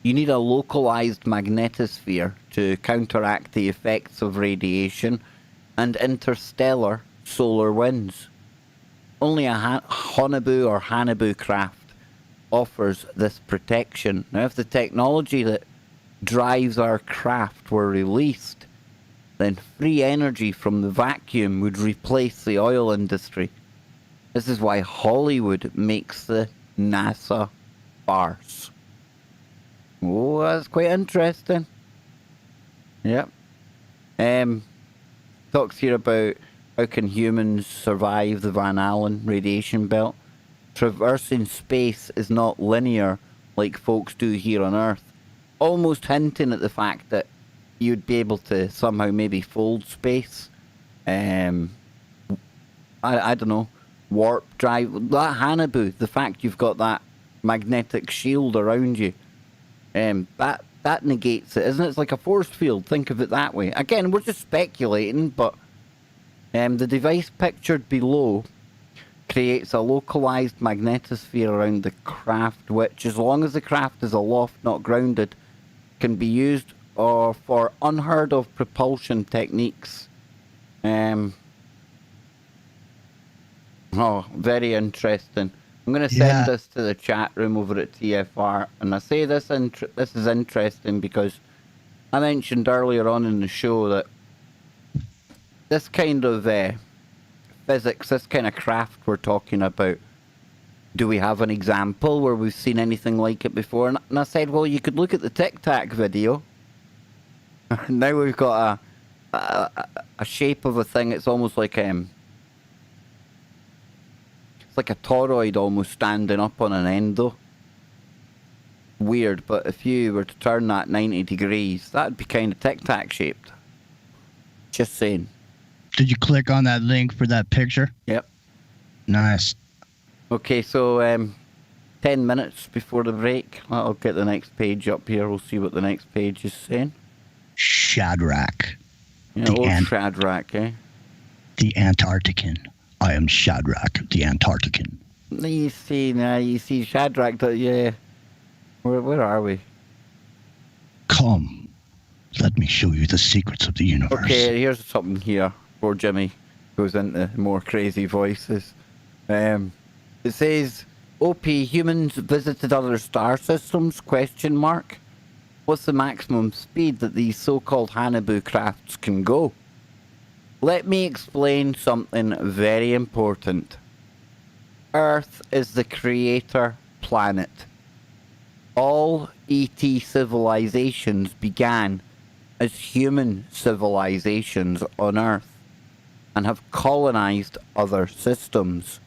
You need a localized magnetosphere to counteract the effects of radiation and interstellar solar winds. Only a Haunebu or Hanabu craft offers this protection. Now, if the technology that drives our craft were released, then free energy from the vacuum would replace the oil industry. This is why Hollywood makes the NASA farce. Oh, that's quite interesting. Yep. Talks here about how can humans survive the Van Allen radiation belt. Traversing space is not linear like folks do here on Earth. Almost hinting at the fact that you'd be able to somehow maybe fold space. I don't know. Warp drive. That Hanabu, the fact you've got that magnetic shield around you. That negates it, isn't it? It's like a force field. Think of it that way. Again, we're just speculating, but the device pictured below creates a localized magnetosphere around the craft, which, as long as the craft is aloft, not grounded, can be used for unheard of propulsion techniques. Oh, very interesting. I'm going to send this to the chat room over at TFR, and I say this is interesting because I mentioned earlier on in the show that this kind of physics, this kind of craft we're talking about, do we have an example where we've seen anything like it before? And I said, well, you could look at the Tic Tac video. Now we've got a shape of a thing. It's almost like it's like a toroid almost standing up on an end though. Weird, but if you were to turn that 90 degrees, that'd be kind of tic-tac shaped. Just saying. Did you click on that link for that picture? Yep. Nice. Okay, so 10 minutes before the break, I'll get the next page up here. We'll see what the next page is saying. Shadrach. Yeah, old Shadrach, eh? The Antarctican. I am Shadrach, the Antarctican. You see Shadrach, yeah. Where are we? Come, let me show you the secrets of the universe. Okay, here's something here before Jimmy goes into more crazy voices. It says, OP, humans visited other star systems, ? What's the maximum speed that these so-called Hanabu crafts can go? Let me explain something very important. Earth is the creator planet. All ET civilizations began as human civilizations on Earth and have colonized other systems.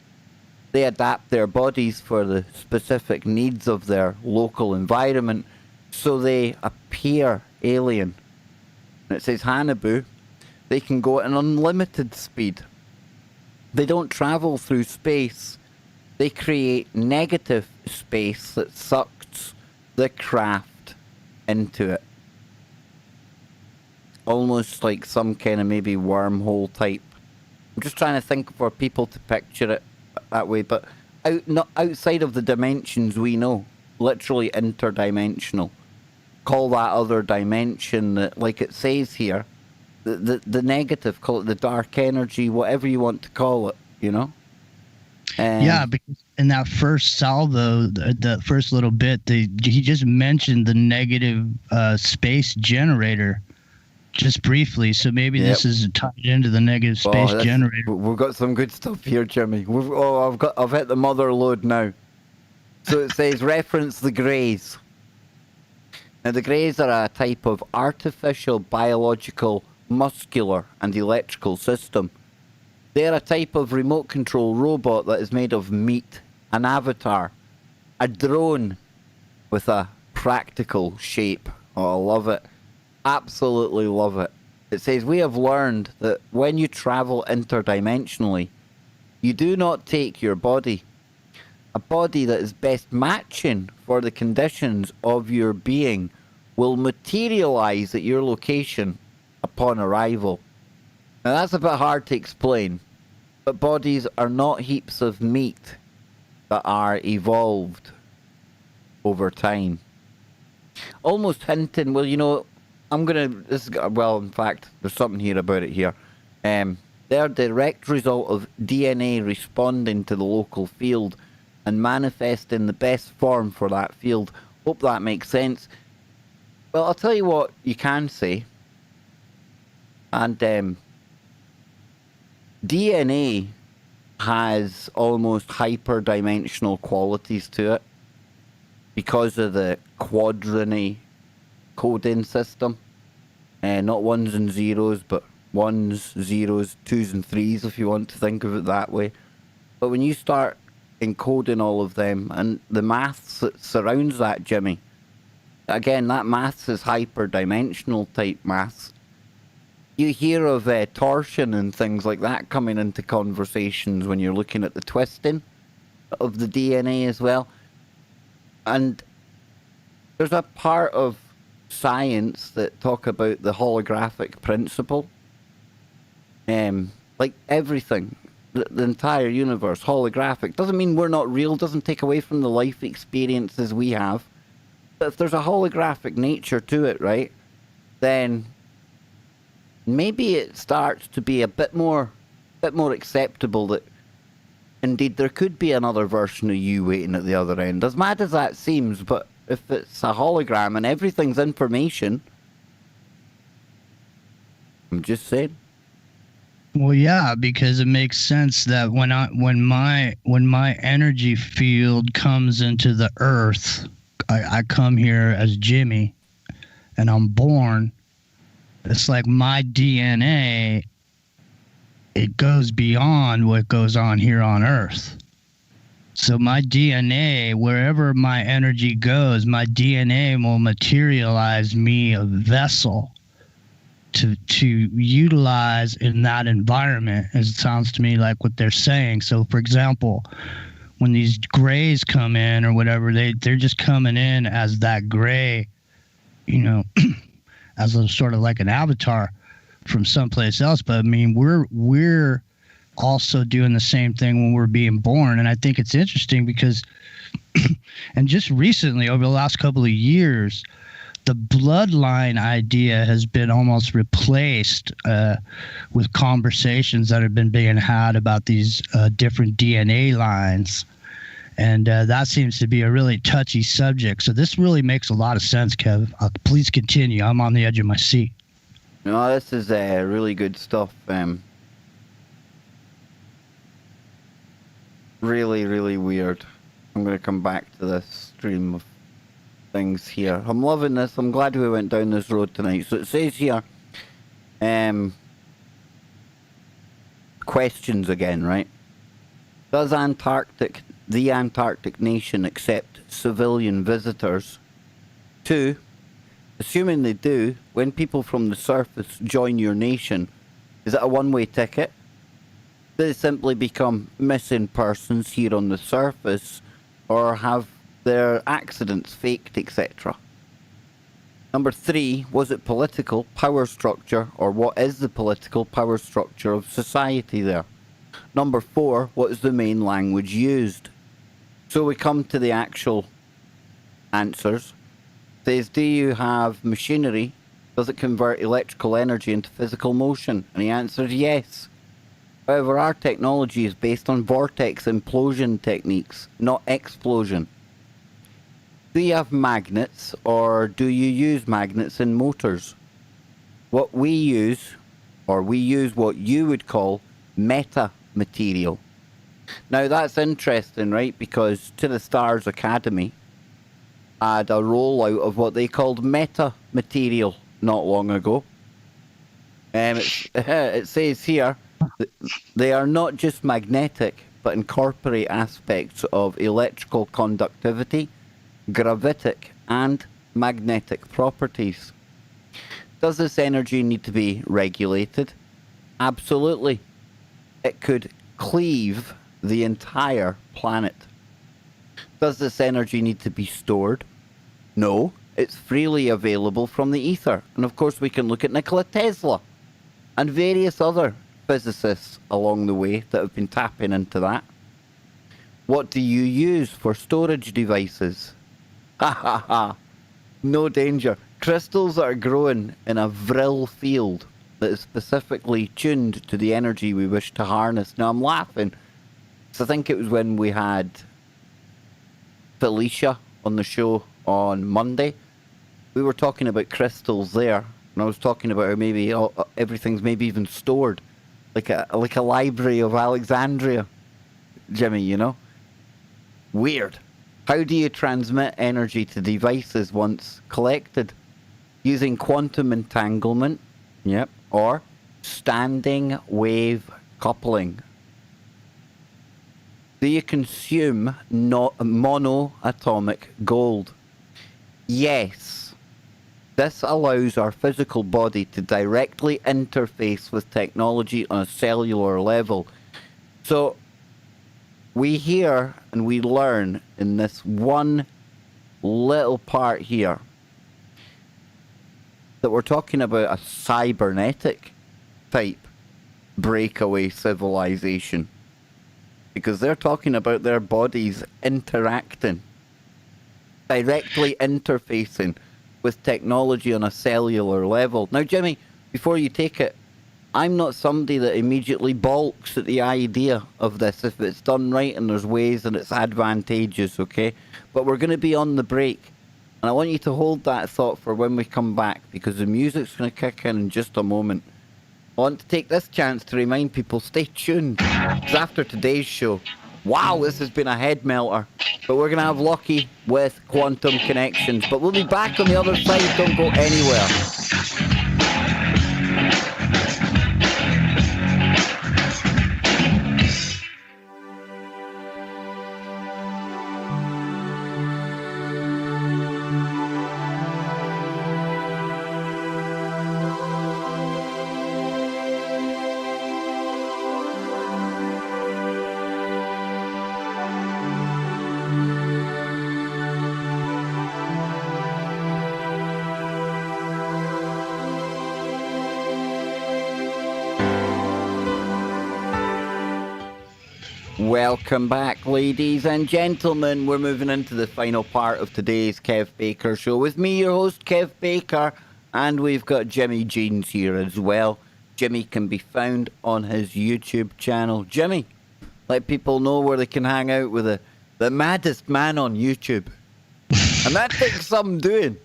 They adapt their bodies for the specific needs of their local environment, so they appear alien. And it says Hanabu, they can go at an unlimited speed. They don't travel through space. They create negative space that sucks the craft into it. Almost like some kind of maybe wormhole type. I'm just trying to think for people to picture it that way, but not outside of the dimensions we know. Literally interdimensional. Call that other dimension, that, like it says here, the negative, call it the dark energy, whatever you want to call it, you know? Yeah, because in that first salvo, the first little bit, he just mentioned the negative space generator just briefly. So maybe this is tied into the negative space generator. We've got some good stuff here, Jimmy. I've hit the mother load now. So it says reference the Greys. Now the Greys are a type of artificial, biological, muscular and electrical system. They are a type of remote control robot that is made of meat, an avatar, a drone with a practical shape. Oh, I love it. Absolutely love it. It says, we have learned that when you travel interdimensionally, you do not take your body. A body that is best matching for the conditions of your being will materialize at your location upon arrival. Now that's a bit hard to explain, but bodies are not heaps of meat that are evolved over time. Almost hinting, well, you know, in fact, there's something here about it here. They're a direct result of DNA responding to the local field and manifesting the best form for that field. Hope that makes sense. Well, I'll tell you what you can say. And DNA has almost hyperdimensional qualities to it because of the quadrant coding system. Not ones and zeros, but ones, zeros, twos and threes, if you want to think of it that way. But when you start encoding all of them and the maths that surrounds that, Jimmy, again, that maths is hyperdimensional type maths. You hear of torsion and things like that coming into conversations when you're looking at the twisting of the DNA as well. And there's a part of science that talk about the holographic principle. Like everything, the entire universe, holographic. Doesn't mean we're not real, doesn't take away from the life experiences we have. But if there's a holographic nature to it, right, then maybe it starts to be a bit more acceptable that indeed there could be another version of you waiting at the other end. As mad as that seems, but if it's a hologram and everything's information, I'm just saying. Well, yeah, because it makes sense that when my energy field comes into the earth, I come here as Jimmy, and I'm born, It's like my DNA, it goes beyond what goes on here on Earth. So my DNA, wherever my energy goes, my DNA will materialize me a vessel to utilize in that environment. As it sounds to me like what they're saying. So, for example, when these grays come in or whatever, they're just coming in as that gray, you know, as a sort of like an avatar from someplace else. But I mean, we're also doing the same thing when we're being born. And I think it's interesting because, and just recently, over the last couple of years, the bloodline idea has been almost replaced with conversations that have been being had about these different DNA lines. And that seems to be a really touchy subject. So this really makes a lot of sense, Kev. Please continue. I'm on the edge of my seat. No, this is really good stuff. Really, really weird. I'm going to come back to this stream of things here. I'm loving this. I'm glad we went down this road tonight. So it says here, questions again, right? Does the Antarctic nation accept civilian visitors? 2, assuming they do, when people from the surface join your nation, is it a one-way ticket? Do they simply become missing persons here on the surface, or have their accidents faked, etc.? Number 3, was it political power structure, or what is the political power structure of society there? Number 4, what is the main language used? So we come to the actual answers. It says, do you have machinery? Does it convert electrical energy into physical motion? And he answered yes. However, our technology is based on vortex implosion techniques, not explosion. Do you have magnets, or do you use magnets in motors? What we use what you would call meta material. Now that's interesting, right? Because To the Stars Academy had a rollout of what they called meta material not long ago. It says here, they are not just magnetic, but incorporate aspects of electrical conductivity, gravitic, and magnetic properties. Does this energy need to be regulated? Absolutely. It could cleave the entire planet. Does this energy need to be stored? No, it's freely available from the ether. And of course we can look at Nikola Tesla and various other physicists along the way that have been tapping into that. What do you use for storage devices? Ha ha ha. No danger. Crystals that are growing in a vril field that is specifically tuned to the energy we wish to harness. Now I'm laughing, because I think it was when we had Felicia on the show on Monday. We were talking about crystals there, and I was talking about how maybe everything's maybe even stored, like a library of Alexandria, Jimmy, you know? Weird. How do you transmit energy to devices once collected? Using quantum entanglement, yep, or standing wave coupling. Do you consume monoatomic gold? Yes. This allows our physical body to directly interface with technology on a cellular level. So we hear and we learn in this one little part here that we're talking about a cybernetic type breakaway civilization, because they're talking about their bodies interacting, directly interfacing with technology on a cellular level. Now, Jimmy, before you take it, I'm not somebody that immediately balks at the idea of this if it's done right and there's ways and it's advantageous, okay? But we're going to be on the break. And I want you to hold that thought for when we come back, because the music's going to kick in just a moment. I want to take this chance to remind people, stay tuned. Because after today's show, wow, this has been a head melter. But we're going to have Lockie with Quantum Connections. But we'll be back on the other side. Don't go anywhere. Welcome back, ladies and gentlemen. We're moving into the final part of today's Kev Baker show with me, your host, Kev Baker, and we've got Jimmy Jeans here as well. Jimmy can be found on his YouTube channel. Jimmy, let people know where they can hang out with the maddest man on YouTube. And that takes some doing.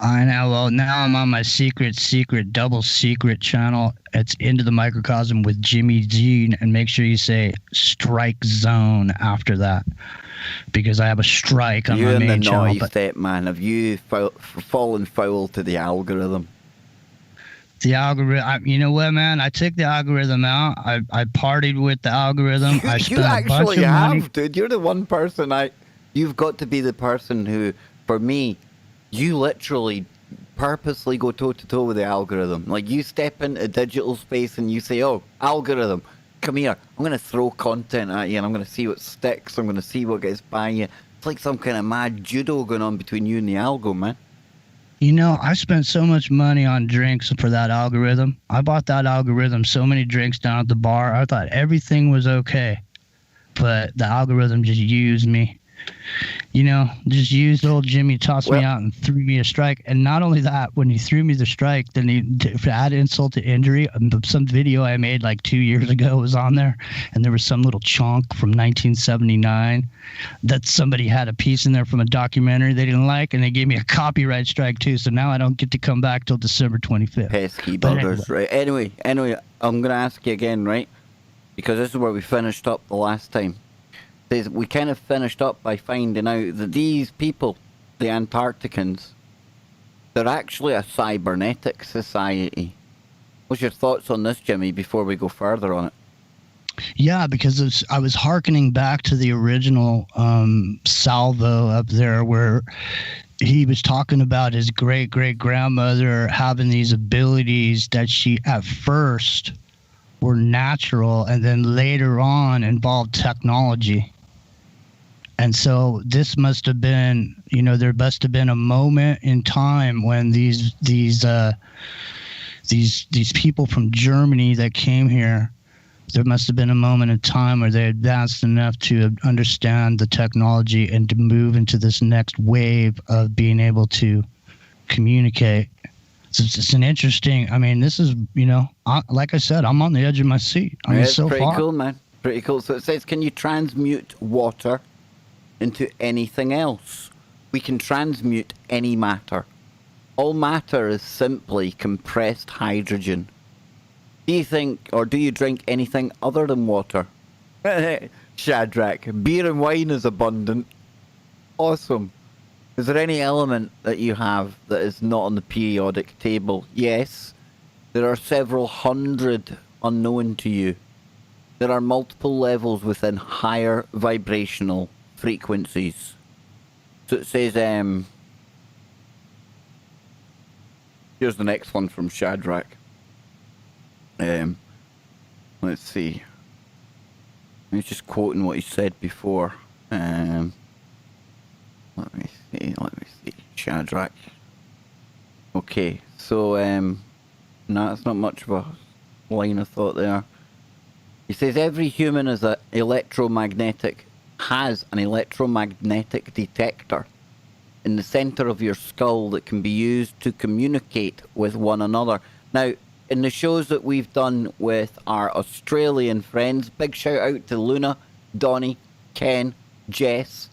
I know. Well, now I'm on my secret, double secret channel. It's Into the Microcosm with Jimmy Jean, and make sure you say Strike Zone after that, because I have a strike on my main channel. You and the naughty step, man. Have you fallen foul to the algorithm? The algorithm. You know what, man? I took the algorithm out. I partied with the algorithm. I spent a bunch of money. Dude. You're the one person You've got to be the person who, for me, you literally purposely go toe-to-toe with the algorithm. Like, you step into digital space and you say, oh, algorithm, come here. I'm going to throw content at you and I'm going to see what sticks. I'm going to see what gets by you. It's like some kind of mad judo going on between you and the algo, man. You know, I spent so much money on drinks for that algorithm. I bought that algorithm so many drinks down at the bar. I thought everything was okay. But the algorithm just used me. You know, just used old Jimmy, tossed me out and threw me a strike. And not only that, when he threw me the strike, then to add insult to injury, some video I made like 2 years ago was on there. And there was some little chunk from 1979 that somebody had a piece in there from a documentary they didn't like. And they gave me a copyright strike too. So now I don't get to come back till December 25th. Pesky buggers, right? Anyway, I'm going to ask you again, right? Because this is where we finished up the last time. We kind of finished up by finding out that these people, the Antarcticans, they're actually a cybernetic society. What's your thoughts on this, Jimmy, before we go further on it? Yeah, because I was hearkening back to the original salvo up there where he was talking about his great-great-grandmother having these abilities that she at first were natural and then later on involved technology. And so this must have been, you know, there must have been a moment in time when these people from Germany that came here, there must have been a moment in time where they advanced enough to understand the technology and to move into this next wave of being able to communicate. So it's an interesting, I mean, this is, you know, like I said, I'm on the edge of my seat. I mean, so pretty far. Cool, man. Pretty cool. So it says, can you transmute water into anything else? We can transmute any matter. All matter is simply compressed hydrogen. Do you think, or do you drink anything other than water? Shadrach, beer and wine is abundant. Awesome. Is there any element that you have that is not on the periodic table? Yes. There are several hundred unknown to you. There are multiple levels within higher vibrational frequencies. So it says, here's the next one from Shadrach. Let's see. He's just quoting what he said before. Let me see. Shadrach. Okay, so, no, that's not much of a line of thought there. He says every human has an electromagnetic detector in the center of your skull that can be used to communicate with one another. Now, in the shows that we've done with our Australian friends, big shout out to Luna, Donnie, Ken, Jess,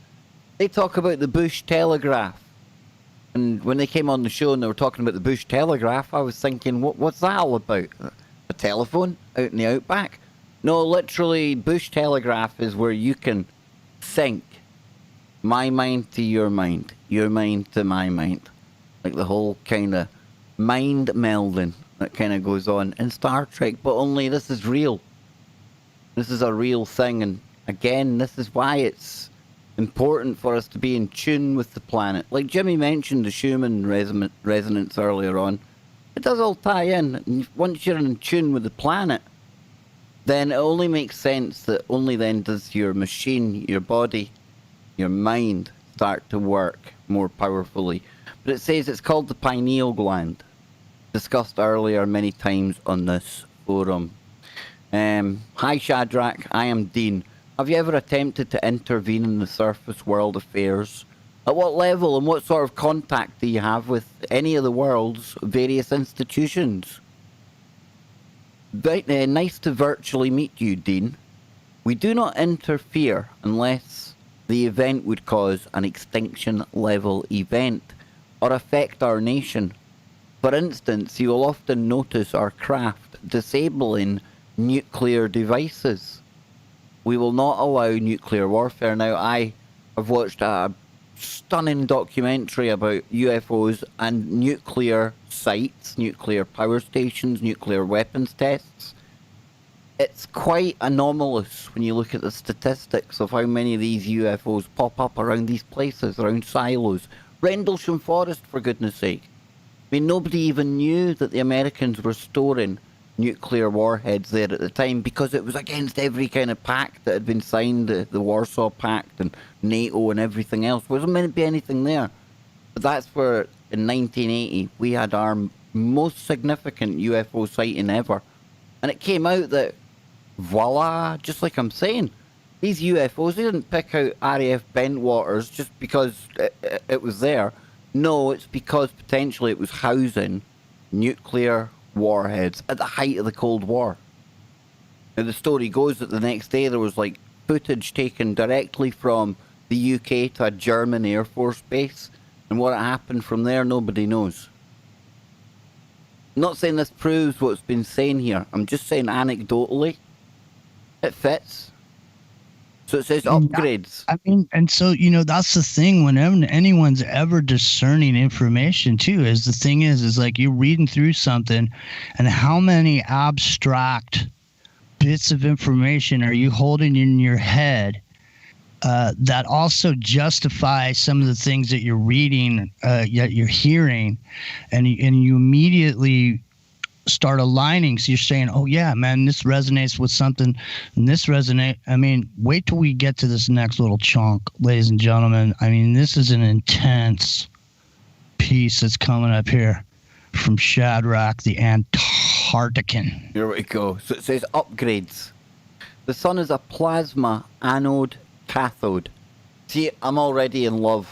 they talk about the Bush Telegraph. And when they came on the show and they were talking about the Bush Telegraph, I was thinking, what's that all about? A telephone out in the outback? No, literally, Bush Telegraph is where you can sync my mind to your mind to my mind. Like the whole kind of mind melding that kind of goes on in Star Trek, but only this is real. This is a real thing, and again, this is why it's important for us to be in tune with the planet. Like Jimmy mentioned the Schumann resonance earlier on. It does all tie in. And once you're in tune with the planet, then it only makes sense that only then does your machine, your body, your mind start to work more powerfully. But it says it's called the pineal gland. Discussed earlier many times on this forum. Hi Shadrach, I am Dean. Have you ever attempted to intervene in the surface world affairs? At what level and what sort of contact do you have with any of the world's various institutions? Nice to virtually meet you, Dean. We do not interfere unless the event would cause an extinction-level event or affect our nation. For instance, you will often notice our craft disabling nuclear devices. We will not allow nuclear warfare. Now, I have watched a stunning documentary about UFOs and nuclear sites, nuclear power stations, nuclear weapons tests. It's quite anomalous when you look at the statistics of how many of these UFOs pop up around these places, around silos. Rendlesham Forest, for goodness sake. I mean, nobody even knew that the Americans were storing nuclear warheads there at the time because it was against every kind of pact that had been signed, the Warsaw Pact and NATO and everything else. There wasn't meant to be anything there. But that's where, in 1980, we had our most significant UFO sighting ever. And it came out that, voila, just like I'm saying, these UFOs, they didn't pick out RAF Bentwaters just because it was there. No, it's because potentially it was housing nuclear warheads at the height of the Cold War. Now, the story goes that the next day there was like footage taken directly from the UK to a German Air Force base, and what happened from there, nobody knows. I'm not saying this proves what's been saying here. I'm just saying anecdotally, it fits. So it says upgrades. I mean, and so, that's the thing. Whenever anyone's ever discerning information, too, is the thing is like you're reading through something, and how many abstract bits of information are you holding in your head that also justify some of the things that you're reading, yet you're hearing, and you immediately start aligning. So you're saying, oh yeah, man, this resonates with something, and this resonate. I mean, wait till we get to this next little chunk, ladies and gentlemen. I mean, this is an intense piece that's coming up here from Shadrach the Antarctican. Here we go. So it says upgrades. The sun is a plasma anode cathode. See, I'm already in love.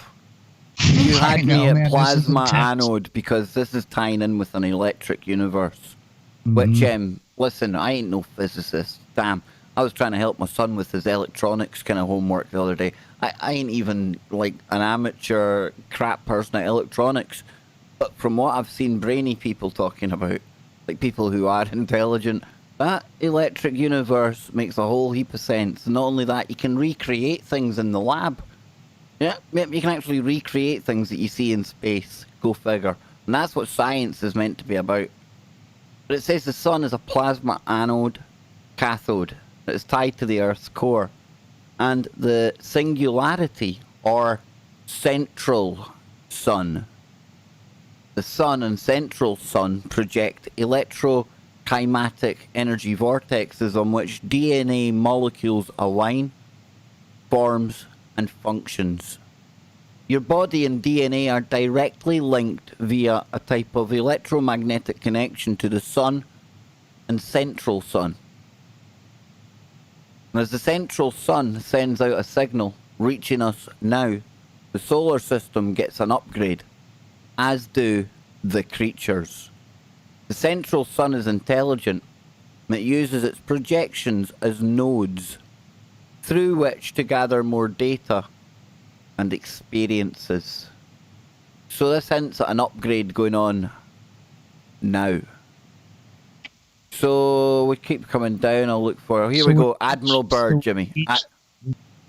You had me at plasma anode because this is tying in with an electric universe. Which, listen, I ain't no physicist. Damn. I was trying to help my son with his electronics kind of homework the other day. I ain't even like an amateur crap person at electronics. But from what I've seen brainy people talking about, like people who are intelligent, that electric universe makes a whole heap of sense. And not only that, you can recreate things in the lab. Yeah, you can actually recreate things that you see in space. Go figure. And that's what science is meant to be about. But it says the sun is a plasma anode cathode that is tied to the Earth's core. And the singularity, or central sun. The sun and central sun project electrokinetic energy vortexes on which DNA molecules align, forms, and functions. Your body and DNA are directly linked via a type of electromagnetic connection to the sun and central sun. And as the central sun sends out a signal reaching us now, the solar system gets an upgrade, as do the creatures. The central sun is intelligent, and it uses its projections as nodes through which to gather more data and experiences. So this hints at an upgrade going on now. So we keep coming down. I'll look for... Here we go. Admiral Byrd, Jimmy.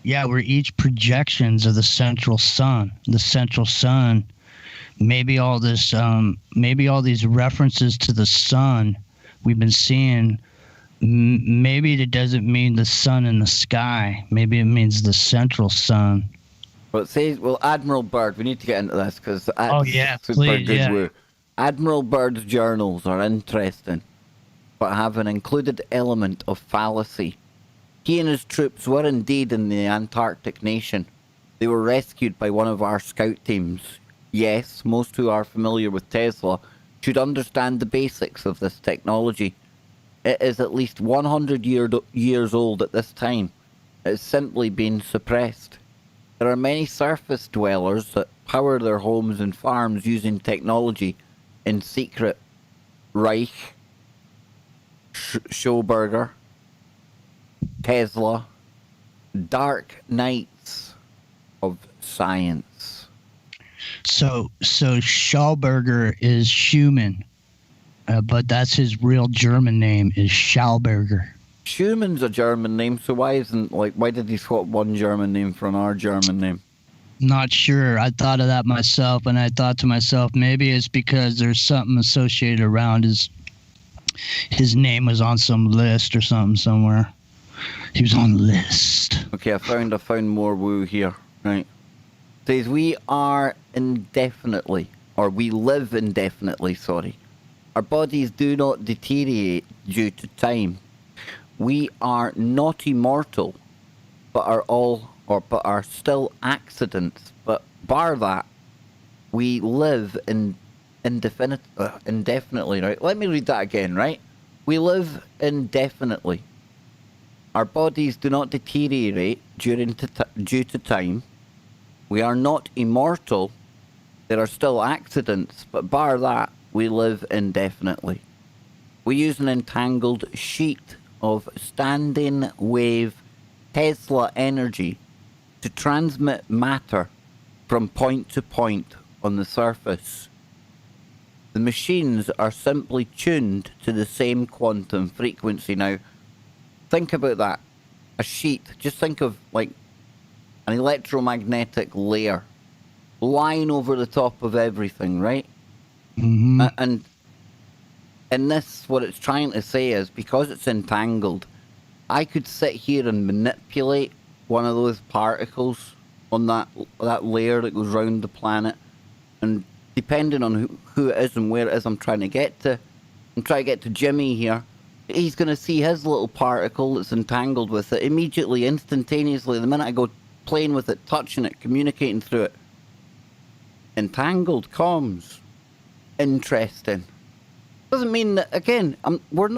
We're each projections of the central sun. The central sun. Maybe all this, maybe all these references to the sun we've been seeing, maybe it doesn't mean the sun in the sky. Maybe it means the central sun. Well, it says, Admiral Byrd, we need to get into this because please. Admiral Byrd's journals are interesting, but have an included element of fallacy. He and his troops were indeed in the Antarctic nation. They were rescued by one of our scout teams. Yes, most who are familiar with Tesla should understand the basics of this technology. It is at least 100 years old at this time. It's simply been suppressed. There are many surface dwellers that power their homes and farms using technology in secret. Reich, Schauberger, Tesla, dark nights of science. So Schauberger is Schumann, but that's his real German name is Schauberger. Schumann's a German name, so why did he swap one German name for another German name? Not sure. I thought of that myself, and I thought to myself, maybe it's because there's something associated around his name was on some list or something somewhere. He was on the list. Okay, I found more woo here. Right. It says we live indefinitely. Sorry. Our bodies do not deteriorate due to time. We are not immortal, but are still accidents. But bar that, we live indefinitely. Right. Let me read that again. Right. We live indefinitely. Our bodies do not deteriorate due to time. We are not immortal. There are still accidents, but bar that, we live indefinitely. We use an entangled sheet of standing wave Tesla energy to transmit matter from point to point on the surface. The machines are simply tuned to the same quantum frequency. Now, think about that. A sheet, just think of like an electromagnetic layer lying over the top of everything, right? Mm-hmm. And in this, what it's trying to say is, because it's entangled, I could sit here and manipulate one of those particles on that layer that goes around the planet, and depending on who it is and where it is I'm trying to get to, I'm trying to get to Jimmy here, he's going to see his little particle that's entangled with it immediately, instantaneously, the minute I go playing with it, touching it, communicating through it. Entangled comms. Interesting. Doesn't mean that, again,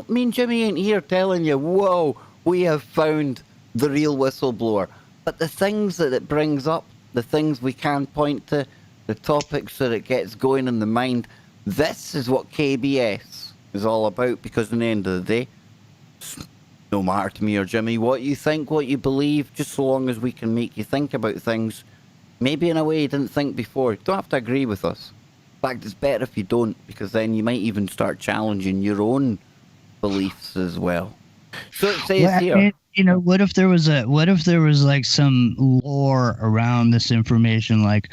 me and Jimmy ain't here telling you, whoa, we have found the real whistleblower. But the things that it brings up, the things we can point to, the topics that it gets going in the mind, this is what KBS is all about, because in the end of the day, no matter to me or Jimmy what you think, what you believe, just so long as we can make you think about things, maybe in a way you didn't think before. You don't have to agree with us. In fact, it's better if you don't, because then you might even start challenging your own beliefs as well. So it says here. What if there was like some lore around this information, like,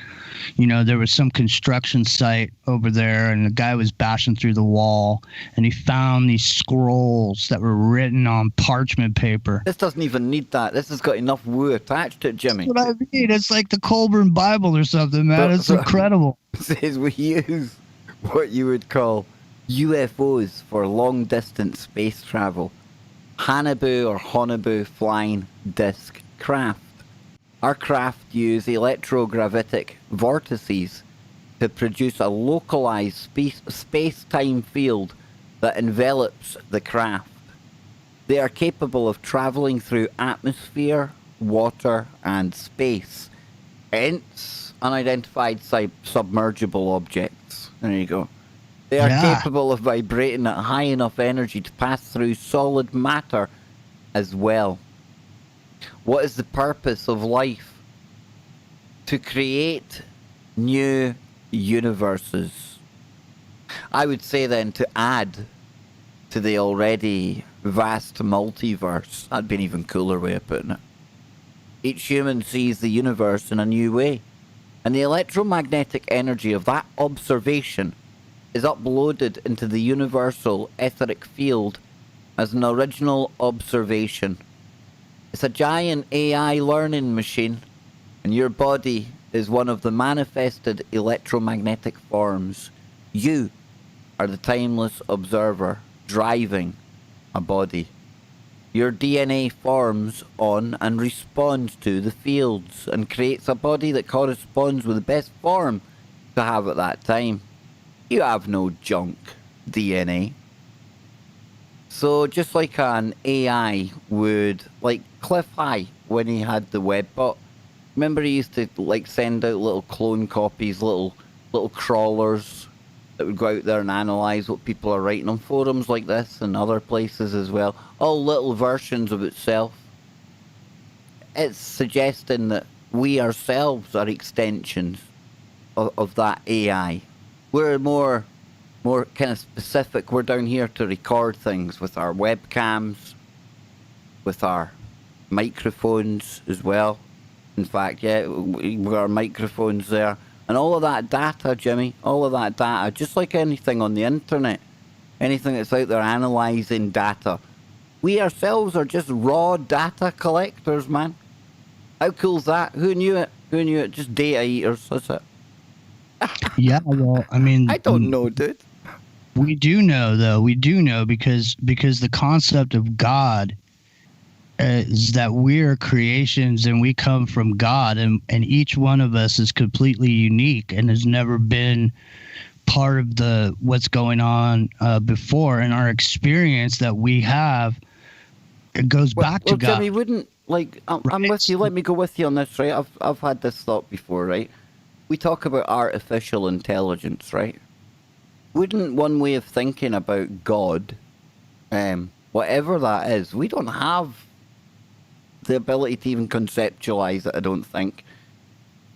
there was some construction site over there and the guy was bashing through the wall and he found these scrolls that were written on parchment paper. This doesn't even need that. This has got enough woo attached to it, Jimmy. That's what I mean. It's like the Colburn Bible or something, man. It's incredible. It says we use what you would call UFOs for long distance space travel. Haunebu flying disc craft. Our craft use electrogravitic vortices to produce a localized space-time field that envelops the craft. They are capable of traveling through atmosphere, water, and space. Hence, unidentified submergible objects. There you go. They are capable of vibrating at high enough energy to pass through solid matter as well. What is the purpose of life? To create new universes. I would say then to add to the already vast multiverse. That'd be an even cooler way of putting it. Each human sees the universe in a new way, and the electromagnetic energy of that observation is uploaded into the universal etheric field as an original observation. It's a giant AI learning machine, and your body is one of the manifested electromagnetic forms. You are the timeless observer driving a body. Your DNA forms on and responds to the fields and creates a body that corresponds with the best form to have at that time. You have no junk DNA. So just like an AI would, like Cliff High, when he had the webbot. Remember he used to like send out little clone copies, little crawlers that would go out there and analyze what people are writing on forums like this and other places as well. All little versions of itself. It's suggesting that we ourselves are extensions of that AI. We're more kind of specific. We're down here to record things with our webcams, with our microphones as well. In fact, yeah, we've got our microphones there. And all of that data, Jimmy, all of that data, just like anything on the internet, anything that's out there analysing data, we ourselves are just raw data collectors, man. How cool's that? Who knew it? Who knew it? Just data eaters, that's it. Yeah, well, I mean, I don't know, dude. We do know, though. We do know because the concept of God is that we're creations and we come from God, and each one of us is completely unique and has never been part of the what's going on before. And our experience that we have, it goes back to God. Jimmy, wouldn't like I'm with you. Let me go with you on this, right? I've had this thought before, right? We talk about artificial intelligence, right? Wouldn't one way of thinking about God, whatever that is, we don't have the ability to even conceptualize it, I don't think.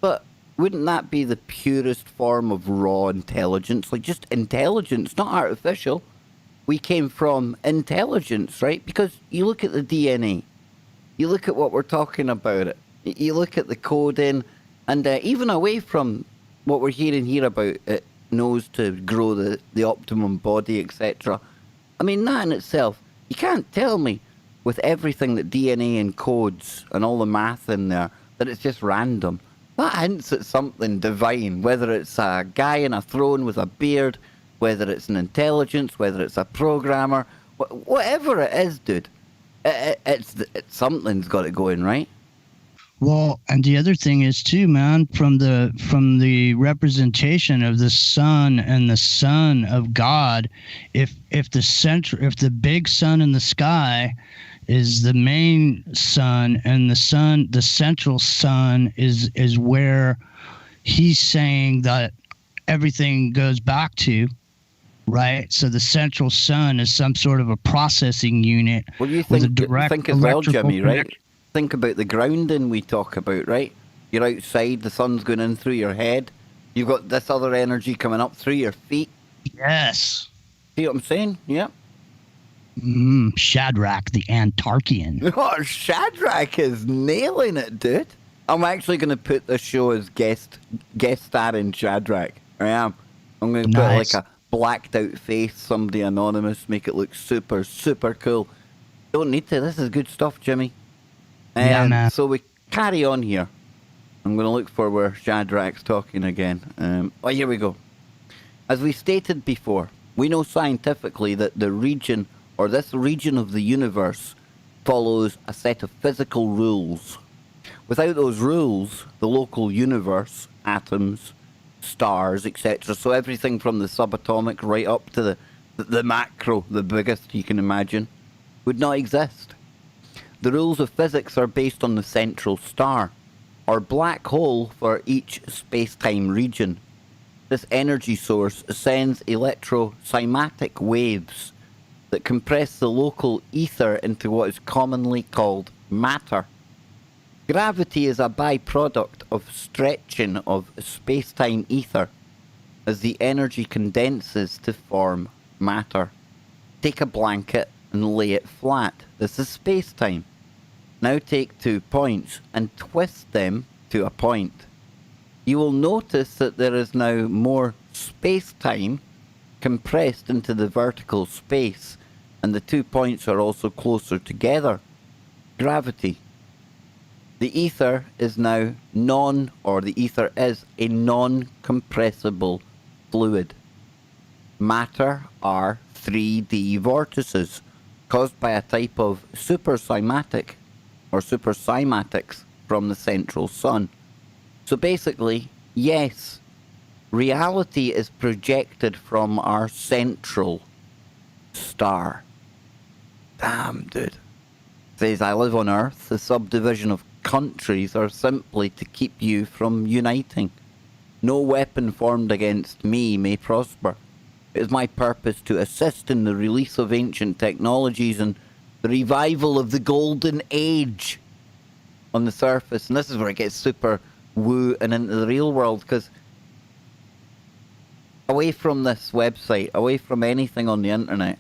But wouldn't that be the purest form of raw intelligence? Like just intelligence, not artificial. We came from intelligence, right? Because you look at the DNA, you look at what we're talking about it, you look at the coding, and even away from what we're hearing here about it knows to grow the optimum body, etc. I mean, that in itself, you can't tell me with everything that DNA encodes and all the math in there that it's just random. That hints at something divine, whether it's a guy in a throne with a beard, whether it's an intelligence, whether it's a programmer, whatever it is, dude. It's something's got it going, right? Well, and the other thing is too, man, from the representation of the sun and the Son of God, if the big sun in the sky is the main sun, and the central sun is where he's saying that everything goes back to, right? So the central sun is some sort of a processing unit. Well, you with a think, direct think as well, electrical Jimmy, right? connection. Think about the grounding we talk about, right? You're outside, the sun's going in through your head. You've got this other energy coming up through your feet. Yes. See what I'm saying? Yeah. Shadrach, the Antarctian. Oh, Shadrach is nailing it, dude. I'm actually going to put the show as guest star in Shadrach. I am. I'm going to put like a blacked out face, somebody anonymous, make it look super, super cool. Don't need to. This is good stuff, Jimmy. Yeah, man. So we carry on here. I'm going to look for where Shadrach's talking again. Here we go. As we stated before, we know scientifically that the region, or this region of the universe, follows a set of physical rules. Without those rules, the local universe, atoms, stars, etc., so everything from the subatomic right up to the macro, the biggest you can imagine, would not exist. The rules of physics are based on the central star, or black hole for each space-time region. This energy source sends electrocymatic waves that compress the local ether into what is commonly called matter. Gravity is a byproduct of stretching of space-time ether as the energy condenses to form matter. Take a blanket and lay it flat. This is space-time. Now take 2 points and twist them to a point. You will notice that there is now more space-time compressed into the vertical space, and the 2 points are also closer together. Gravity. The ether is now the ether is a non-compressible fluid. Matter are 3D vortices caused by a type of supercymatic or supercymatics from the central sun. So basically, yes, reality is projected from our central star. Damn, dude. says, I live on Earth. The subdivision of countries are simply to keep you from uniting. No weapon formed against me may prosper. It is my purpose to assist in the release of ancient technologies and the revival of the golden age on the surface. And this is where it gets super woo and into the real world, because away from this website, away from anything on the internet,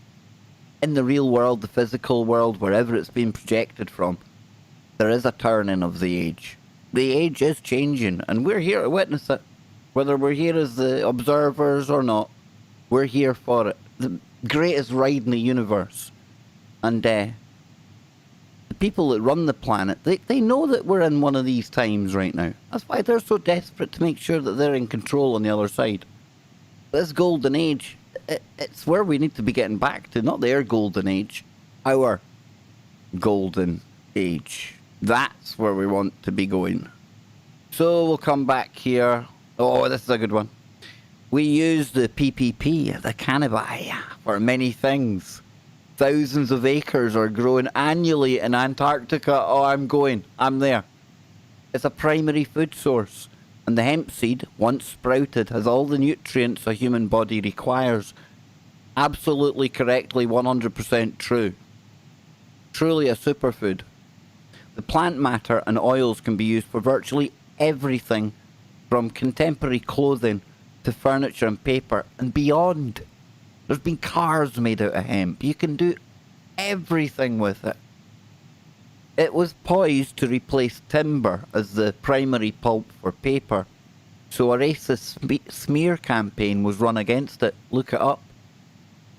in the real world, the physical world, wherever it's being projected from, there is a turning of the age. The age is changing, and we're here to witness it. Whether we're here as the observers or not, we're here for it. The greatest ride in the universe. And the people that run the planet, they know that we're in one of these times right now. That's why they're so desperate to make sure that they're in control on the other side. This golden age, it's where we need to be getting back to, not their golden age, our golden age. That's where we want to be going. So we'll come back here. Oh, this is a good one. We use the PPP, the cannabis, for many things. Thousands of acres are grown annually in Antarctica. Oh, I'm there. It's a primary food source. And the hemp seed, once sprouted, has all the nutrients a human body requires. Absolutely correctly, 100% true. Truly a superfood. The plant matter and oils can be used for virtually everything, from contemporary clothing to furniture and paper and beyond. There's been cars made out of hemp. You can do everything with it. It was poised to replace timber as the primary pulp for paper, so a racist smear campaign was run against it. Look it up.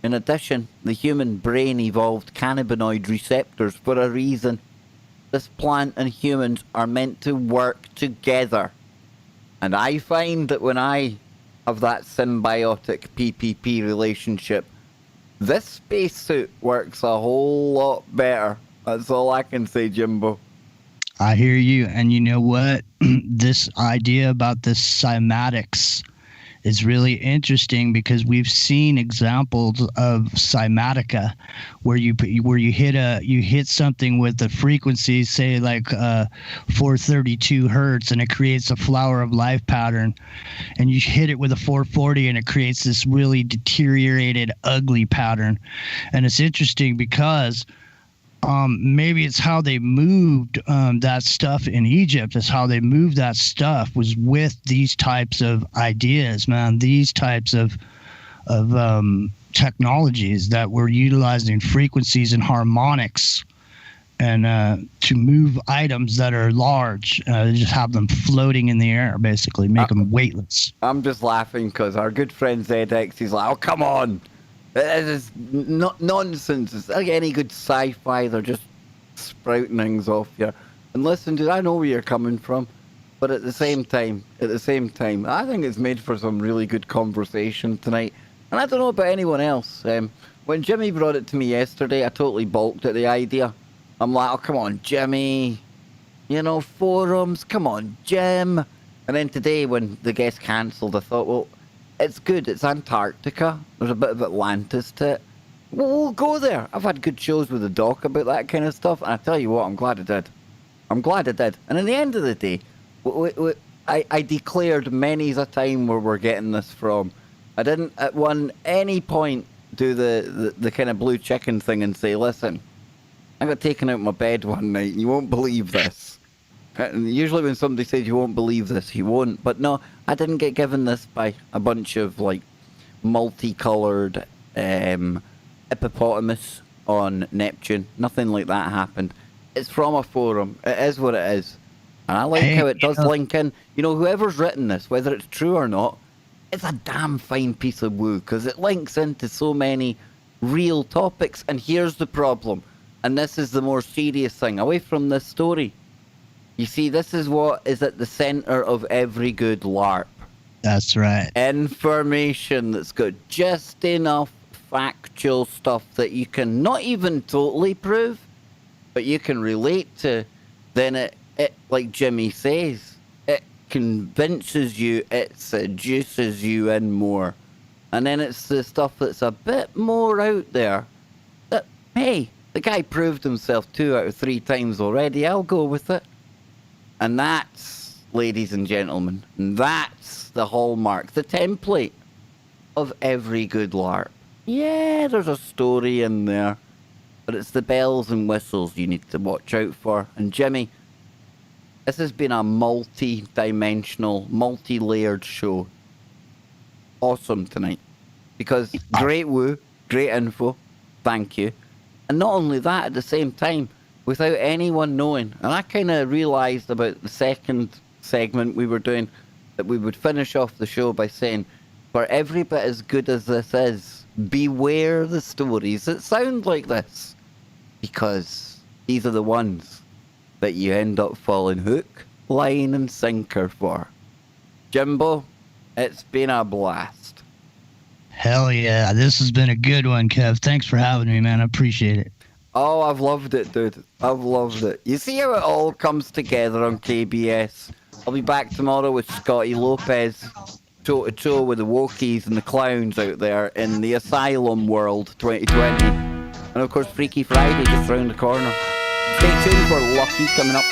In addition, the human brain evolved cannabinoid receptors for a reason. This plant and humans are meant to work together. And I find that when I have that symbiotic PPP relationship, this spacesuit works a whole lot better. That's all I can say, Jimbo. I hear you. And you know what? This idea about this cymatics is really interesting, because we've seen examples of cymatica where you hit something with the frequency, say like 432 hertz, and it creates a flower of life pattern, and you hit it with a 440 and it creates this really deteriorated, ugly pattern. And it's interesting because maybe it's how they moved that stuff in Egypt. Is how they moved that stuff was with these types of ideas, man. These types of technologies that were utilizing frequencies and harmonics, and to move items that are large, just have them floating in the air, basically make them weightless. I'm just laughing because our good friend ZX, he's like, "Oh, come on. This is nonsense. It's like any good sci-fi. They're just sprouting things off you." And listen, dude, I know where you're coming from, but at the same time, I think it's made for some really good conversation tonight. And I don't know about anyone else. When Jimmy brought it to me yesterday, I totally balked at the idea. I'm like, "Oh, come on, Jimmy. You know, forums. Come on, Jim." And then today, when the guest cancelled, I thought, well, it's good. It's Antarctica. There's a bit of Atlantis to it. We'll go there. I've had good shows with the doc about that kind of stuff, and I tell you what, I'm glad I did. And at the end of the day, I declared many's a time where we're getting this from. I didn't at any point do the kind of blue chicken thing and say, "Listen, I got taken out of my bed one night, and you won't believe this." And usually when somebody says you won't believe this, you won't. But no, I didn't get given this by a bunch of like multicolored hippopotamus on Neptune. Nothing like that happened. It's from a forum. It is what it is. And I like how it does link in. You know, whoever's written this, whether it's true or not, it's a damn fine piece of woo, because it links into so many real topics. And here's the problem. And this is the more serious thing. Away from this story. You see, this is what is at the center of every good LARP. That's right. Information that's got just enough factual stuff that you can not even totally prove, but you can relate to. Then it like Jimmy says, it convinces you, it seduces you in more. And then it's the stuff that's a bit more out there that, hey, The guy proved himself 2 out of 3 times already. I'll go with it. And that's, ladies and gentlemen, that's the hallmark, the template of every good LARP. Yeah, there's a story in there, but it's the bells and whistles you need to watch out for. And Jimmy, this has been a multi-dimensional, multi-layered show. Awesome tonight. Because great woo, great info, thank you. And not only that, at the same time, without anyone knowing, and I kind of realised about the second segment we were doing, that we would finish off the show by saying, for every bit as good as this is, beware the stories that sound like this. Because these are the ones that you end up falling hook, line and sinker for. Jimbo, it's been a blast. Hell yeah, this has been a good one, Kev. Thanks for having me, man. I appreciate it. Oh, I've loved it, dude. I've loved it. You see how it all comes together on KBS? I'll be back tomorrow with Scotty Lopez, toe to toe with the Wokies and the clowns out there in the Asylum World 2020. And of course, Freaky Friday just round the corner. Stay tuned for Lucky coming up.